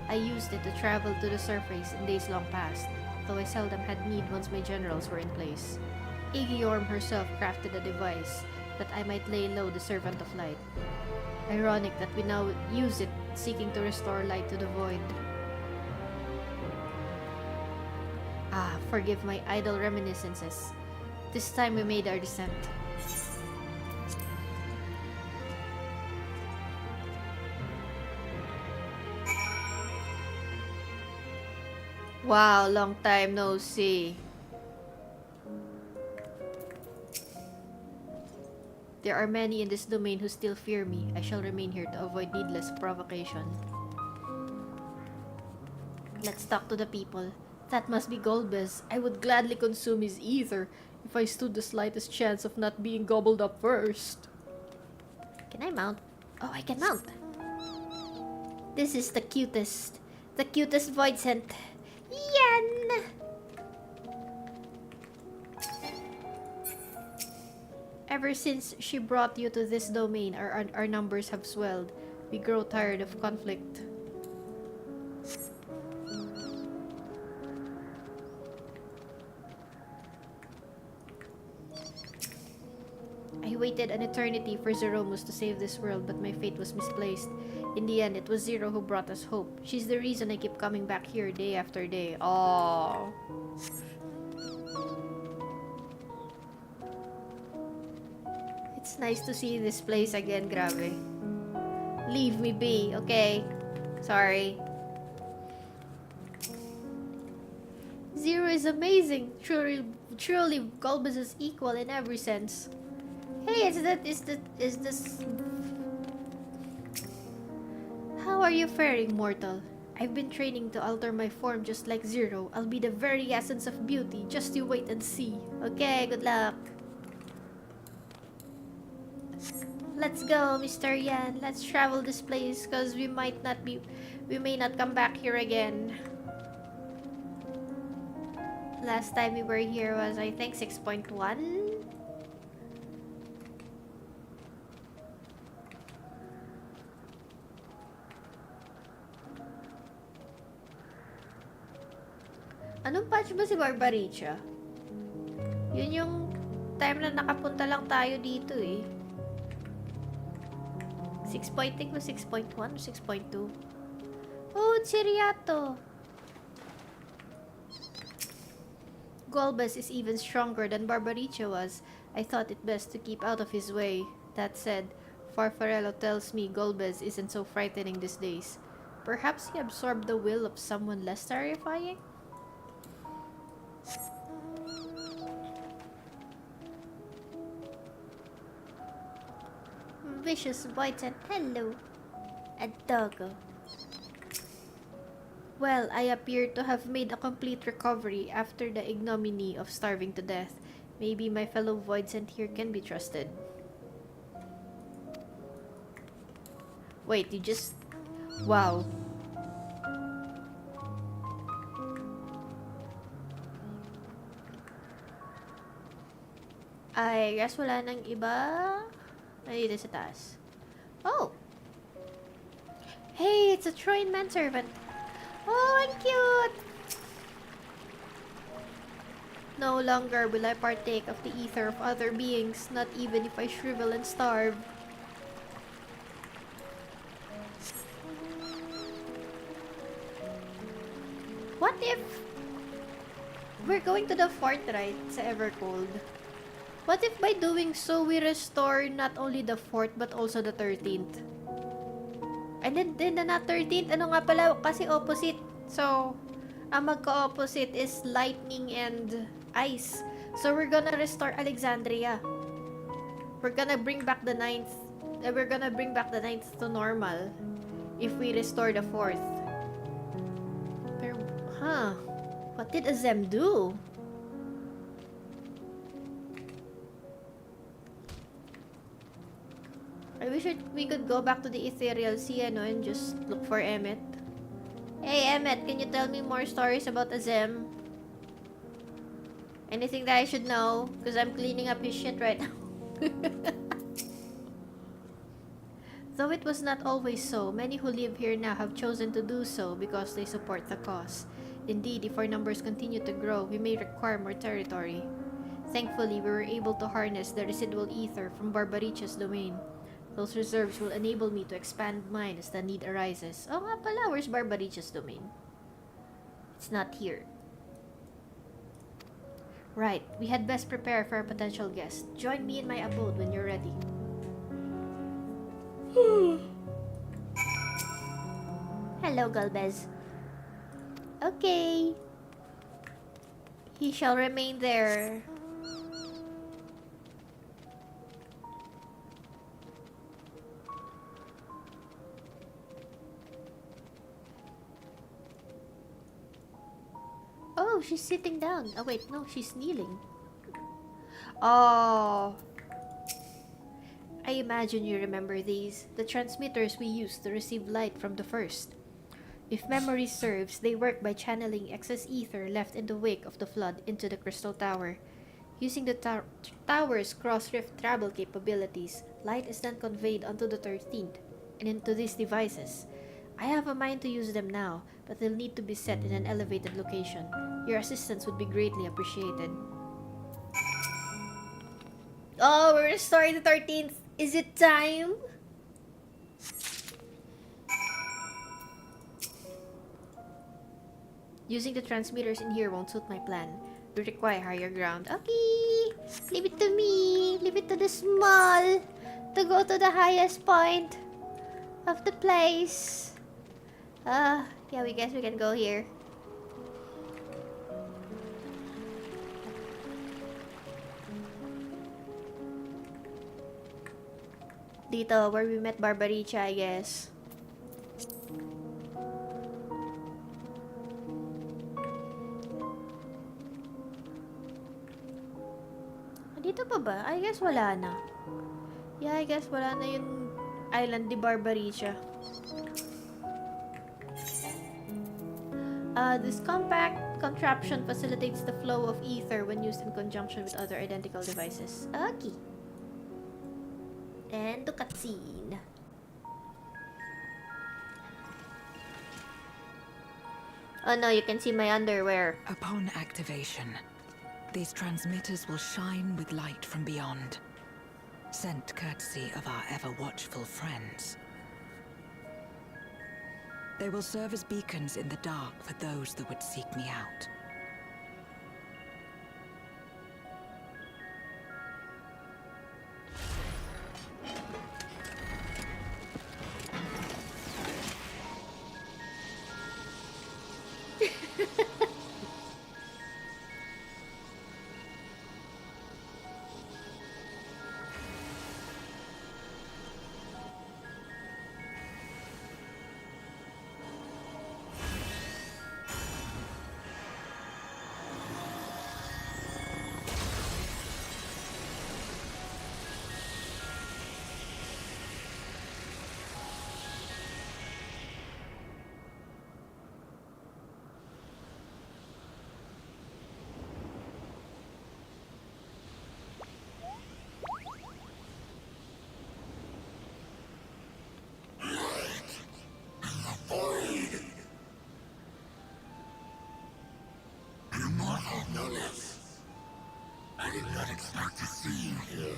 I used it to travel to the surface in days long past, though I seldom had need once my generals were in place. Igiorm herself crafted a device that I might lay low the Servant of Light. Ironic that we now use it, seeking to restore light to the void. Ah, forgive my idle reminiscences. This time we made our descent. Wow, long time no see. There are many in this domain who still fear me. I shall remain here to avoid needless provocation. Let's talk to the people. That must be Golbez. I would gladly consume his ether if I stood the slightest chance of not being gobbled up first. Can I mount? Oh, I can mount. This is the cutest void scent. Yan! Ever since she brought you to this domain, our numbers have swelled. We grow tired of conflict. I waited an eternity for Zeromus to save this world, but my fate was misplaced. In the end, it was Zero who brought us hope. She's the reason I keep coming back here day after day. Aww. It's nice to see this place again, grabe. Leave me be, okay? Sorry. Zero is amazing. Truly, Golbez is equal in every sense. Hey, is this... How are you faring, mortal? I've been training to alter my form just like Zero. I'll be the very essence of beauty. Just you wait and see. Okay, good luck. Let's go, Mr. Yan. Let's travel this place, cause we may not come back here again. Last time we were here was, I think, 6.1. Anong patch ba si Barbaricha? Yun yung time na nakapunta lang tayo dito eh. 6.1 o 6.2? Oh, Chiriato! Golbez is even stronger than Barbaricha was. I thought it best to keep out of his way. That said, Farfarello tells me Golbez isn't so frightening these days. Perhaps he absorbed the will of someone less terrifying? Vicious bites and hello, a doggo. Well, I appear to have made a complete recovery after the ignominy of starving to death. Maybe my fellow Voidsent here can be trusted. Wait, you just... Wow. I guess wala nang iba. Ay, dito sa taas. Oh! Hey, it's a Troyan manservant. Oh, and cute! No longer will I partake of the ether of other beings, not even if I shrivel and starve. What if we're going to the fort, right? Sa Evercold. What if by doing so, we restore not only the fort, but also the 13th? And then the not 13th, ano nga pala, kasi opposite. So, ang magka-opposite is lightning and ice. So, we're gonna restore Alexandria. We're gonna bring back the 9th. We're gonna bring back the 9th to normal if we restore the 4th. Pero, huh? What did Azem do? I wish we could go back to the Ethereal Sea, ano, and just look for Emmet. Hey, Emmet, can you tell me more stories about Azem? Anything that I should know? Because I'm cleaning up his shit right now. Though it was not always so, many who live here now have chosen to do so because they support the cause. Indeed, if our numbers continue to grow, we may require more territory. Thankfully, we were able to harness the residual ether from Barbaricha's domain. Those reserves will enable me to expand mine as the need arises. Oh nga pala, where's Barbaricha's domain? It's not here. Right, we had best prepare for our potential guest. Join me in my abode when you're ready. Hello, Galvez. Okay. He shall remain there. Oh, she's sitting down. Oh, wait, no, she's kneeling. Oh. I imagine you remember these, the transmitters we used to receive light from the first. If memory serves, they work by channeling excess ether left in the wake of the flood into the Crystal Tower. Using the tower's cross-rift travel capabilities, light is then conveyed onto the 13th and into these devices. I have a mind to use them now, but they'll need to be set in an elevated location. Your assistance would be greatly appreciated. Oh, we're restoring the 13th. Is it time? Using the transmitters in here won't suit my plan. We require higher ground. Okay, leave it to me. Leave it to the small to go to the highest point of the place. Yeah, we guess we can go here. Dito, where we met Barbaricha, I guess. Dito pa ba? I guess wala na. Yeah, I guess wala na yung island ni Barbaricha. This compact contraption facilitates the flow of ether when used in conjunction with other identical devices. Okay. And the cutscene. Oh no, you can see my underwear. Upon activation, these transmitters will shine with light from beyond, sent courtesy of our ever-watchful friends. They will serve as beacons in the dark for those that would seek me out. I did not expect to see you here.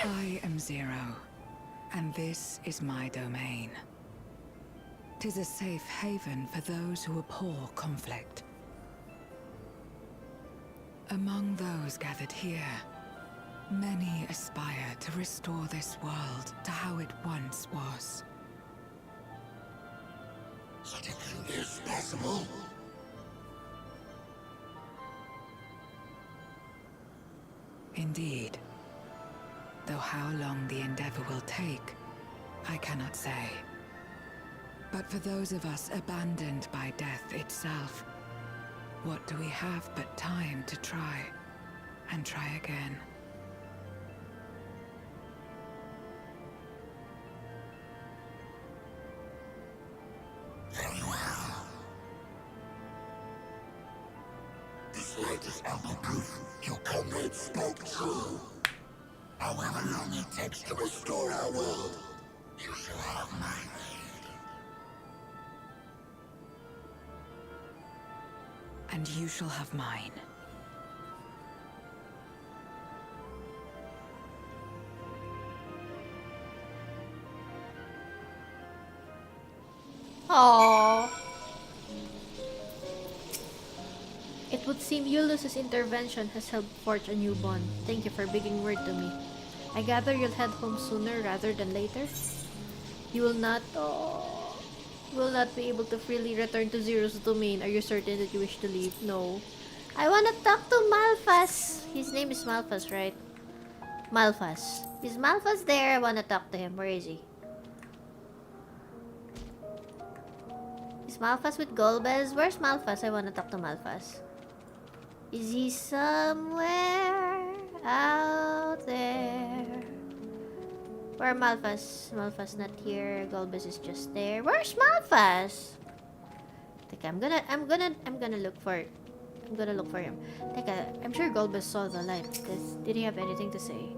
I am Zero, and this is my domain. 'Tis a safe haven for those who abhor conflict. Among those gathered here, many aspire to restore this world to how it once was. Such a thing is possible. Indeed. Though how long the endeavor will take, I cannot say. But for those of us abandoned by death itself, what do we have but time to try, and try again? Very well. This light is ample proof your comrade spoke true. However long it takes to restore our world, you shall have my aid. And you shall have mine. Aww. It would seem Eulus's intervention has helped forge a new bond. Thank you for bringing word to me. I gather you'll head home sooner rather than later? You will not... Oh, you will not be able to freely return to Zero's domain. Are you certain that you wish to leave? No. I wanna talk to Malphas. His name is Malphas, right? Malphas. Is Malphas there? I wanna talk to him. Where is he? Is Malphas with Golbez? Where's Malphas? I wanna talk to Malphas. Is he somewhere out there? Where Malphas? Malphas not here. Golbez is just there. Where's Malphas? Teka, I'm gonna look for him. Teka, I'm sure Golbez saw the light. Did he have anything to say?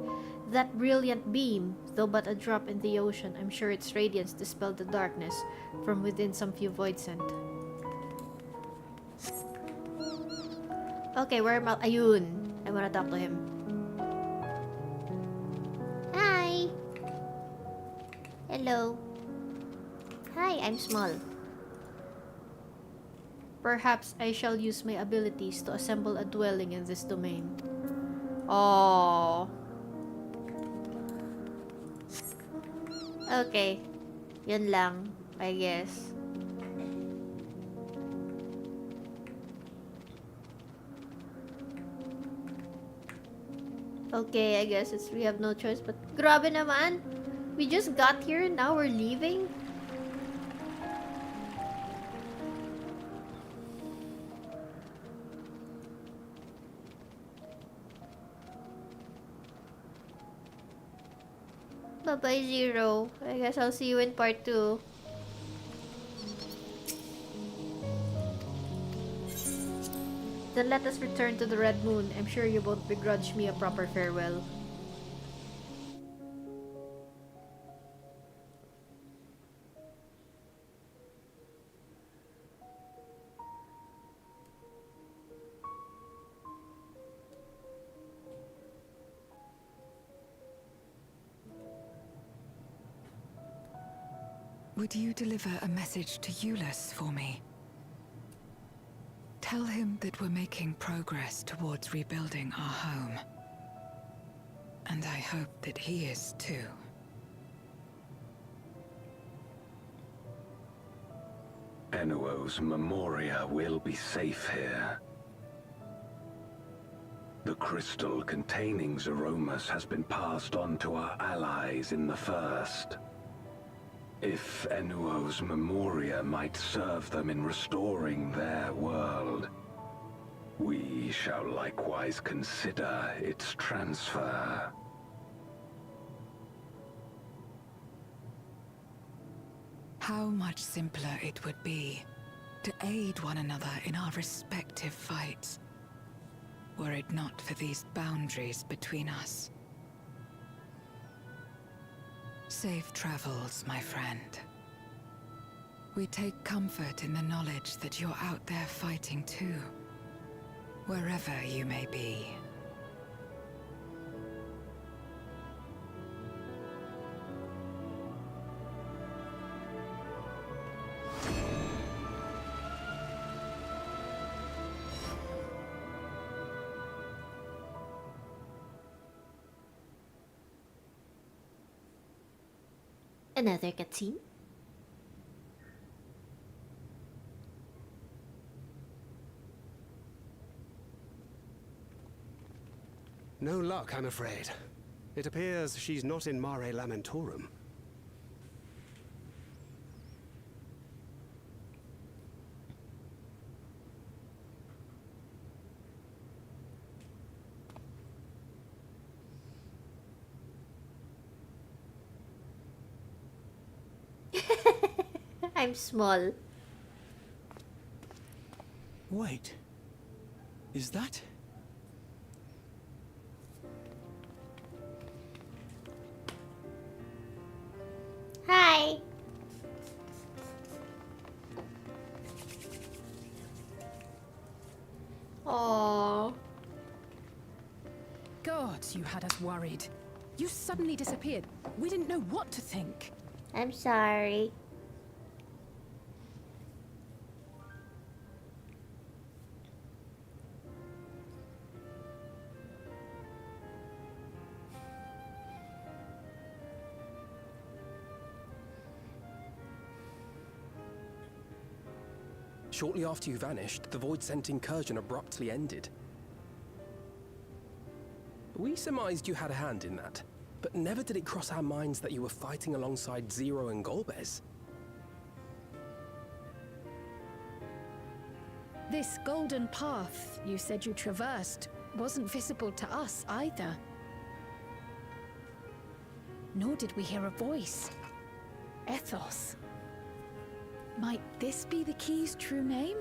That brilliant beam, though but a drop in the ocean, I'm sure its radiance dispelled the darkness from within some few void sent. Okay, where am I? Ayun. I wanna talk to him. Hi! Hello. Hi, I'm small. Perhaps I shall use my abilities to assemble a dwelling in this domain. Oh. Okay. Yun lang, I guess. Okay, I guess we have no choice, but grabe naman. We just got here and now we're leaving. Bye-bye, Zero. I guess I'll see you in part 2. Then let us return to the Red Moon. I'm sure you won't begrudge me a proper farewell. Would you deliver a message to Eulus for me? Tell him that we're making progress towards rebuilding our home. And I hope that he is too. Enuo's Memoria will be safe here. The crystal containing Zeromus has been passed on to our allies in the First. If Enuo's Memoria might serve them in restoring their world, we shall likewise consider its transfer. How much simpler it would be to aid one another in our respective fights, were it not for these boundaries between us. Safe travels, my friend. We take comfort in the knowledge that you're out there fighting too, wherever you may be. Another cutscene. No luck, I'm afraid. It appears she's not in Mare Lamentorum. I'm small. Wait. Is that? Hi. Oh. God, you had us worried. You suddenly disappeared. We didn't know what to think. I'm sorry. Shortly after you vanished, the Void-Sent incursion abruptly ended. We surmised you had a hand in that, but never did it cross our minds that you were fighting alongside Zero and Golbez. This golden path you said you traversed wasn't visible to us either. Nor did we hear a voice. Ethos. Might this be the key's true name?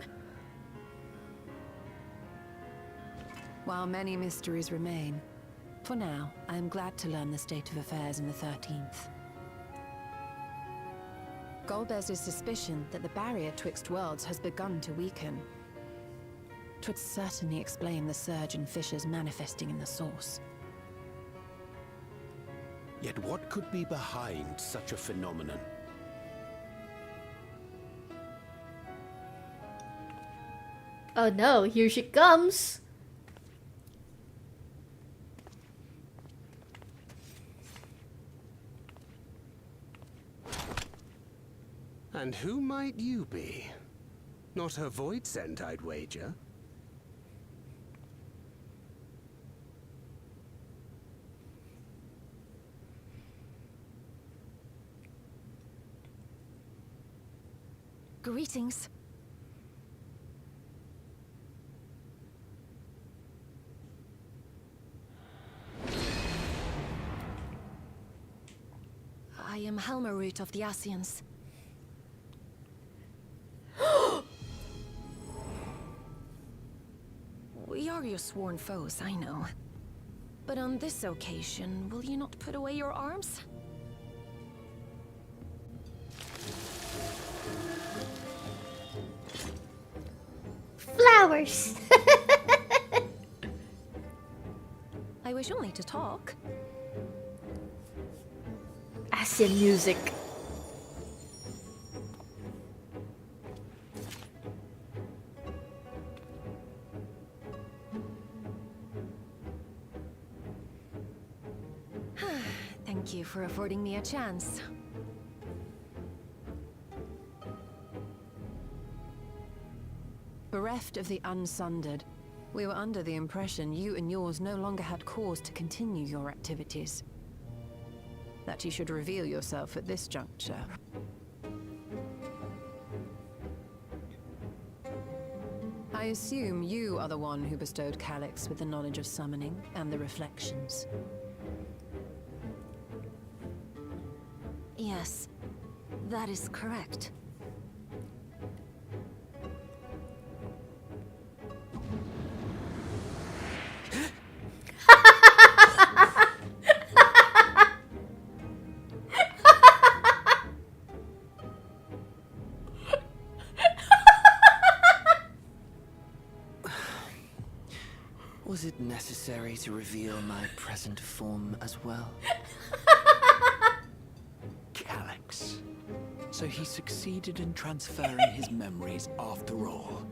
While many mysteries remain, for now, I am glad to learn the state of affairs in the 13th. Golbez's suspicion that the barrier twixt worlds has begun to weaken. 'Twould certainly explain the surge in fissures manifesting in the source. Yet what could be behind such a phenomenon? Oh no, here she comes. And who might you be? Not her Void-Sent, I'd wager. Greetings. I am Helmerut of the Asians. We are your sworn foes, I know. But on this occasion, will you not put away your arms? Flowers. I wish only to talk. Asian music. Thank you for affording me a chance. Bereft of the Unsundered, we were under the impression you and yours no longer had cause to continue your activities. That you should reveal yourself at this juncture. I assume you are the one who bestowed Calyx with the knowledge of summoning and the reflections. Yes, that is correct. Was it necessary to reveal my present form as well? Calyx. So he succeeded in transferring his memories after all.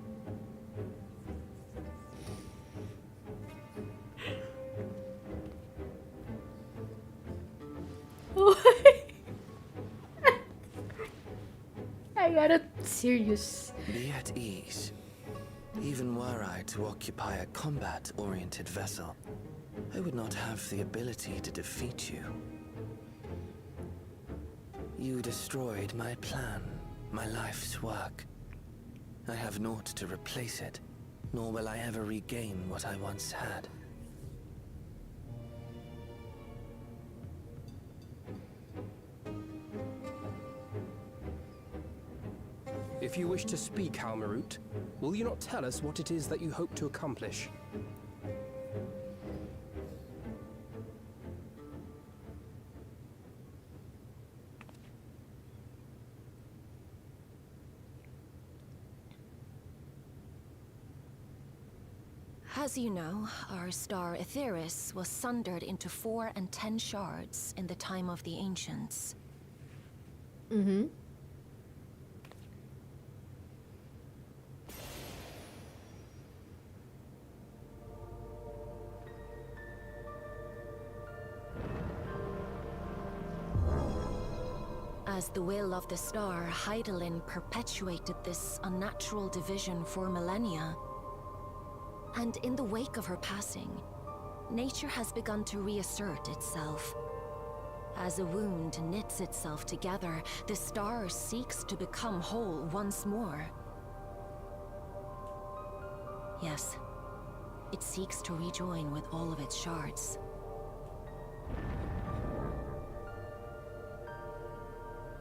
I got it serious. Be at ease. Even were I to occupy a combat-oriented vessel, I would not have the ability to defeat you. You destroyed my plan, my life's work. I have naught to replace it, nor will I ever regain what I once had. If you wish to speak, Halmarut, will you not tell us what it is that you hope to accomplish? As you know, our star Aetheris was sundered into 4 and 10 shards in the time of the Ancients. Mm-hmm. As the will of the star, Hydaelyn perpetuated this unnatural division for millennia. And in the wake of her passing, nature has begun to reassert itself. As a wound knits itself together, the star seeks to become whole once more. Yes, it seeks to rejoin with all of its shards.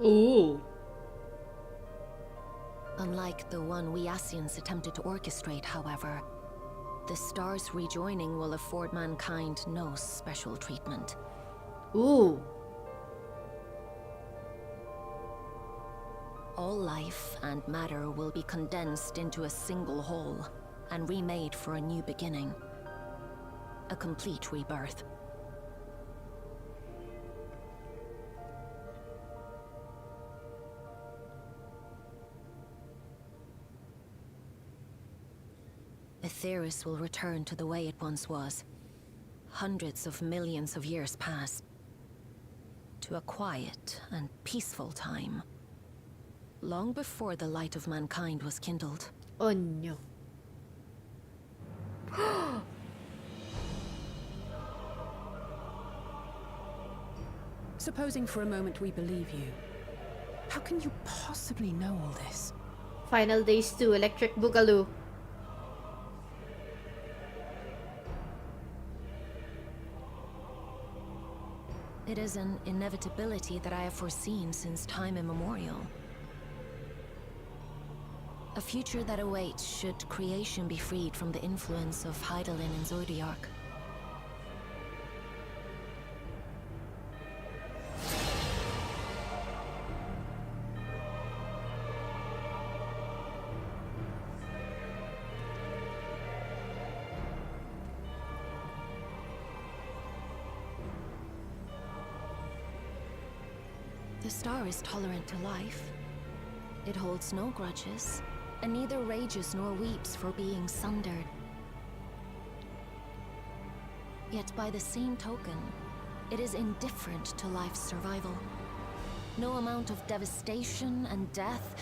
Ooh. Unlike the one we Asians attempted to orchestrate, however, the star's rejoining will afford mankind no special treatment. Ooh. All life and matter will be condensed into a single whole, and remade for a new beginning. A complete rebirth. Aetheris will return to the way it once was. Hundreds of millions of years past. To a quiet and peaceful time. Long before the light of mankind was kindled. Oh no. Supposing for a moment we believe you, how can you possibly know all this? Final Days 2, Electric Boogaloo. It is an inevitability that I have foreseen since time immemorial. A future that awaits should creation be freed from the influence of Hydaelyn and Zodiac. The star is tolerant to life. It holds no grudges, and neither rages nor weeps for being sundered. Yet by the same token, it is indifferent to life's survival. No amount of devastation and death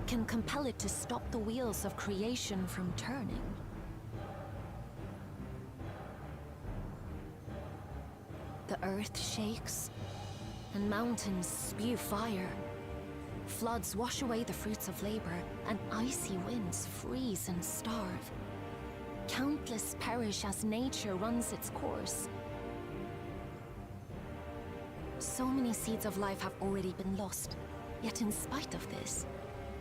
can compel it to stop the wheels of creation from turning. The earth shakes, and mountains spew fire. Floods wash away the fruits of labor, and icy winds freeze and starve. Countless perish as nature runs its course. So many seeds of life have already been lost. Yet in spite of this,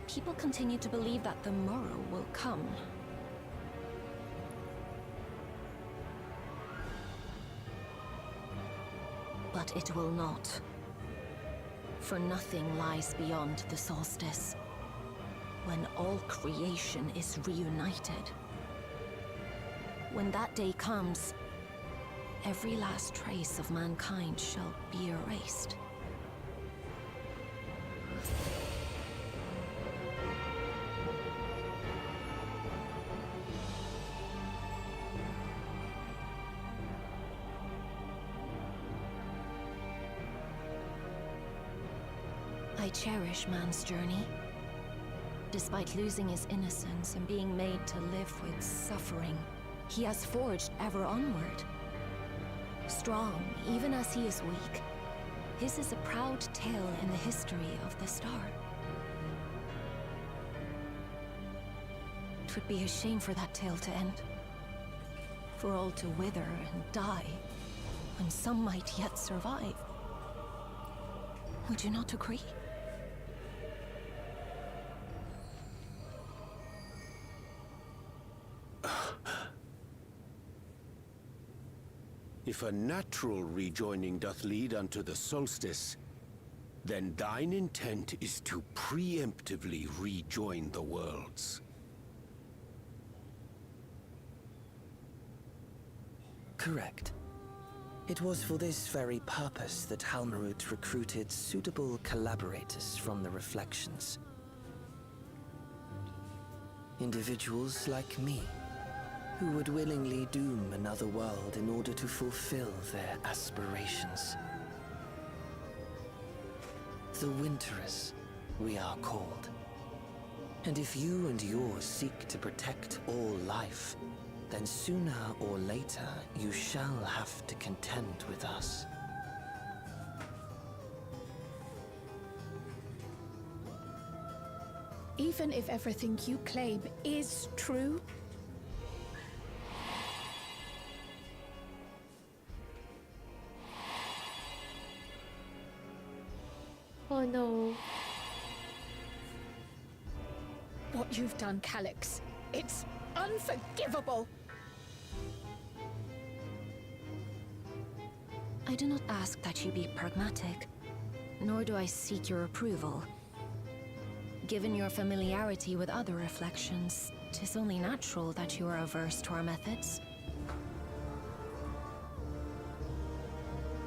people continue to believe that the morrow will come. But it will not. For nothing lies beyond the solstice, when all creation is reunited. when that day comes, every last trace of mankind shall be erased. I cherish man's journey. Despite losing his innocence and being made to live with suffering, he has forged ever onward. Strong, even as he is weak, his is a proud tale in the history of the star. It would be a shame for that tale to end. For all to wither and die, when some might yet survive. Would you not agree? If a natural rejoining doth lead unto the solstice, then thine intent is to preemptively rejoin the worlds. Correct. It was for this very purpose that Halmarut recruited suitable collaborators from the Reflections. Individuals like me, who would willingly doom another world in order to fulfill their aspirations. The Winterers, we are called. And if you and yours seek to protect all life, then sooner or later you shall have to contend with us. Even if everything you claim is true, oh no. what you've done, Calyx, it's unforgivable. I do not ask that you be pragmatic, nor do I seek your approval. Given your familiarity with other reflections, 'tis only natural that you are averse to our methods.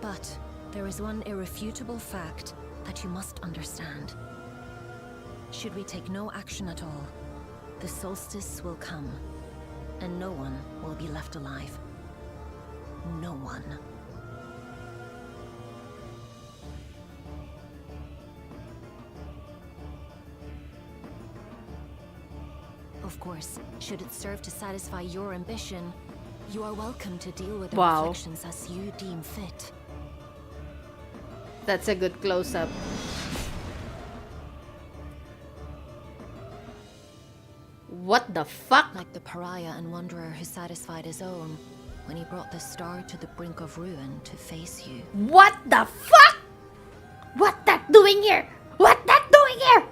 But there is one irrefutable fact that you must understand. Should we take no action at all, the solstice will come, and no one will be left alive. No one. Of course, should it serve to satisfy your ambition, you are welcome to deal with the reflections as you deem fit. That's a good close-up. What the fuck? Like the pariah and wanderer who satisfied his own when he brought the star to the brink of ruin to face you. What the fuck? What that doing here? What that doing here?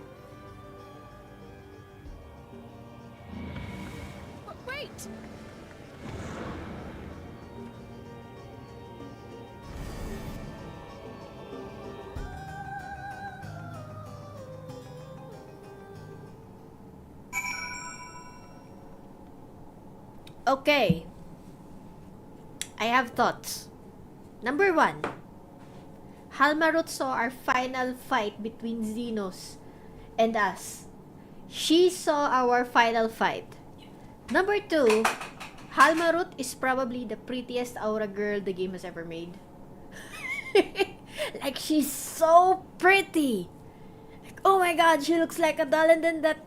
Wait! Okay. I have thoughts. Number 1. Halmarut saw our final fight between Xenos and us. She saw our final fight. Number 2. Halmarut is probably the prettiest aura girl the game has ever made. Like, she's so pretty. Like, oh my god, she looks like a doll. And then that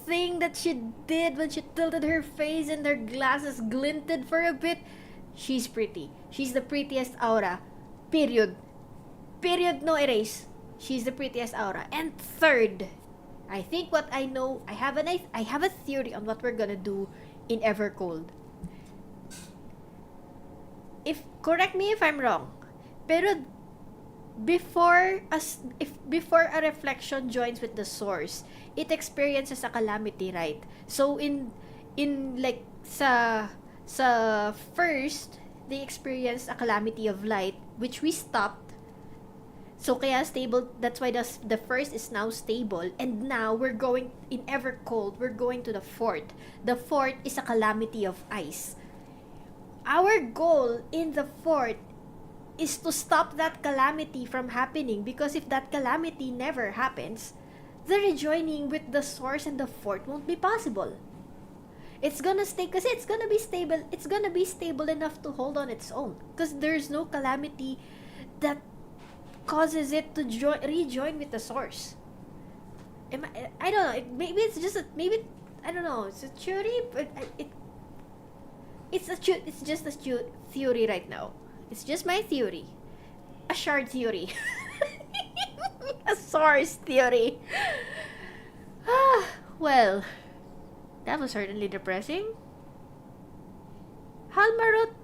thing that she did when she tilted her face and her glasses glinted for a bit. She's pretty. She's the prettiest aura. Period. Period, no erase. She's the prettiest aura. And third, I think what I know, I have a theory on what we're gonna do in Evercold. Correct me if I'm wrong, pero before a reflection joins with the source, it experiences a calamity, right? So in like sa first, they experienced a calamity of light, which we stopped. So kaya stable, that's why the first is now stable. And now we're going in Evercold, we're going to the fourth. The fourth is a calamity of ice. our goal in the fort is to stop that calamity from happening, because if that calamity never happens, the rejoining with the source and the fort won't be possible. It's gonna stay, because it's gonna be stable. It's gonna be stable enough to hold on its own, because there's no calamity that causes it to rejoin with the source. I don't know. Maybe it's just maybe I don't know. It's a theory, but it's just a theory right now. It's just my theory, a shard theory, a source theory. Well, that was certainly depressing. Halmarot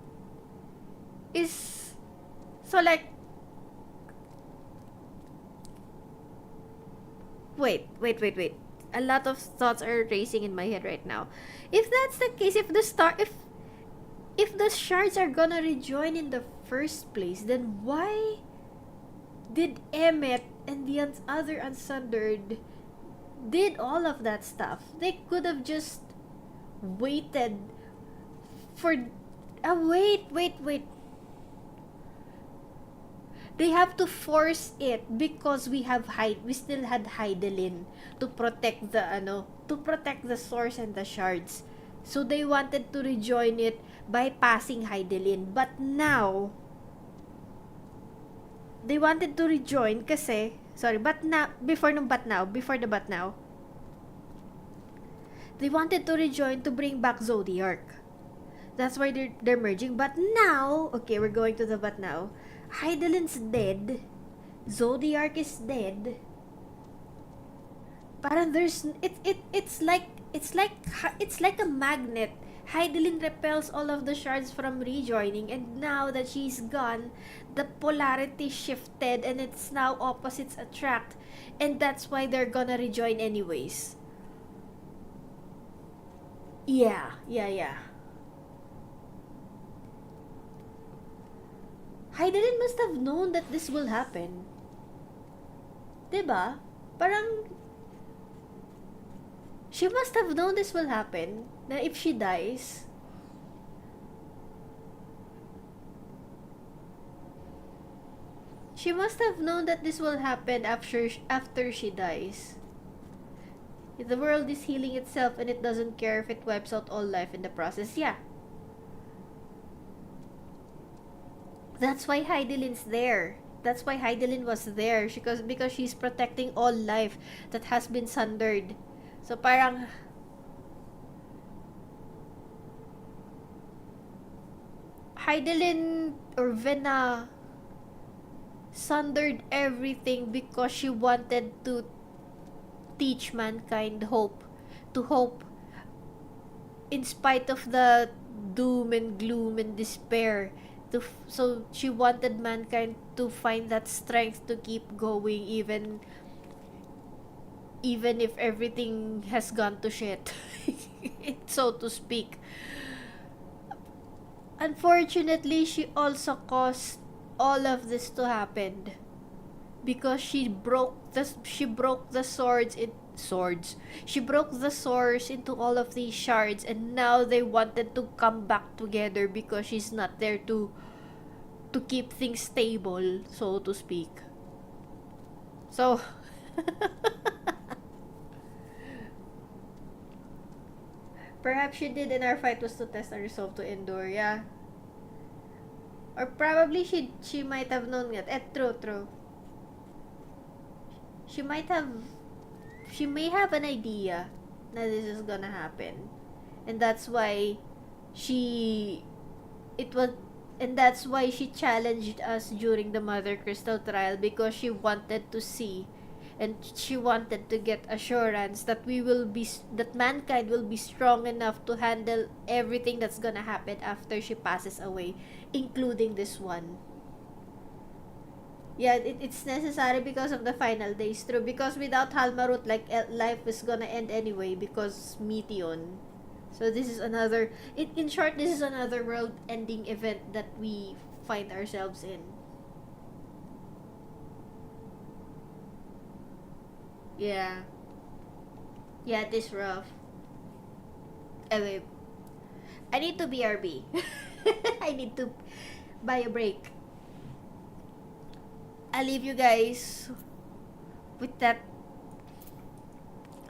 is so like. Wait. A lot of thoughts are racing in my head right now. If that's the case, if the shards are gonna rejoin in the first place, then why did Emmet and the other Unsundered did all of that stuff? They could have just waited for... wait. They have to force it because we still had Heidelin to protect the source and the shards. So they wanted to rejoin it by passing Heidelin. But now they wanted to rejoin kasi before the but now they wanted to rejoin to bring back Zodiark. That's why they're merging. But now, okay, we're going to the but now. Heidelin's dead. Zodiark is dead. Parang there's it's like a magnet. Heidelin repels all of the shards from rejoining, and now that she's gone, the polarity shifted and it's now opposites attract, and that's why they're gonna rejoin anyways. Yeah. Heidelin must have known that this will happen. Diba? Parang she must have known this will happen. Na if she dies, she must have known that this will happen after she dies. The world is healing itself and it doesn't care if it wipes out all life in the process. Yeah. That's why Heidelin's there. That's why Heidelin was there. Because she's protecting all life that has been sundered. So parang Heidelin or Vena sundered everything because she wanted to teach mankind hope. To hope in spite of the doom and gloom and despair. So she wanted mankind to find that strength to keep going even if everything has gone to shit. So to speak. Unfortunately, she also caused all of this to happen because she broke the She broke the source into all of these shards, and now they wanted to come back together because she's not there to keep things stable, so to speak. So perhaps she did, and our fight was to test our resolve to endure, yeah. Or probably she might have known that. True. She may have an idea that this is gonna happen. And that's why she challenged us during the Mother Crystal trial, because she wanted to see and she wanted to get assurance that that mankind will be strong enough to handle everything that's gonna happen after she passes away, including this one. Yeah, it's necessary because of the final days, true. Because without Halmarut, life is gonna end anyway because Meteon. So this is another... In short, this is another world-ending event that we find ourselves in. Yeah. Yeah, it is rough. Anyway, I need to BRB. I need to buy a break. I'll leave you guys with that.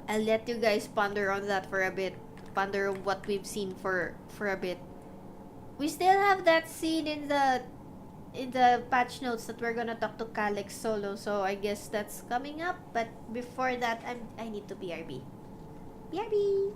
I'll let you guys ponder on that for a bit. Ponder on what we've seen for a bit. We still have that scene in the patch notes that we're gonna talk to Calyx solo, so I guess that's coming up. But before that, I need to BRB. BRB.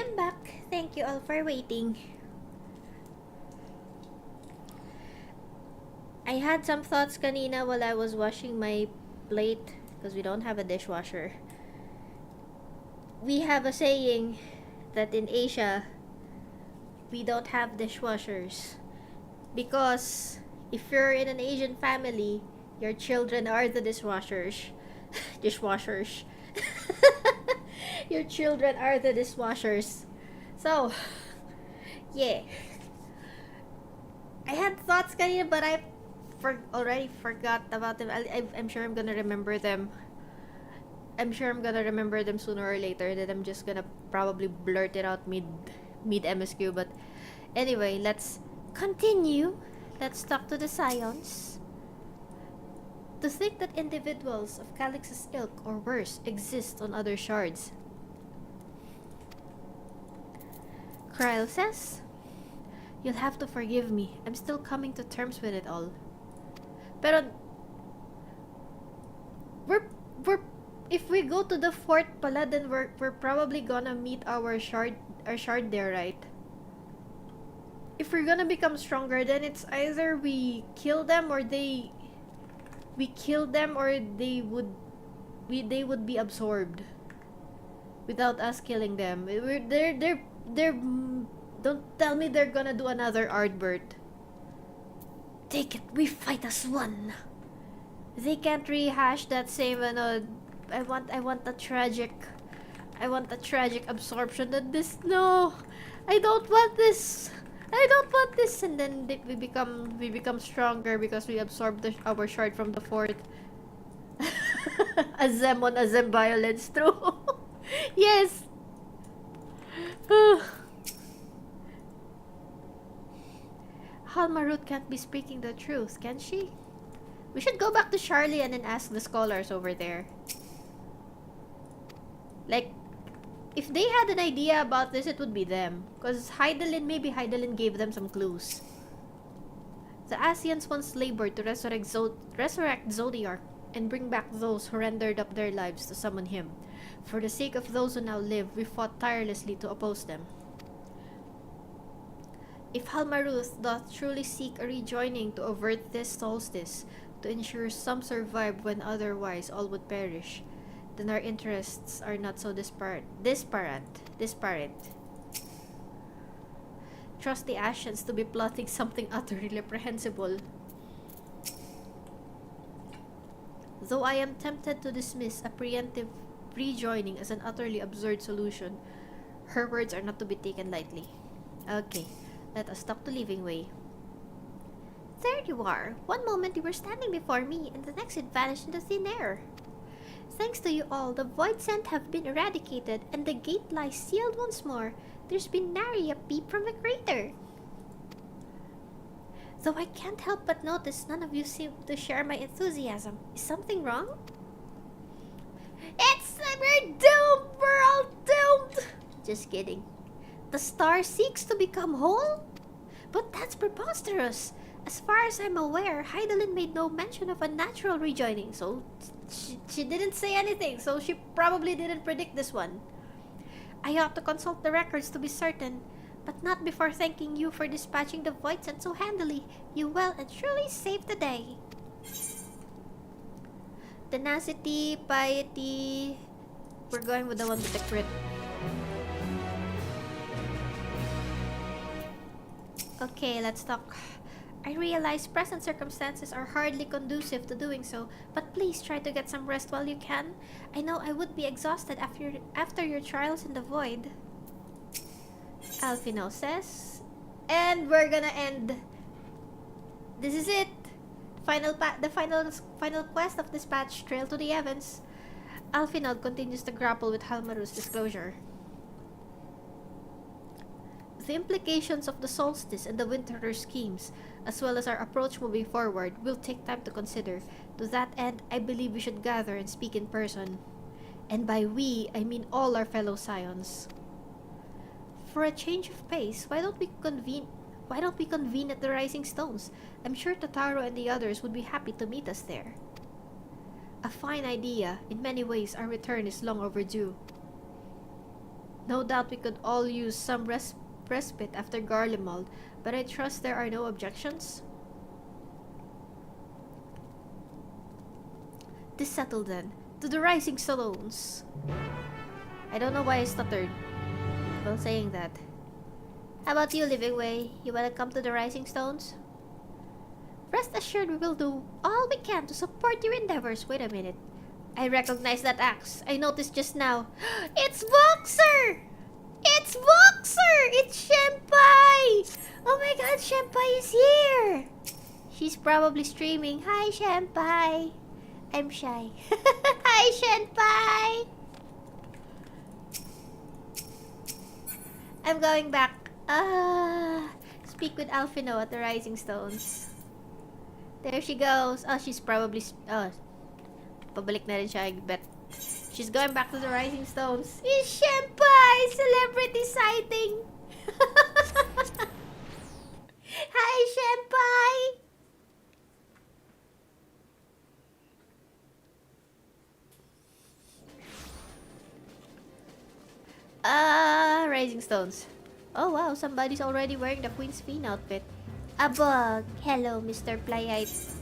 am back. Thank you all for waiting. I had some thoughts kanina while I was washing my plate because we don't have a dishwasher. We have a saying that in Asia, we don't have dishwashers because if you're in an Asian family, your children are the dishwashers. Dishwashers. Your children are the dishwashers. So, yeah. I had thoughts kanina, but I already forgot about them. I'm sure I'm gonna remember them. I'm sure I'm gonna remember them sooner or later. That I'm just gonna probably blurt it out mid MSQ. But anyway, let's continue. Let's talk to the Scions. To think that individuals of Calyx's ilk or worse exist on other shards. Kryl says, "You'll have to forgive me. I'm still coming to terms with it all." Pero we're if we go to the fort pala, then we're probably gonna meet our shard there, right? If we're gonna become stronger, then it's either we kill them or they would be absorbed without us killing them. They're don't tell me they're gonna do another Ardbert. Take it, we fight as one. They can't rehash that same I want the tragic absorption that this. No, I don't want this. And then we become stronger because we absorbed our shard from the fort. Azem on Azem violence, true. Yes. Halmarut can't be speaking the truth, can she? We should go back to Charlian and ask the scholars over there. Like, if they had an idea about this, it would be them. Because maybe Hydaelyn gave them some clues. The Asians once labored to resurrect Zodiark and bring back those who rendered up their lives to summon him. For the sake of those who now live, we fought tirelessly to oppose them. If Halmaruth doth truly seek a rejoining to avert this solstice, to ensure some survive when otherwise all would perish, then our interests are not so disparate. Trust the Ascians to be plotting something utterly reprehensible. Though I am tempted to dismiss a preemptive rejoining as an utterly absurd solution, her words are not to be taken lightly. Okay, let us talk to Living Way. There you are. One moment you were standing before me, and the next it vanished into thin air. Thanks to you all, the void scent have been eradicated, and the gate lies sealed once more. There's been nary a peep from the crater. Though I can't help but notice none of you seem to share my enthusiasm. Is something wrong? We're doomed! We're all doomed! Just kidding. The star seeks to become whole? But that's preposterous. As far as I'm aware, Hydaelyn made no mention of a natural rejoining, so she didn't say anything, so she probably didn't predict this one. I ought to consult the records to be certain, but not before thanking you for dispatching the void scent so handily. You well and truly saved the day. Tenacity, piety. We're going with the one with the crit. Okay, let's talk. I realize present circumstances are hardly conducive to doing so, but please try to get some rest while you can. I know I would be exhausted after your trials in the void. Alphino says. And we're gonna end. This is it. The final quest of Dispatch, Trail to the Heavens. Alphinaud continues to grapple with Halmaru's disclosure. The implications of the solstice and the Winterer schemes, as well as our approach moving forward, will take time to consider. To that end, I believe we should gather and speak in person. And by we, I mean all our fellow Scions. For a change of pace, why don't we convene at the Rising Stones? I'm sure Totaro and the others would be happy to meet us there. A fine idea. In many ways, our return is long overdue. No doubt we could all use some respite after Garlemald, but I trust there are no objections. This settled then. To the Rising Stones. I don't know why I stuttered while saying that. How about you, Living Way? You wanna come to the Rising Stones? Rest assured we will do all we can to support your endeavors. Wait a minute. I recognize that axe. I noticed just now. It's Boxer! It's Boxer! It's Senpai! Oh my god, Senpai is here! She's probably streaming. Hi, Senpai. I'm shy. Hi, Senpai! I'm going back. Speak with Alphino at the Rising Stones. There she goes. Oh, she's probably... pabalik na rin siya, I bet. She's going back to the Rising Stones. It's Senpai! Celebrity sighting! Hi, Senpai! Rising Stones. Oh wow, somebody's already wearing the Queen's Fiend outfit. Abog! Hello, Mr. Playite.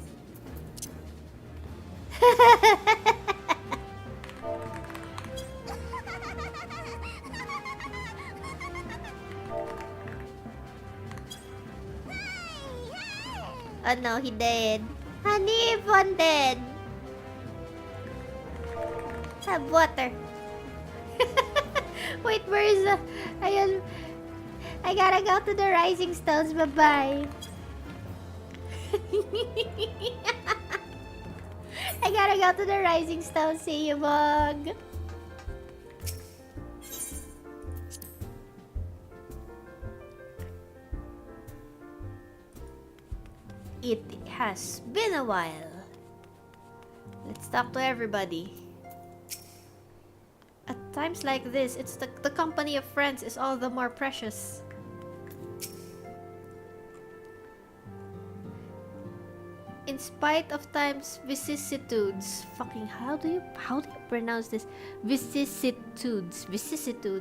Oh no, he dead. Honey, Von dead. Have water. Wait, where is the... Ayun. I gotta go to the Rising Stones. Bye-bye. I gotta go to the Rising Stones. See you, Bog. It has been a while. Let's talk to everybody. At times like this, it's the company of friends is all the more precious. In spite of time's vicissitudes, fucking how do you pronounce this? Vicissitudes,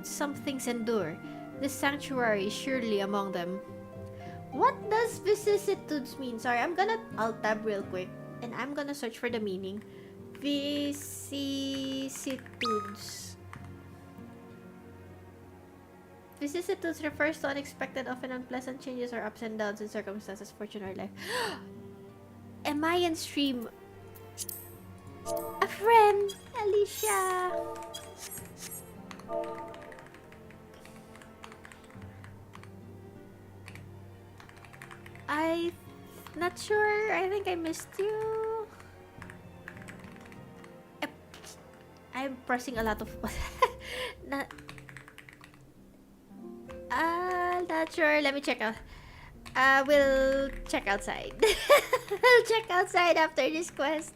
some things endure. This sanctuary is surely among them. What does vicissitudes mean? Sorry, I'll tab real quick and I'm gonna search for the meaning. Vicissitudes. Vicissitudes refers to unexpected, often unpleasant changes or ups and downs in circumstances, fortune, or life. Am I in stream? A friend, Alicia. I'm not sure. I think I missed you. I'm pressing a lot of... not sure. Let me check out. We'll check outside. I'll check outside after this quest.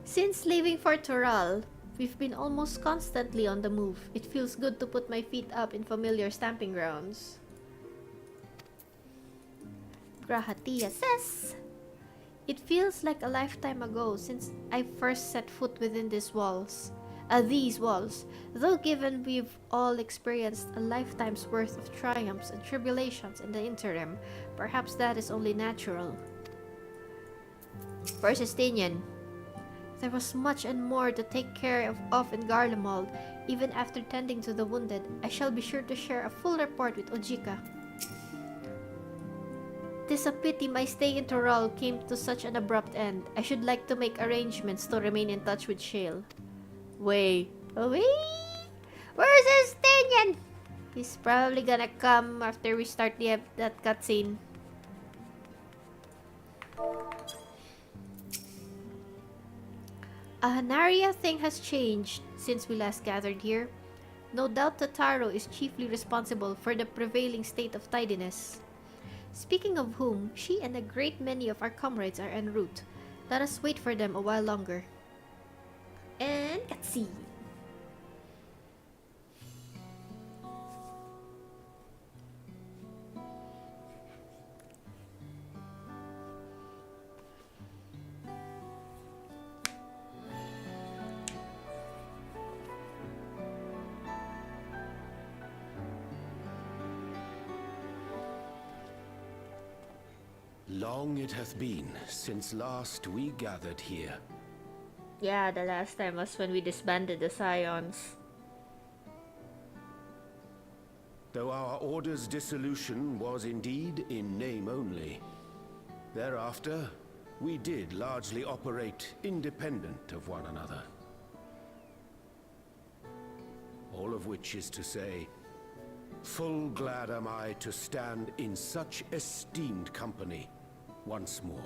Since leaving for Toral, we've been almost constantly on the move. It feels good to put my feet up in familiar stamping grounds. Grahatia says, it feels like a lifetime ago since I first set foot within these walls. Though given we've all experienced a lifetime's worth of triumphs and tribulations in the interim, perhaps that is only natural. For Justinian, there was much and more to take care of in Garlemald. Even after tending to the wounded, I shall be sure to share a full report with Ojika. 'Tis a pity my stay in Toral came to such an abrupt end. I should like to make arrangements to remain in touch with Shale. Wait. Where's Justinian? He's probably gonna come after we start that cutscene. A Hanaria thing has changed since we last gathered here. No doubt Tataro is chiefly responsible for the prevailing state of tidiness. Speaking of whom, she and a great many of our comrades are en route. Let us wait for them a while longer. And cutscene. Long it hath been since last we gathered here. Yeah, the last time was when we disbanded the Scions. Though our order's dissolution was indeed in name only, thereafter we did largely operate independent of one another. All of which is to say, full glad am I to stand in such esteemed company once more.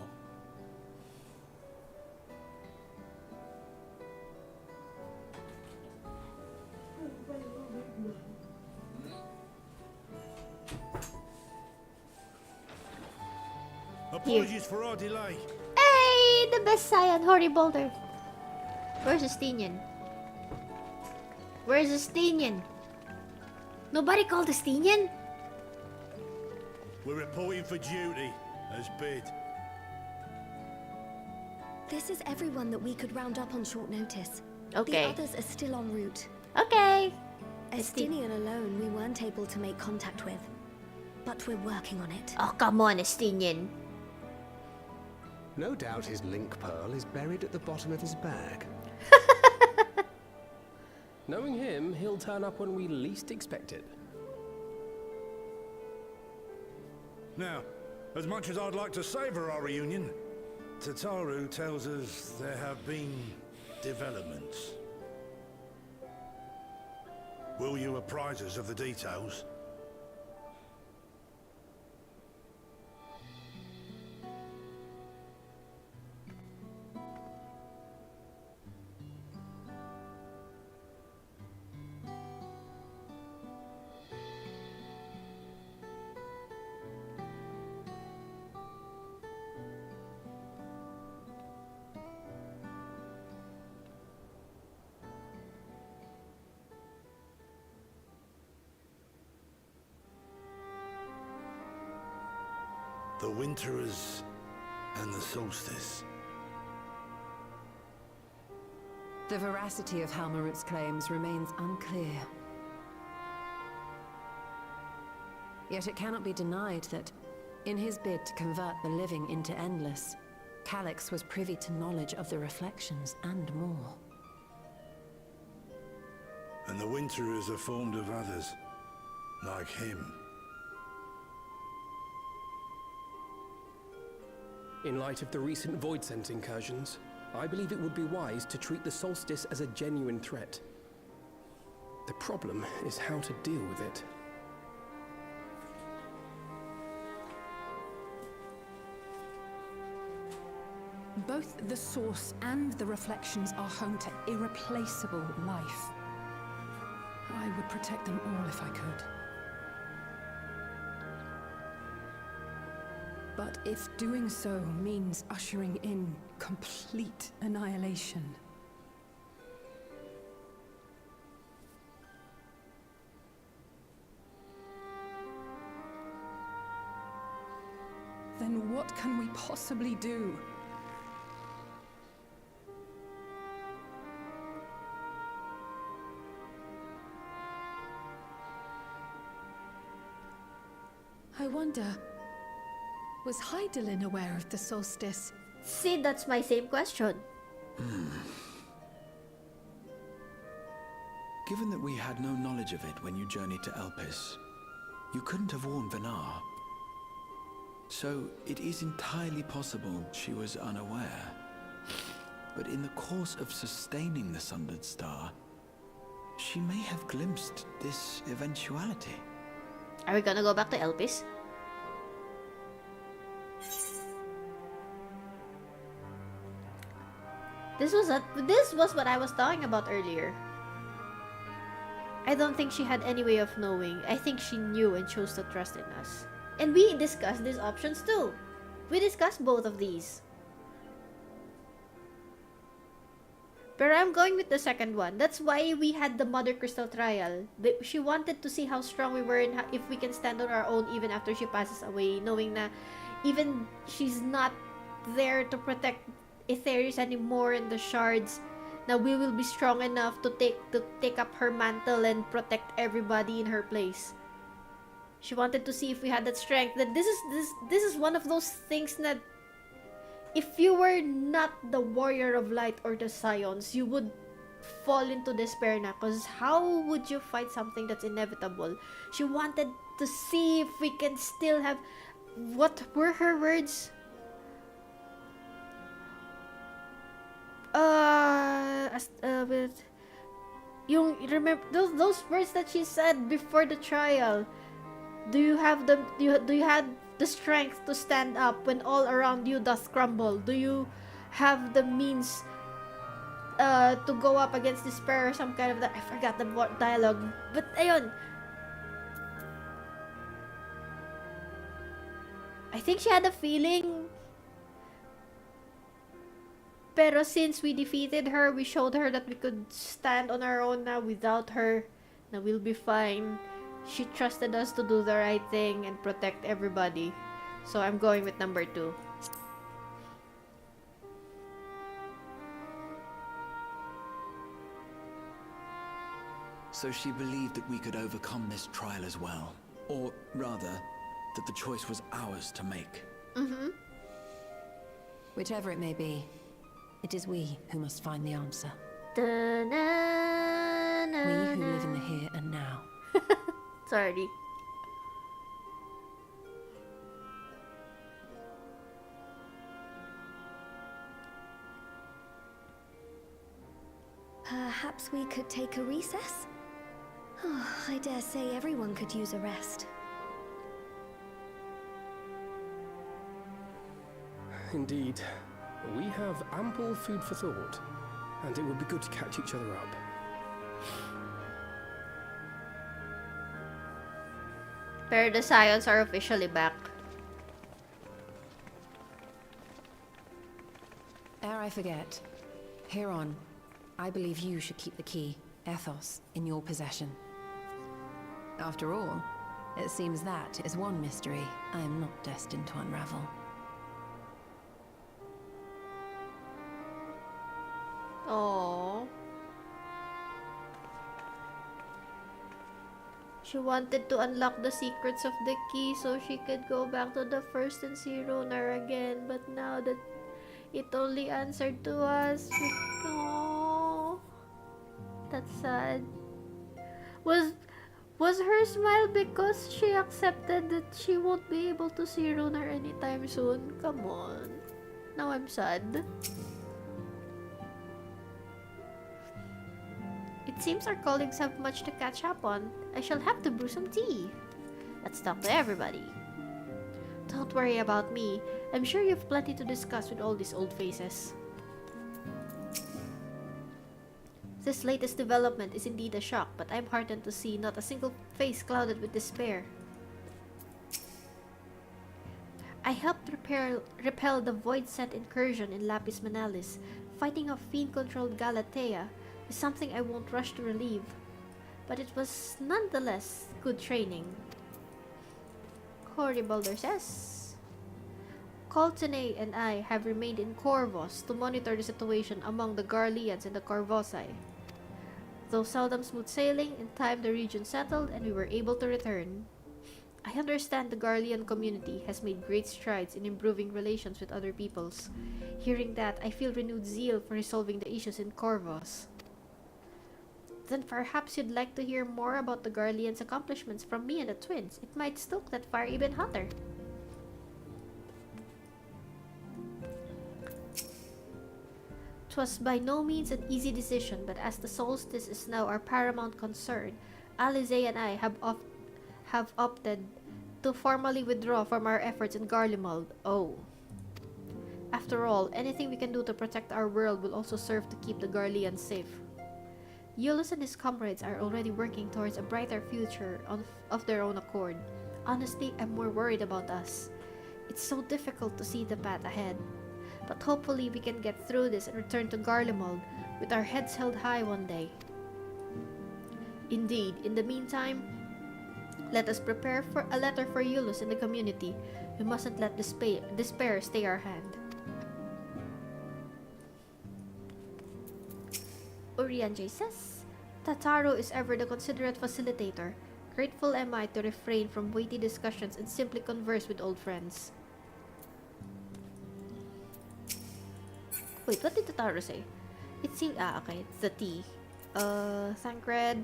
Apologies for our delay. Hey, the best Scion, Hori Boulder. Where's Estinian? Where's Estinian? Nobody called Estinian? We're reporting for duty, as bid. This is everyone that we could round up on short notice. Okay. The others are still en route. Okay. Estinian alone we weren't able to make contact with. But we're working on it. Oh, come on, Estinian. No doubt his link pearl is buried at the bottom of his bag. Knowing him, he'll turn up when we least expect it. Now, as much as I'd like to savor our reunion, Tataru tells us there have been developments. Will you apprise us of the details? The Winterers and the Solstice. The veracity of Halmarut's claims remains unclear. Yet it cannot be denied that, in his bid to convert the living into endless, Calyx was privy to knowledge of the reflections and more. And the Winterers are formed of others, like him. In light of the recent Void Scent incursions, I believe it would be wise to treat the Solstice as a genuine threat. The problem is how to deal with it. Both the source and the reflections are home to irreplaceable life. I would protect them all if I could. But if doing so means ushering in complete annihilation, then what can we possibly do? I wonder, was Hydaelyn aware of the solstice? See, that's my same question. Given that we had no knowledge of it when you journeyed to Elpis, you couldn't have warned Vinar. So it is entirely possible she was unaware. But in the course of sustaining the Sundered Star, she may have glimpsed this eventuality. Are we gonna go back to Elpis? This was what I was talking about earlier. I don't think she had any way of knowing. I think she knew and chose to trust in us. And we discussed these options too. We discussed both of these. But I'm going with the second one. That's why we had the Mother Crystal trial. She wanted to see how strong we were and if we can stand on our own even after she passes away, knowing that even she's not there to protect Aetherius anymore and the shards. Now we will be strong enough to take up her mantle and protect everybody in her place. She wanted to see if we had that strength. That this is one of those things that if you were not the warrior of light or the scions, you would fall into despair na. Because how would you fight something that's inevitable? She wanted to see if we can still have... What were her words? Yung remember those words that she said before the trial. Do you have the do you have the strength to stand up when all around you doth crumble? Do you have the means to go up against despair or some kind of that? I forgot the dialogue. But ayun. I think she had a feeling. Pero since we defeated her, we showed her that we could stand on our own now without her. Na we'll be fine. She trusted us to do the right thing and protect everybody. So I'm going with number 2. So she believed that we could overcome this trial as well. Or rather, that the choice was ours to make. Whichever it may be, it is we who must find the answer. We who live in the here and now. Sorry. Perhaps we could take a recess? Oh, I dare say everyone could use a rest. Indeed. We have ample food for thought, and it would be good to catch each other up. Pero the scions are officially back. Ere I forget, Heron, I believe you should keep the key, Ethos, in your possession. After all, it seems that is one mystery I am not destined to unravel. Oh. She wanted to unlock the secrets of the key so she could go back to the first and see Ronar again. But now that it only answered to us, oh, that's sad. Was her smile because she accepted that she won't be able to see Ronar anytime soon? Come on. Now I'm sad. It seems our colleagues have much to catch up on. I shall have to brew some tea. Let's talk to everybody. Don't worry about me. I'm sure you've plenty to discuss with all these old faces. This latest development is indeed a shock, but I'm heartened to see not a single face clouded with despair. I helped repel the void-sent incursion in Lapis Manalis. Fighting a fiend-controlled Galatea is something I won't rush to relieve, but it was nonetheless good training. Cory Balder says, Coltene and I have remained in Corvos to monitor the situation among the Garleans and the Corvosi. Though seldom smooth sailing, in time the region settled and we were able to return. I understand the Garlean community has made great strides in improving relations with other peoples. Hearing that, I feel renewed zeal for resolving the issues in Corvos. Then perhaps you'd like to hear more about the Garleans' accomplishments from me and the twins. It might stoke that fire even hotter. 'Twas by no means an easy decision, but as the solstice is now our paramount concern, Alize and I have opted to formally withdraw from our efforts in Garlemald. Oh. After all, anything we can do to protect our world will also serve to keep the Garleans safe. Eulus and his comrades are already working towards a brighter future of their own accord. Honestly, I'm more worried about us. It's so difficult to see the path ahead. But hopefully we can get through this and return to Garlemald with our heads held high one day. Indeed, in the meantime, let us prepare for a letter for Eulus and the community. We mustn't let despair stay our hand. Urianjay says, Tataru is ever the considerate facilitator, grateful am I to refrain from weighty discussions and simply converse with old friends. Wait, what did Totaro say? It seemed, okay, it's the T. Thancred.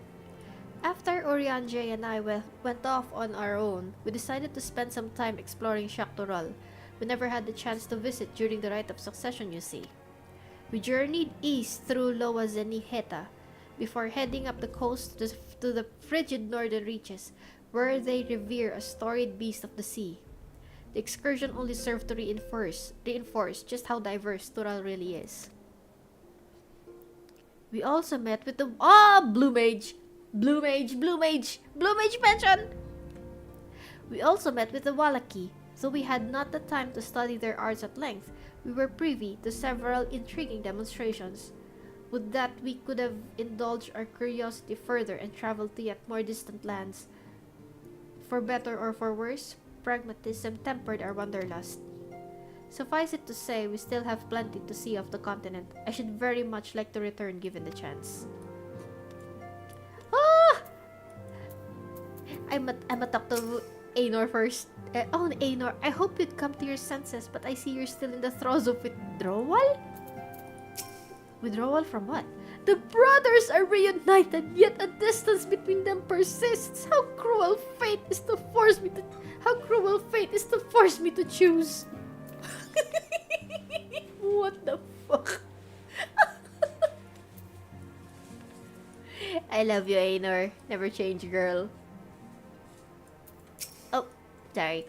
After Orianjay and I went off on our own, we decided to spend some time exploring Shaktoral. We never had the chance to visit during the Rite of Succession, you see. We journeyed east through Loa Zeniheta before heading up the coast to the frigid northern reaches, where they revere a storied beast of the sea. The excursion only served to reinforce just how diverse Tural really is. We also met with the Blue Mage mention! We also met with the Wallaki. Though we had not the time to study their arts at length, we were privy to several intriguing demonstrations. Would that we could have indulged our curiosity further and traveled to yet more distant lands. For better or for worse, pragmatism tempered our wanderlust. Suffice it to say, we still have plenty to see of the continent. I should very much like to return given the chance. I'ma talk to Aenor first. Aenor, I hope you'd come to your senses, but I see you're still in the throes of withdrawal? Withdrawal from what? The brothers are reunited, yet a distance between them persists. How cruel fate is to force me to choose. What the fuck? I love you, Aenor. Never change, girl. Oh, sorry.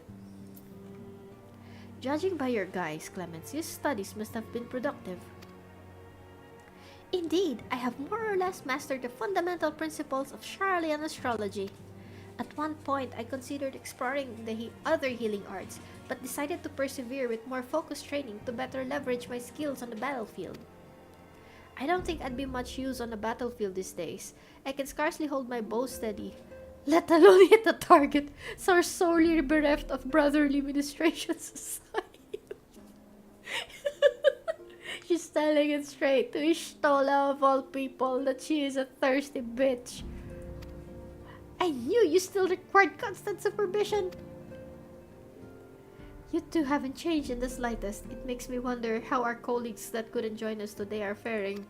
Judging by your guise, Clemens, your studies must have been productive. Indeed, I have more or less mastered the fundamental principles of Charlian astrology. At one point, I considered exploring the other healing arts, but decided to persevere with more focused training to better leverage my skills on the battlefield. I don't think I'd be much use on the battlefield these days. I can scarcely hold my bow steady, let alone hit a target, so sorely bereft of brotherly ministration society. She's telling it straight to Ishtola of all people that she is a thirsty bitch. I knew you still required constant supervision. You two haven't changed in the slightest. It makes me wonder how our colleagues that couldn't join us today are faring.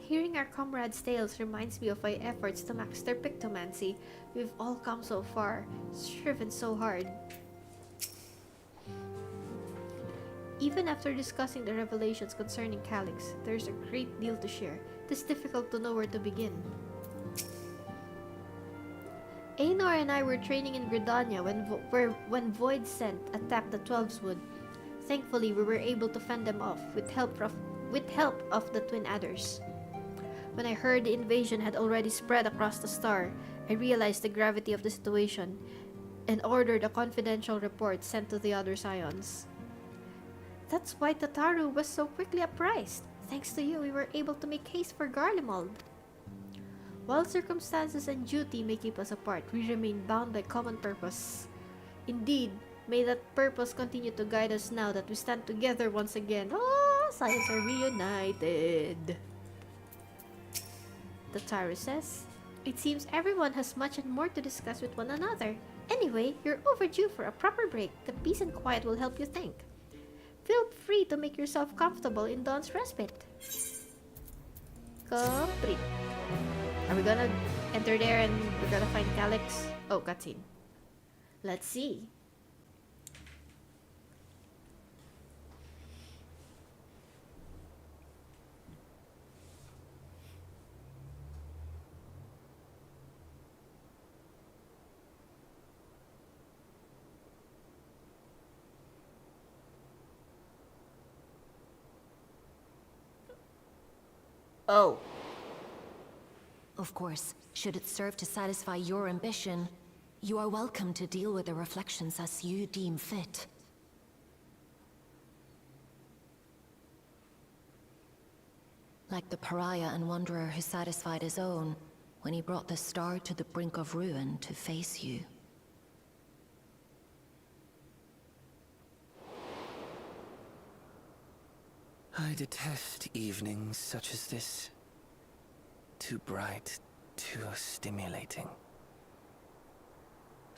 Hearing our comrades' tales reminds me of my efforts to master pictomancy. We've all come so far, striven so hard. Even after discussing the revelations concerning Calyx, there's a great deal to share. It is difficult to know where to begin. Aenor and I were training in Gridania when Void Scent attacked the Twelveswood. Thankfully, we were able to fend them off with help of the Twin Adders. When I heard the invasion had already spread across the star, I realized the gravity of the situation and ordered a confidential report sent to the other Scions. That's why Tataru was so quickly apprised. Thanks to you, we were able to make haste for Garlemald. While circumstances and duty may keep us apart, we remain bound by common purpose. Indeed, may that purpose continue to guide us now that we stand together once again. Scions are reunited. Tataru says, it seems everyone has much and more to discuss with one another. Anyway, you're overdue for a proper break. The peace and quiet will help you think. Feel free to make yourself comfortable in Dawn's respite. Complete. Are we gonna enter there and we're gonna find Calyx? Oh, cutscene. Let's see. Oh. Of course, should it serve to satisfy your ambition, you are welcome to deal with the reflections as you deem fit. Like the pariah and wanderer who satisfied his own when he brought the star to the brink of ruin to face you. I detest evenings such as this. too bright, too stimulating.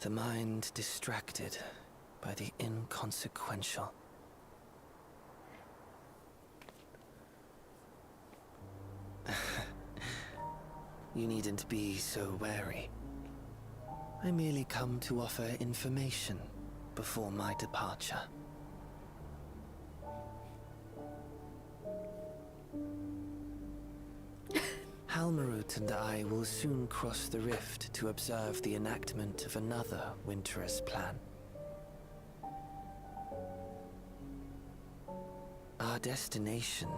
The mind distracted by the inconsequential. You needn't be so wary. I merely come to offer information before my departure. Halmarut and I will soon cross the rift to observe the enactment of another Winter's plan. Our destination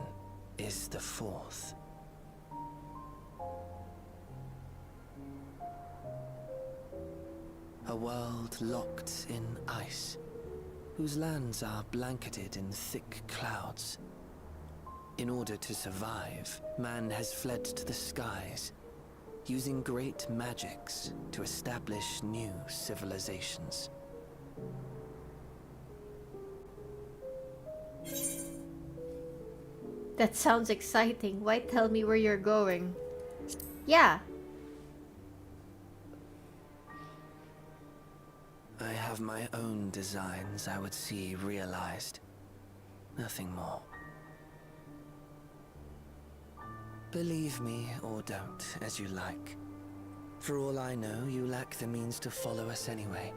is the fourth. A world locked in ice, whose lands are blanketed in thick clouds. In order to survive, man has fled to the skies, using great magics to establish new civilizations. That sounds exciting. Why tell me where you're going? Yeah. I have my own designs I would see realized. Nothing more. Believe me or don't, as you like. For all I know, you lack the means to follow us anyway.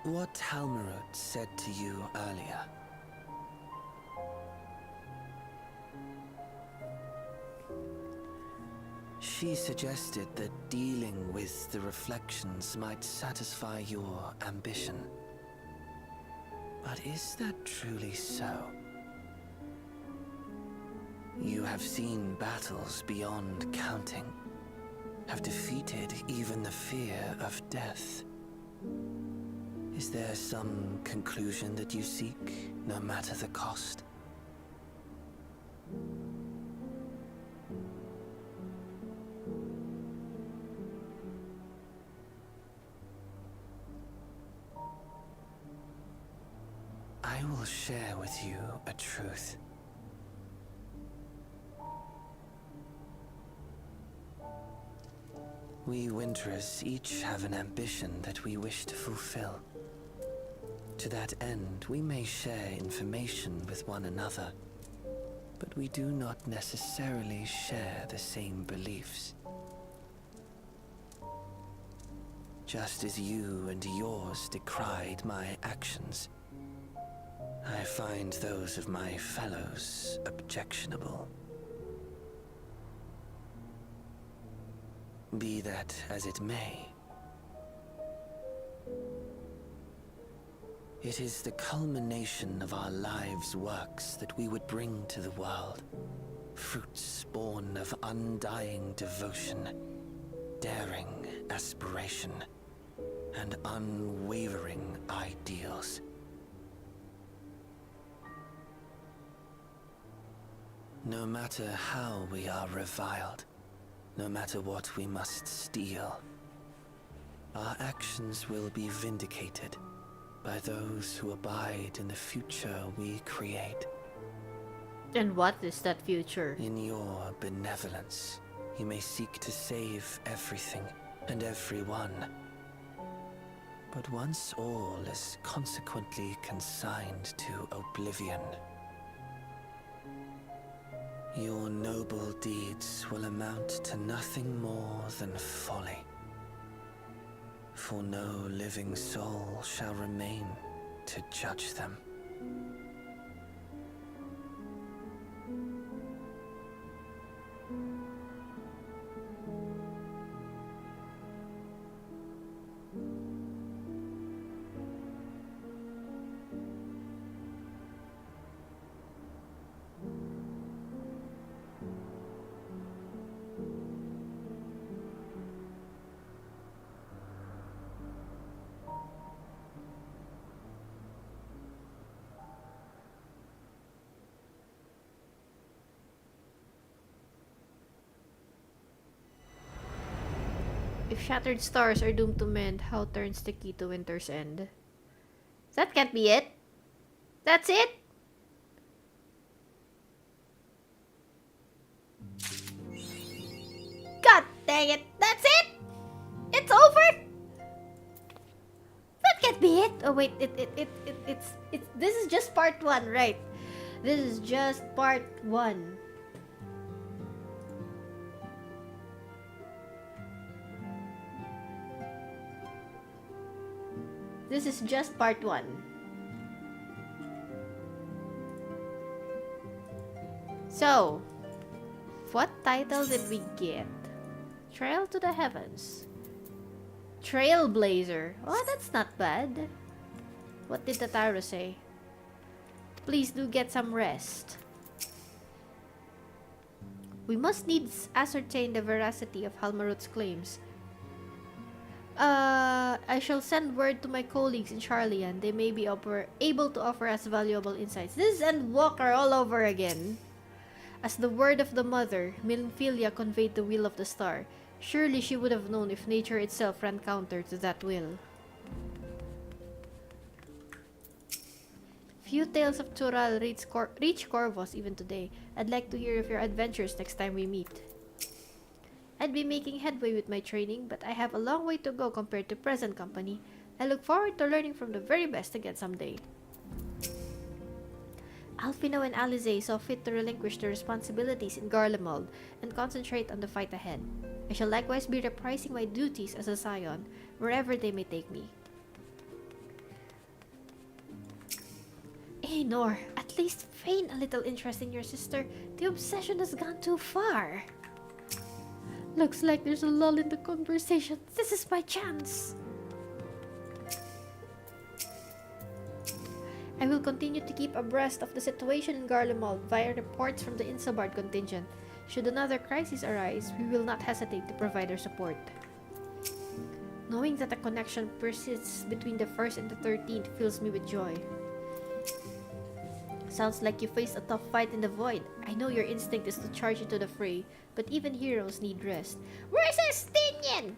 What Halmarut said to you earlier. She suggested that dealing with the reflections might satisfy your ambition. But is that truly so? You have seen battles beyond counting, have defeated even the fear of death. Is there some conclusion that you seek, no matter the cost? I will share with you a truth. We Winterers each have an ambition that we wish to fulfill. To that end, we may share information with one another, but we do not necessarily share the same beliefs. Just as you and yours decried my actions, I find those of my fellows objectionable. Be that as it may, it is the culmination of our lives' works that we would bring to the world. Fruits born of undying devotion, daring aspiration, and unwavering ideals. No matter how we are reviled, no matter what we must steal, our actions will be vindicated by those who abide in the future we create. And what is that future? In your benevolence, you may seek to save everything and everyone. But once all is consequently consigned to oblivion, your noble deeds will amount to nothing more than folly. For no living soul shall remain to judge them. If shattered stars are doomed to mend, how turns the key to Winter's End? That can't be it. That's it? God dang it. That's it? It's over? That can't be it. Oh wait, it's this is just part 1, right? This is just part 1. This is just part 1. So, what title did we get? Trail to the Heavens. Trailblazer. Oh, that's not bad. What did Tataru say? Please do get some rest. We must needs ascertain the veracity of Halmarut's claims. I shall send word to my colleagues in Charlian. They may be able to offer us valuable insights. This is Endwalker all over again. As the word of the mother, Minfilia conveyed the will of the star. Surely she would have known if nature itself ran counter to that will. Few tales of Tural reach Corvus even today. I'd like to hear of your adventures next time we meet. I'd be making headway with my training, but I have a long way to go compared to present company. I look forward to learning from the very best again someday. Alphino and Alize saw fit to relinquish their responsibilities in Garlemald and concentrate on the fight ahead. I shall likewise be reprising my duties as a scion, wherever they may take me. Nor, at least feign a little interest in your sister. The obsession has gone too far. Looks like there's a lull in the conversation. This is my chance. I will continue to keep abreast of the situation in Garlemald via reports from the Insabard contingent. Should another crisis arise, we will not hesitate to provide our support. Knowing that a connection persists between the 1st and the 13th fills me with joy. Sounds like you faced a tough fight in the void. I know your instinct is to charge into the fray, but even heroes need rest. Where's Estinian?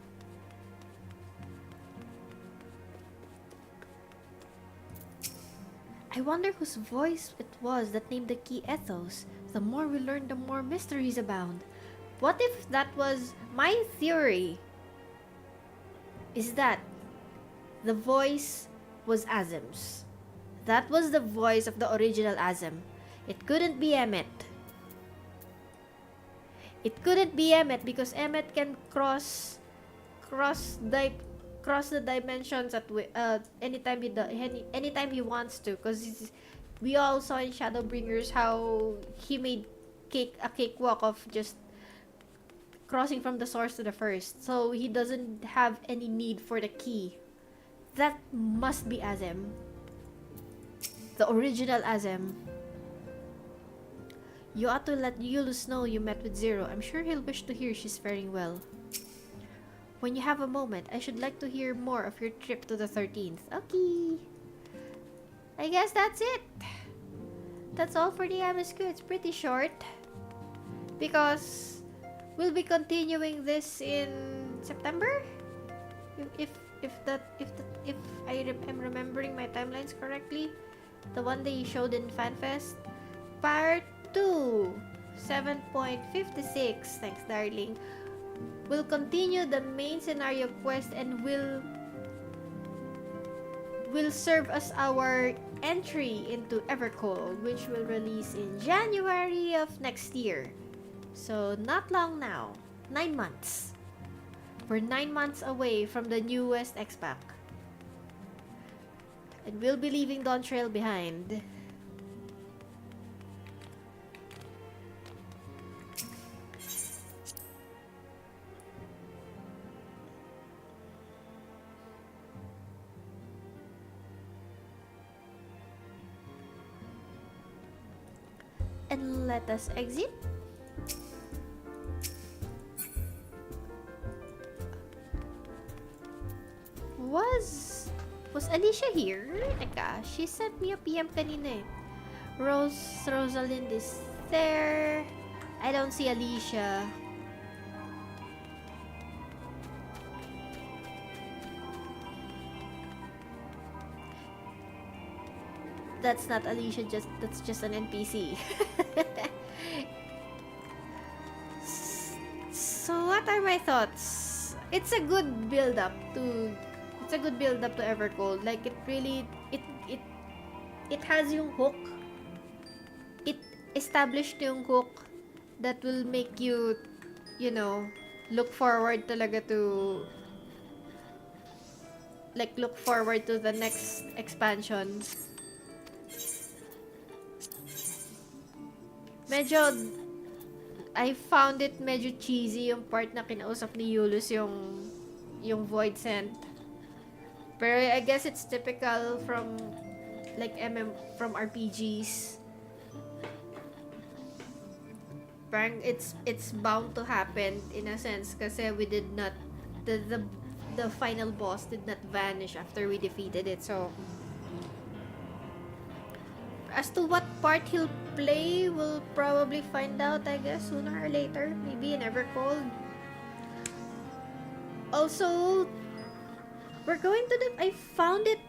I wonder whose voice it was that named the key Ethos. The more we learn, the more mysteries abound. What if that was my theory? Is that the voice was Azim's? That was the voice of the original Azim. It couldn't be Emmet. It couldn't be Emmet because Emmet can cross the dimensions at anytime he wants to. Because we all saw in Shadowbringers how he made a cakewalk of just crossing from the source to the first. So he doesn't have any need for the key. That must be Azim. The original Azim. You ought to let Yulus know you met with Zero. I'm sure he'll wish to hear she's faring well. When you have a moment, I should like to hear more of your trip to the 13th. Okay. I guess that's it. That's all for the MSQ. It's pretty short. Because we'll be continuing this in September? If I am remembering my timelines correctly. The one that you showed in FanFest. Part 2. 7.56. Thanks, darling. We'll continue the main scenario quest and will serve as our entry into Evercold, which will release in January of next year. So, not long now. 9 months. We're 9 months away from the newest X-Pack. And we'll be leaving Dawn Trail behind. And let us exit. Was Alicia here? Teka, she sent me a PM kanina eh. Rosalind is there. I don't see Alicia. that's not Alicia, that's just an NPC. So what are my thoughts? It's a good build up to Evercold. Like it has yung hook. It established yung hook that will make you, you know, look forward talaga to the next expansion. I found it medyo cheesy yung part na kinausap ni Yulus yung Void Scent. Pero I guess it's typical from from RPGs. Parang it's bound to happen in a sense kasi we did not the final boss did not vanish after we defeated it. So as to what part he'll play, we'll probably find out, I guess, sooner or later. Maybe in Evercold. Also, we're going to I found it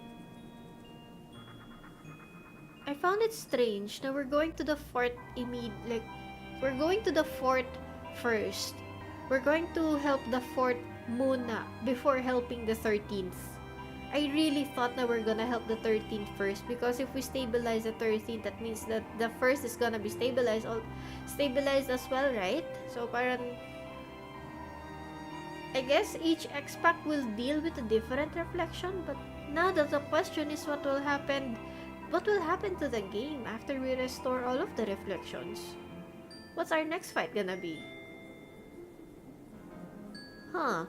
strange na we're going to the fort we're going to the fort first. We're going to help the fort muna before helping the 13th. I really thought that we're gonna help the 13th first, because if we stabilize the 13th, that means that the first is gonna be stabilized as well, right? So parang I guess each X-Pack will deal with a different reflection, but now the question is what will happen to the game after we restore all of the reflections? What's our next fight gonna be? Huh.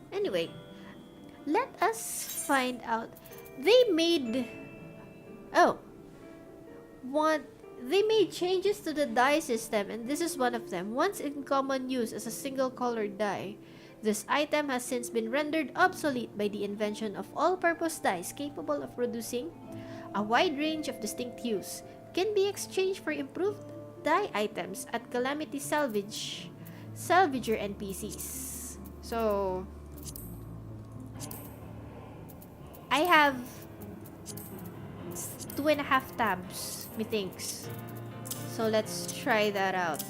Anyway, let us find out. They made changes to the die system, and this is one of them. Once in common use as a single colored die, this item has since been rendered obsolete by the invention of all-purpose dies capable of producing a wide range of distinct hues. Can be exchanged for improved die items at Calamity Salvager NPCs. So I have 2.5 tabs, methinks. So let's try that out.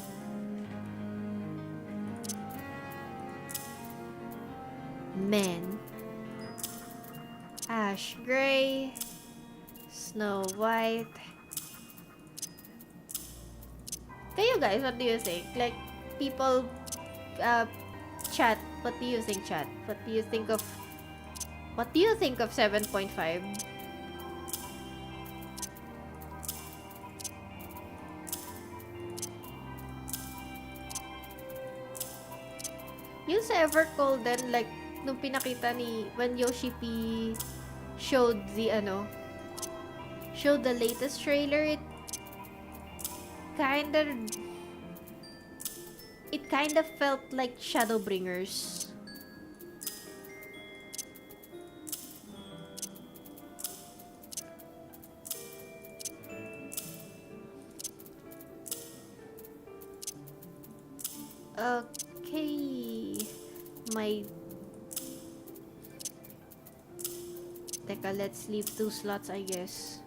Men. Ash Gray. Snow White. Kayo guys, what do you think? Like, people chat, what do you think, chat? What do you think of 7.5? Yung sa Evercold then, like, nung pinakita when Yoshi P showed the latest trailer, it kind of felt like Shadowbringers. Okay. Teka, let's leave 2 slots, I guess.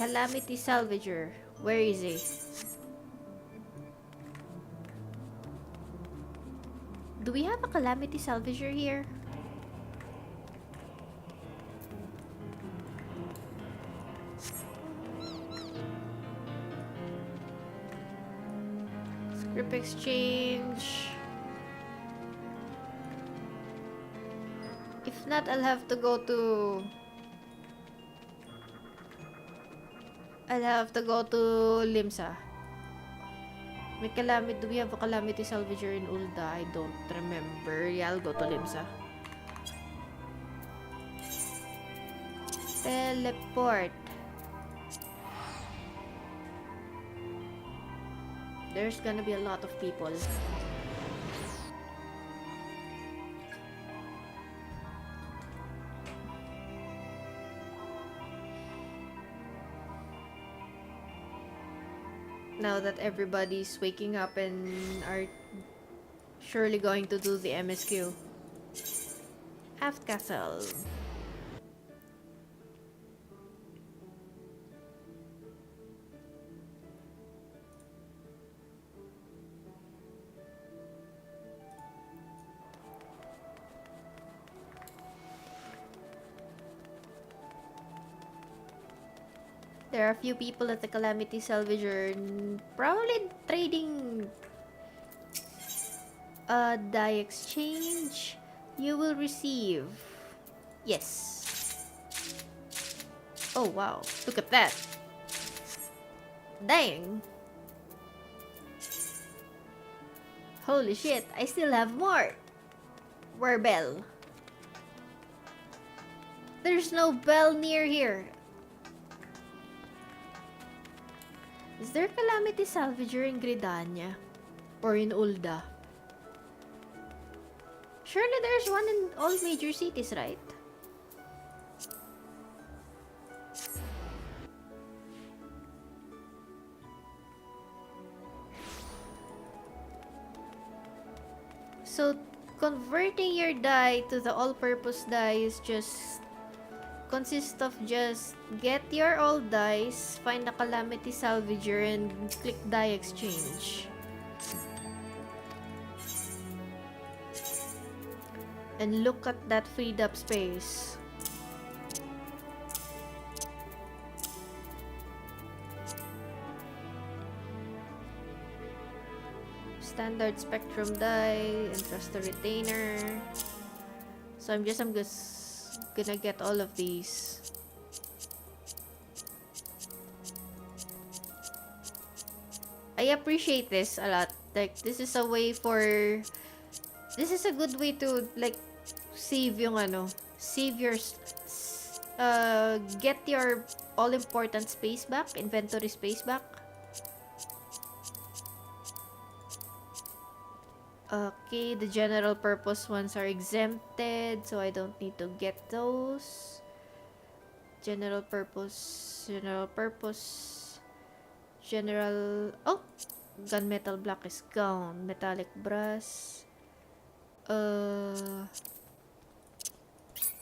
Calamity Salvager. Where is he? Do we have a Calamity Salvager here? Script exchange. If not, I'll have to go to Limsa. Do we have a Calamity Salvager in Ulda? I don't remember. Yeah, I'll go to Limsa. Teleport. There's gonna be a lot of people. Now that everybody's waking up and are surely going to do the MSQ. Aft Castle. There are a few people at the Calamity Salvager probably trading a die exchange. You will receive. Yes. Oh wow, look at that. Dang. Holy shit, I still have more. Where bell? There's no bell near here. Is there Calamity Salvager in Gridania? Or in Ulda? Surely there's one in all major cities, right? So, converting your die to the all-purpose die is just consists of just get your old dice, find the Calamity Salvager, and click die exchange. And look at that freed up space. Standard Spectrum die, Entrusted Retainer. So I'm just gonna get all of these. I appreciate this a lot. Like, this is a way for... This is a good way to, like, save yung save your... get your all-important space back, inventory space back. Okay, the general purpose ones are exempted, so I don't need to get those. General purpose. Oh! Gunmetal block is gone. Metallic brass.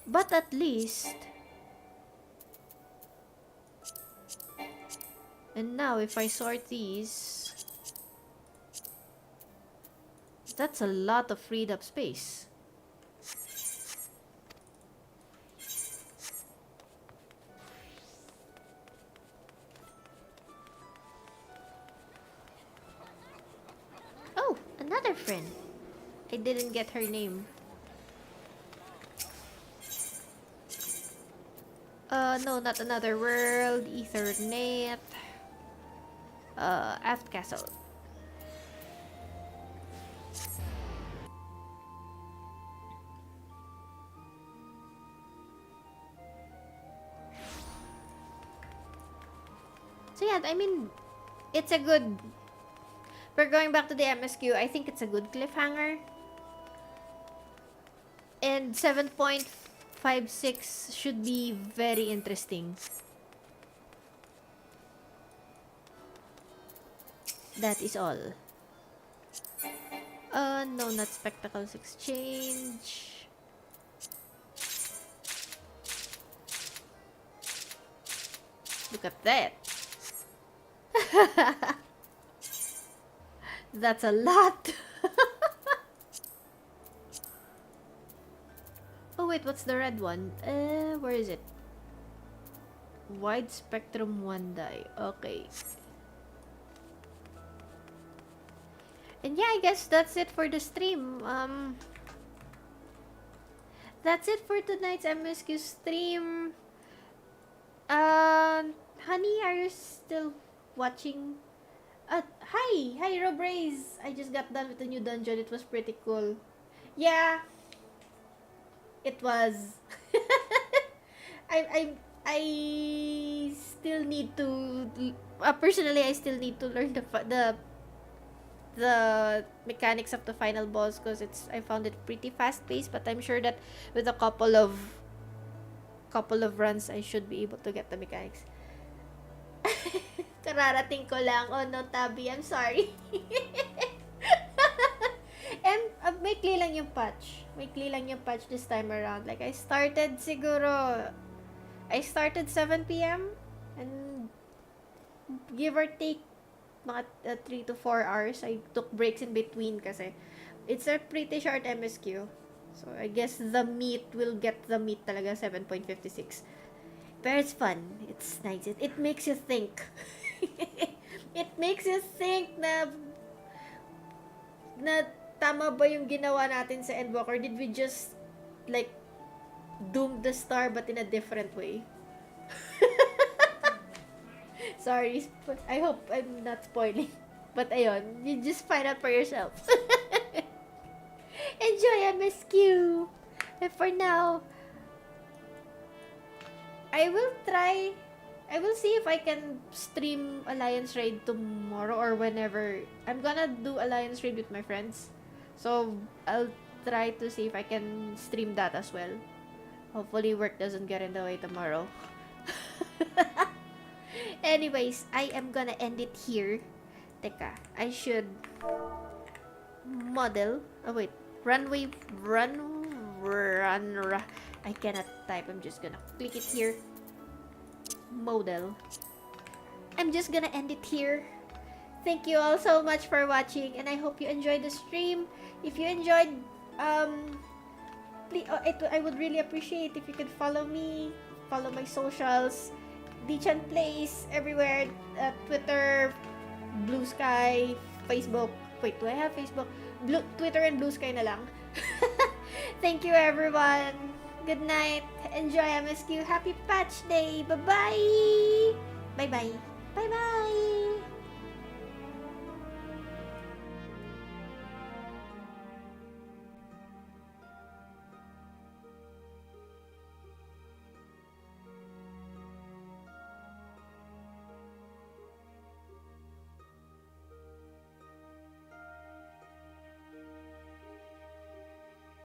But at least... And now, if I sort these... That's a lot of freed up space. Oh, another friend. I didn't get her name. No, not another world. Ethernet. Aft Castle. So yeah, I mean, it's a good... We're going back to the MSQ. I think it's a good cliffhanger. And 7.56 should be very interesting. That is all. No, not Spectacles Exchange. Look at that. That's a lot. Oh wait, what's the red one? Where is it? Wide spectrum 1 die. Okay. And yeah, I guess that's it for the stream. That's it for tonight's MSQ stream. Honey, are you still watching? Hi, Robraze. I just got done with the new dungeon. It was pretty cool. Yeah, it was. I still need to. Personally, I still need to learn the mechanics of the final boss because I found it pretty fast paced. But I'm sure that with a couple of runs, I should be able to get the mechanics. Kararating ko lang. Oh no, Tabi, I'm sorry. And maikli lang yung patch. Maikli lang yung patch this time around. Like, I started 7 p.m. and give or take mga 3 to 4 hours. I took breaks in between kasi it's a pretty short MSQ. So, I guess the meat will get the meat talaga 7.56. But it's fun. It's nice. It makes you think. It makes you think na tama ba yung ginawa natin sa Endwalker? Did we just like doom the star but in a different way? Sorry, I hope I'm not spoiling. But ayun, you just find out for yourself. Enjoy MSQ! And for now, I will see if I can stream Alliance Raid tomorrow or whenever. I'm gonna do Alliance Raid with my friends. So, I'll try to see if I can stream that as well. Hopefully, work doesn't get in the way tomorrow. Anyways, I am gonna end it here. Teka, I should model. Oh wait, runway, I cannot type. I'm just gonna click it here. Model. I'm just gonna end it here. Thank you all so much for watching, and I hope you enjoyed the stream. If you enjoyed, please, I would really appreciate if you could follow me, follow my socials. Dee-chan Plays everywhere, Twitter, Blue Sky, Facebook. Wait, do I have Facebook? Twitter and Blue Sky na lang. Thank you everyone. Good night. Enjoy MSQ. Happy patch day. Bye-bye. Bye-bye. Bye-bye.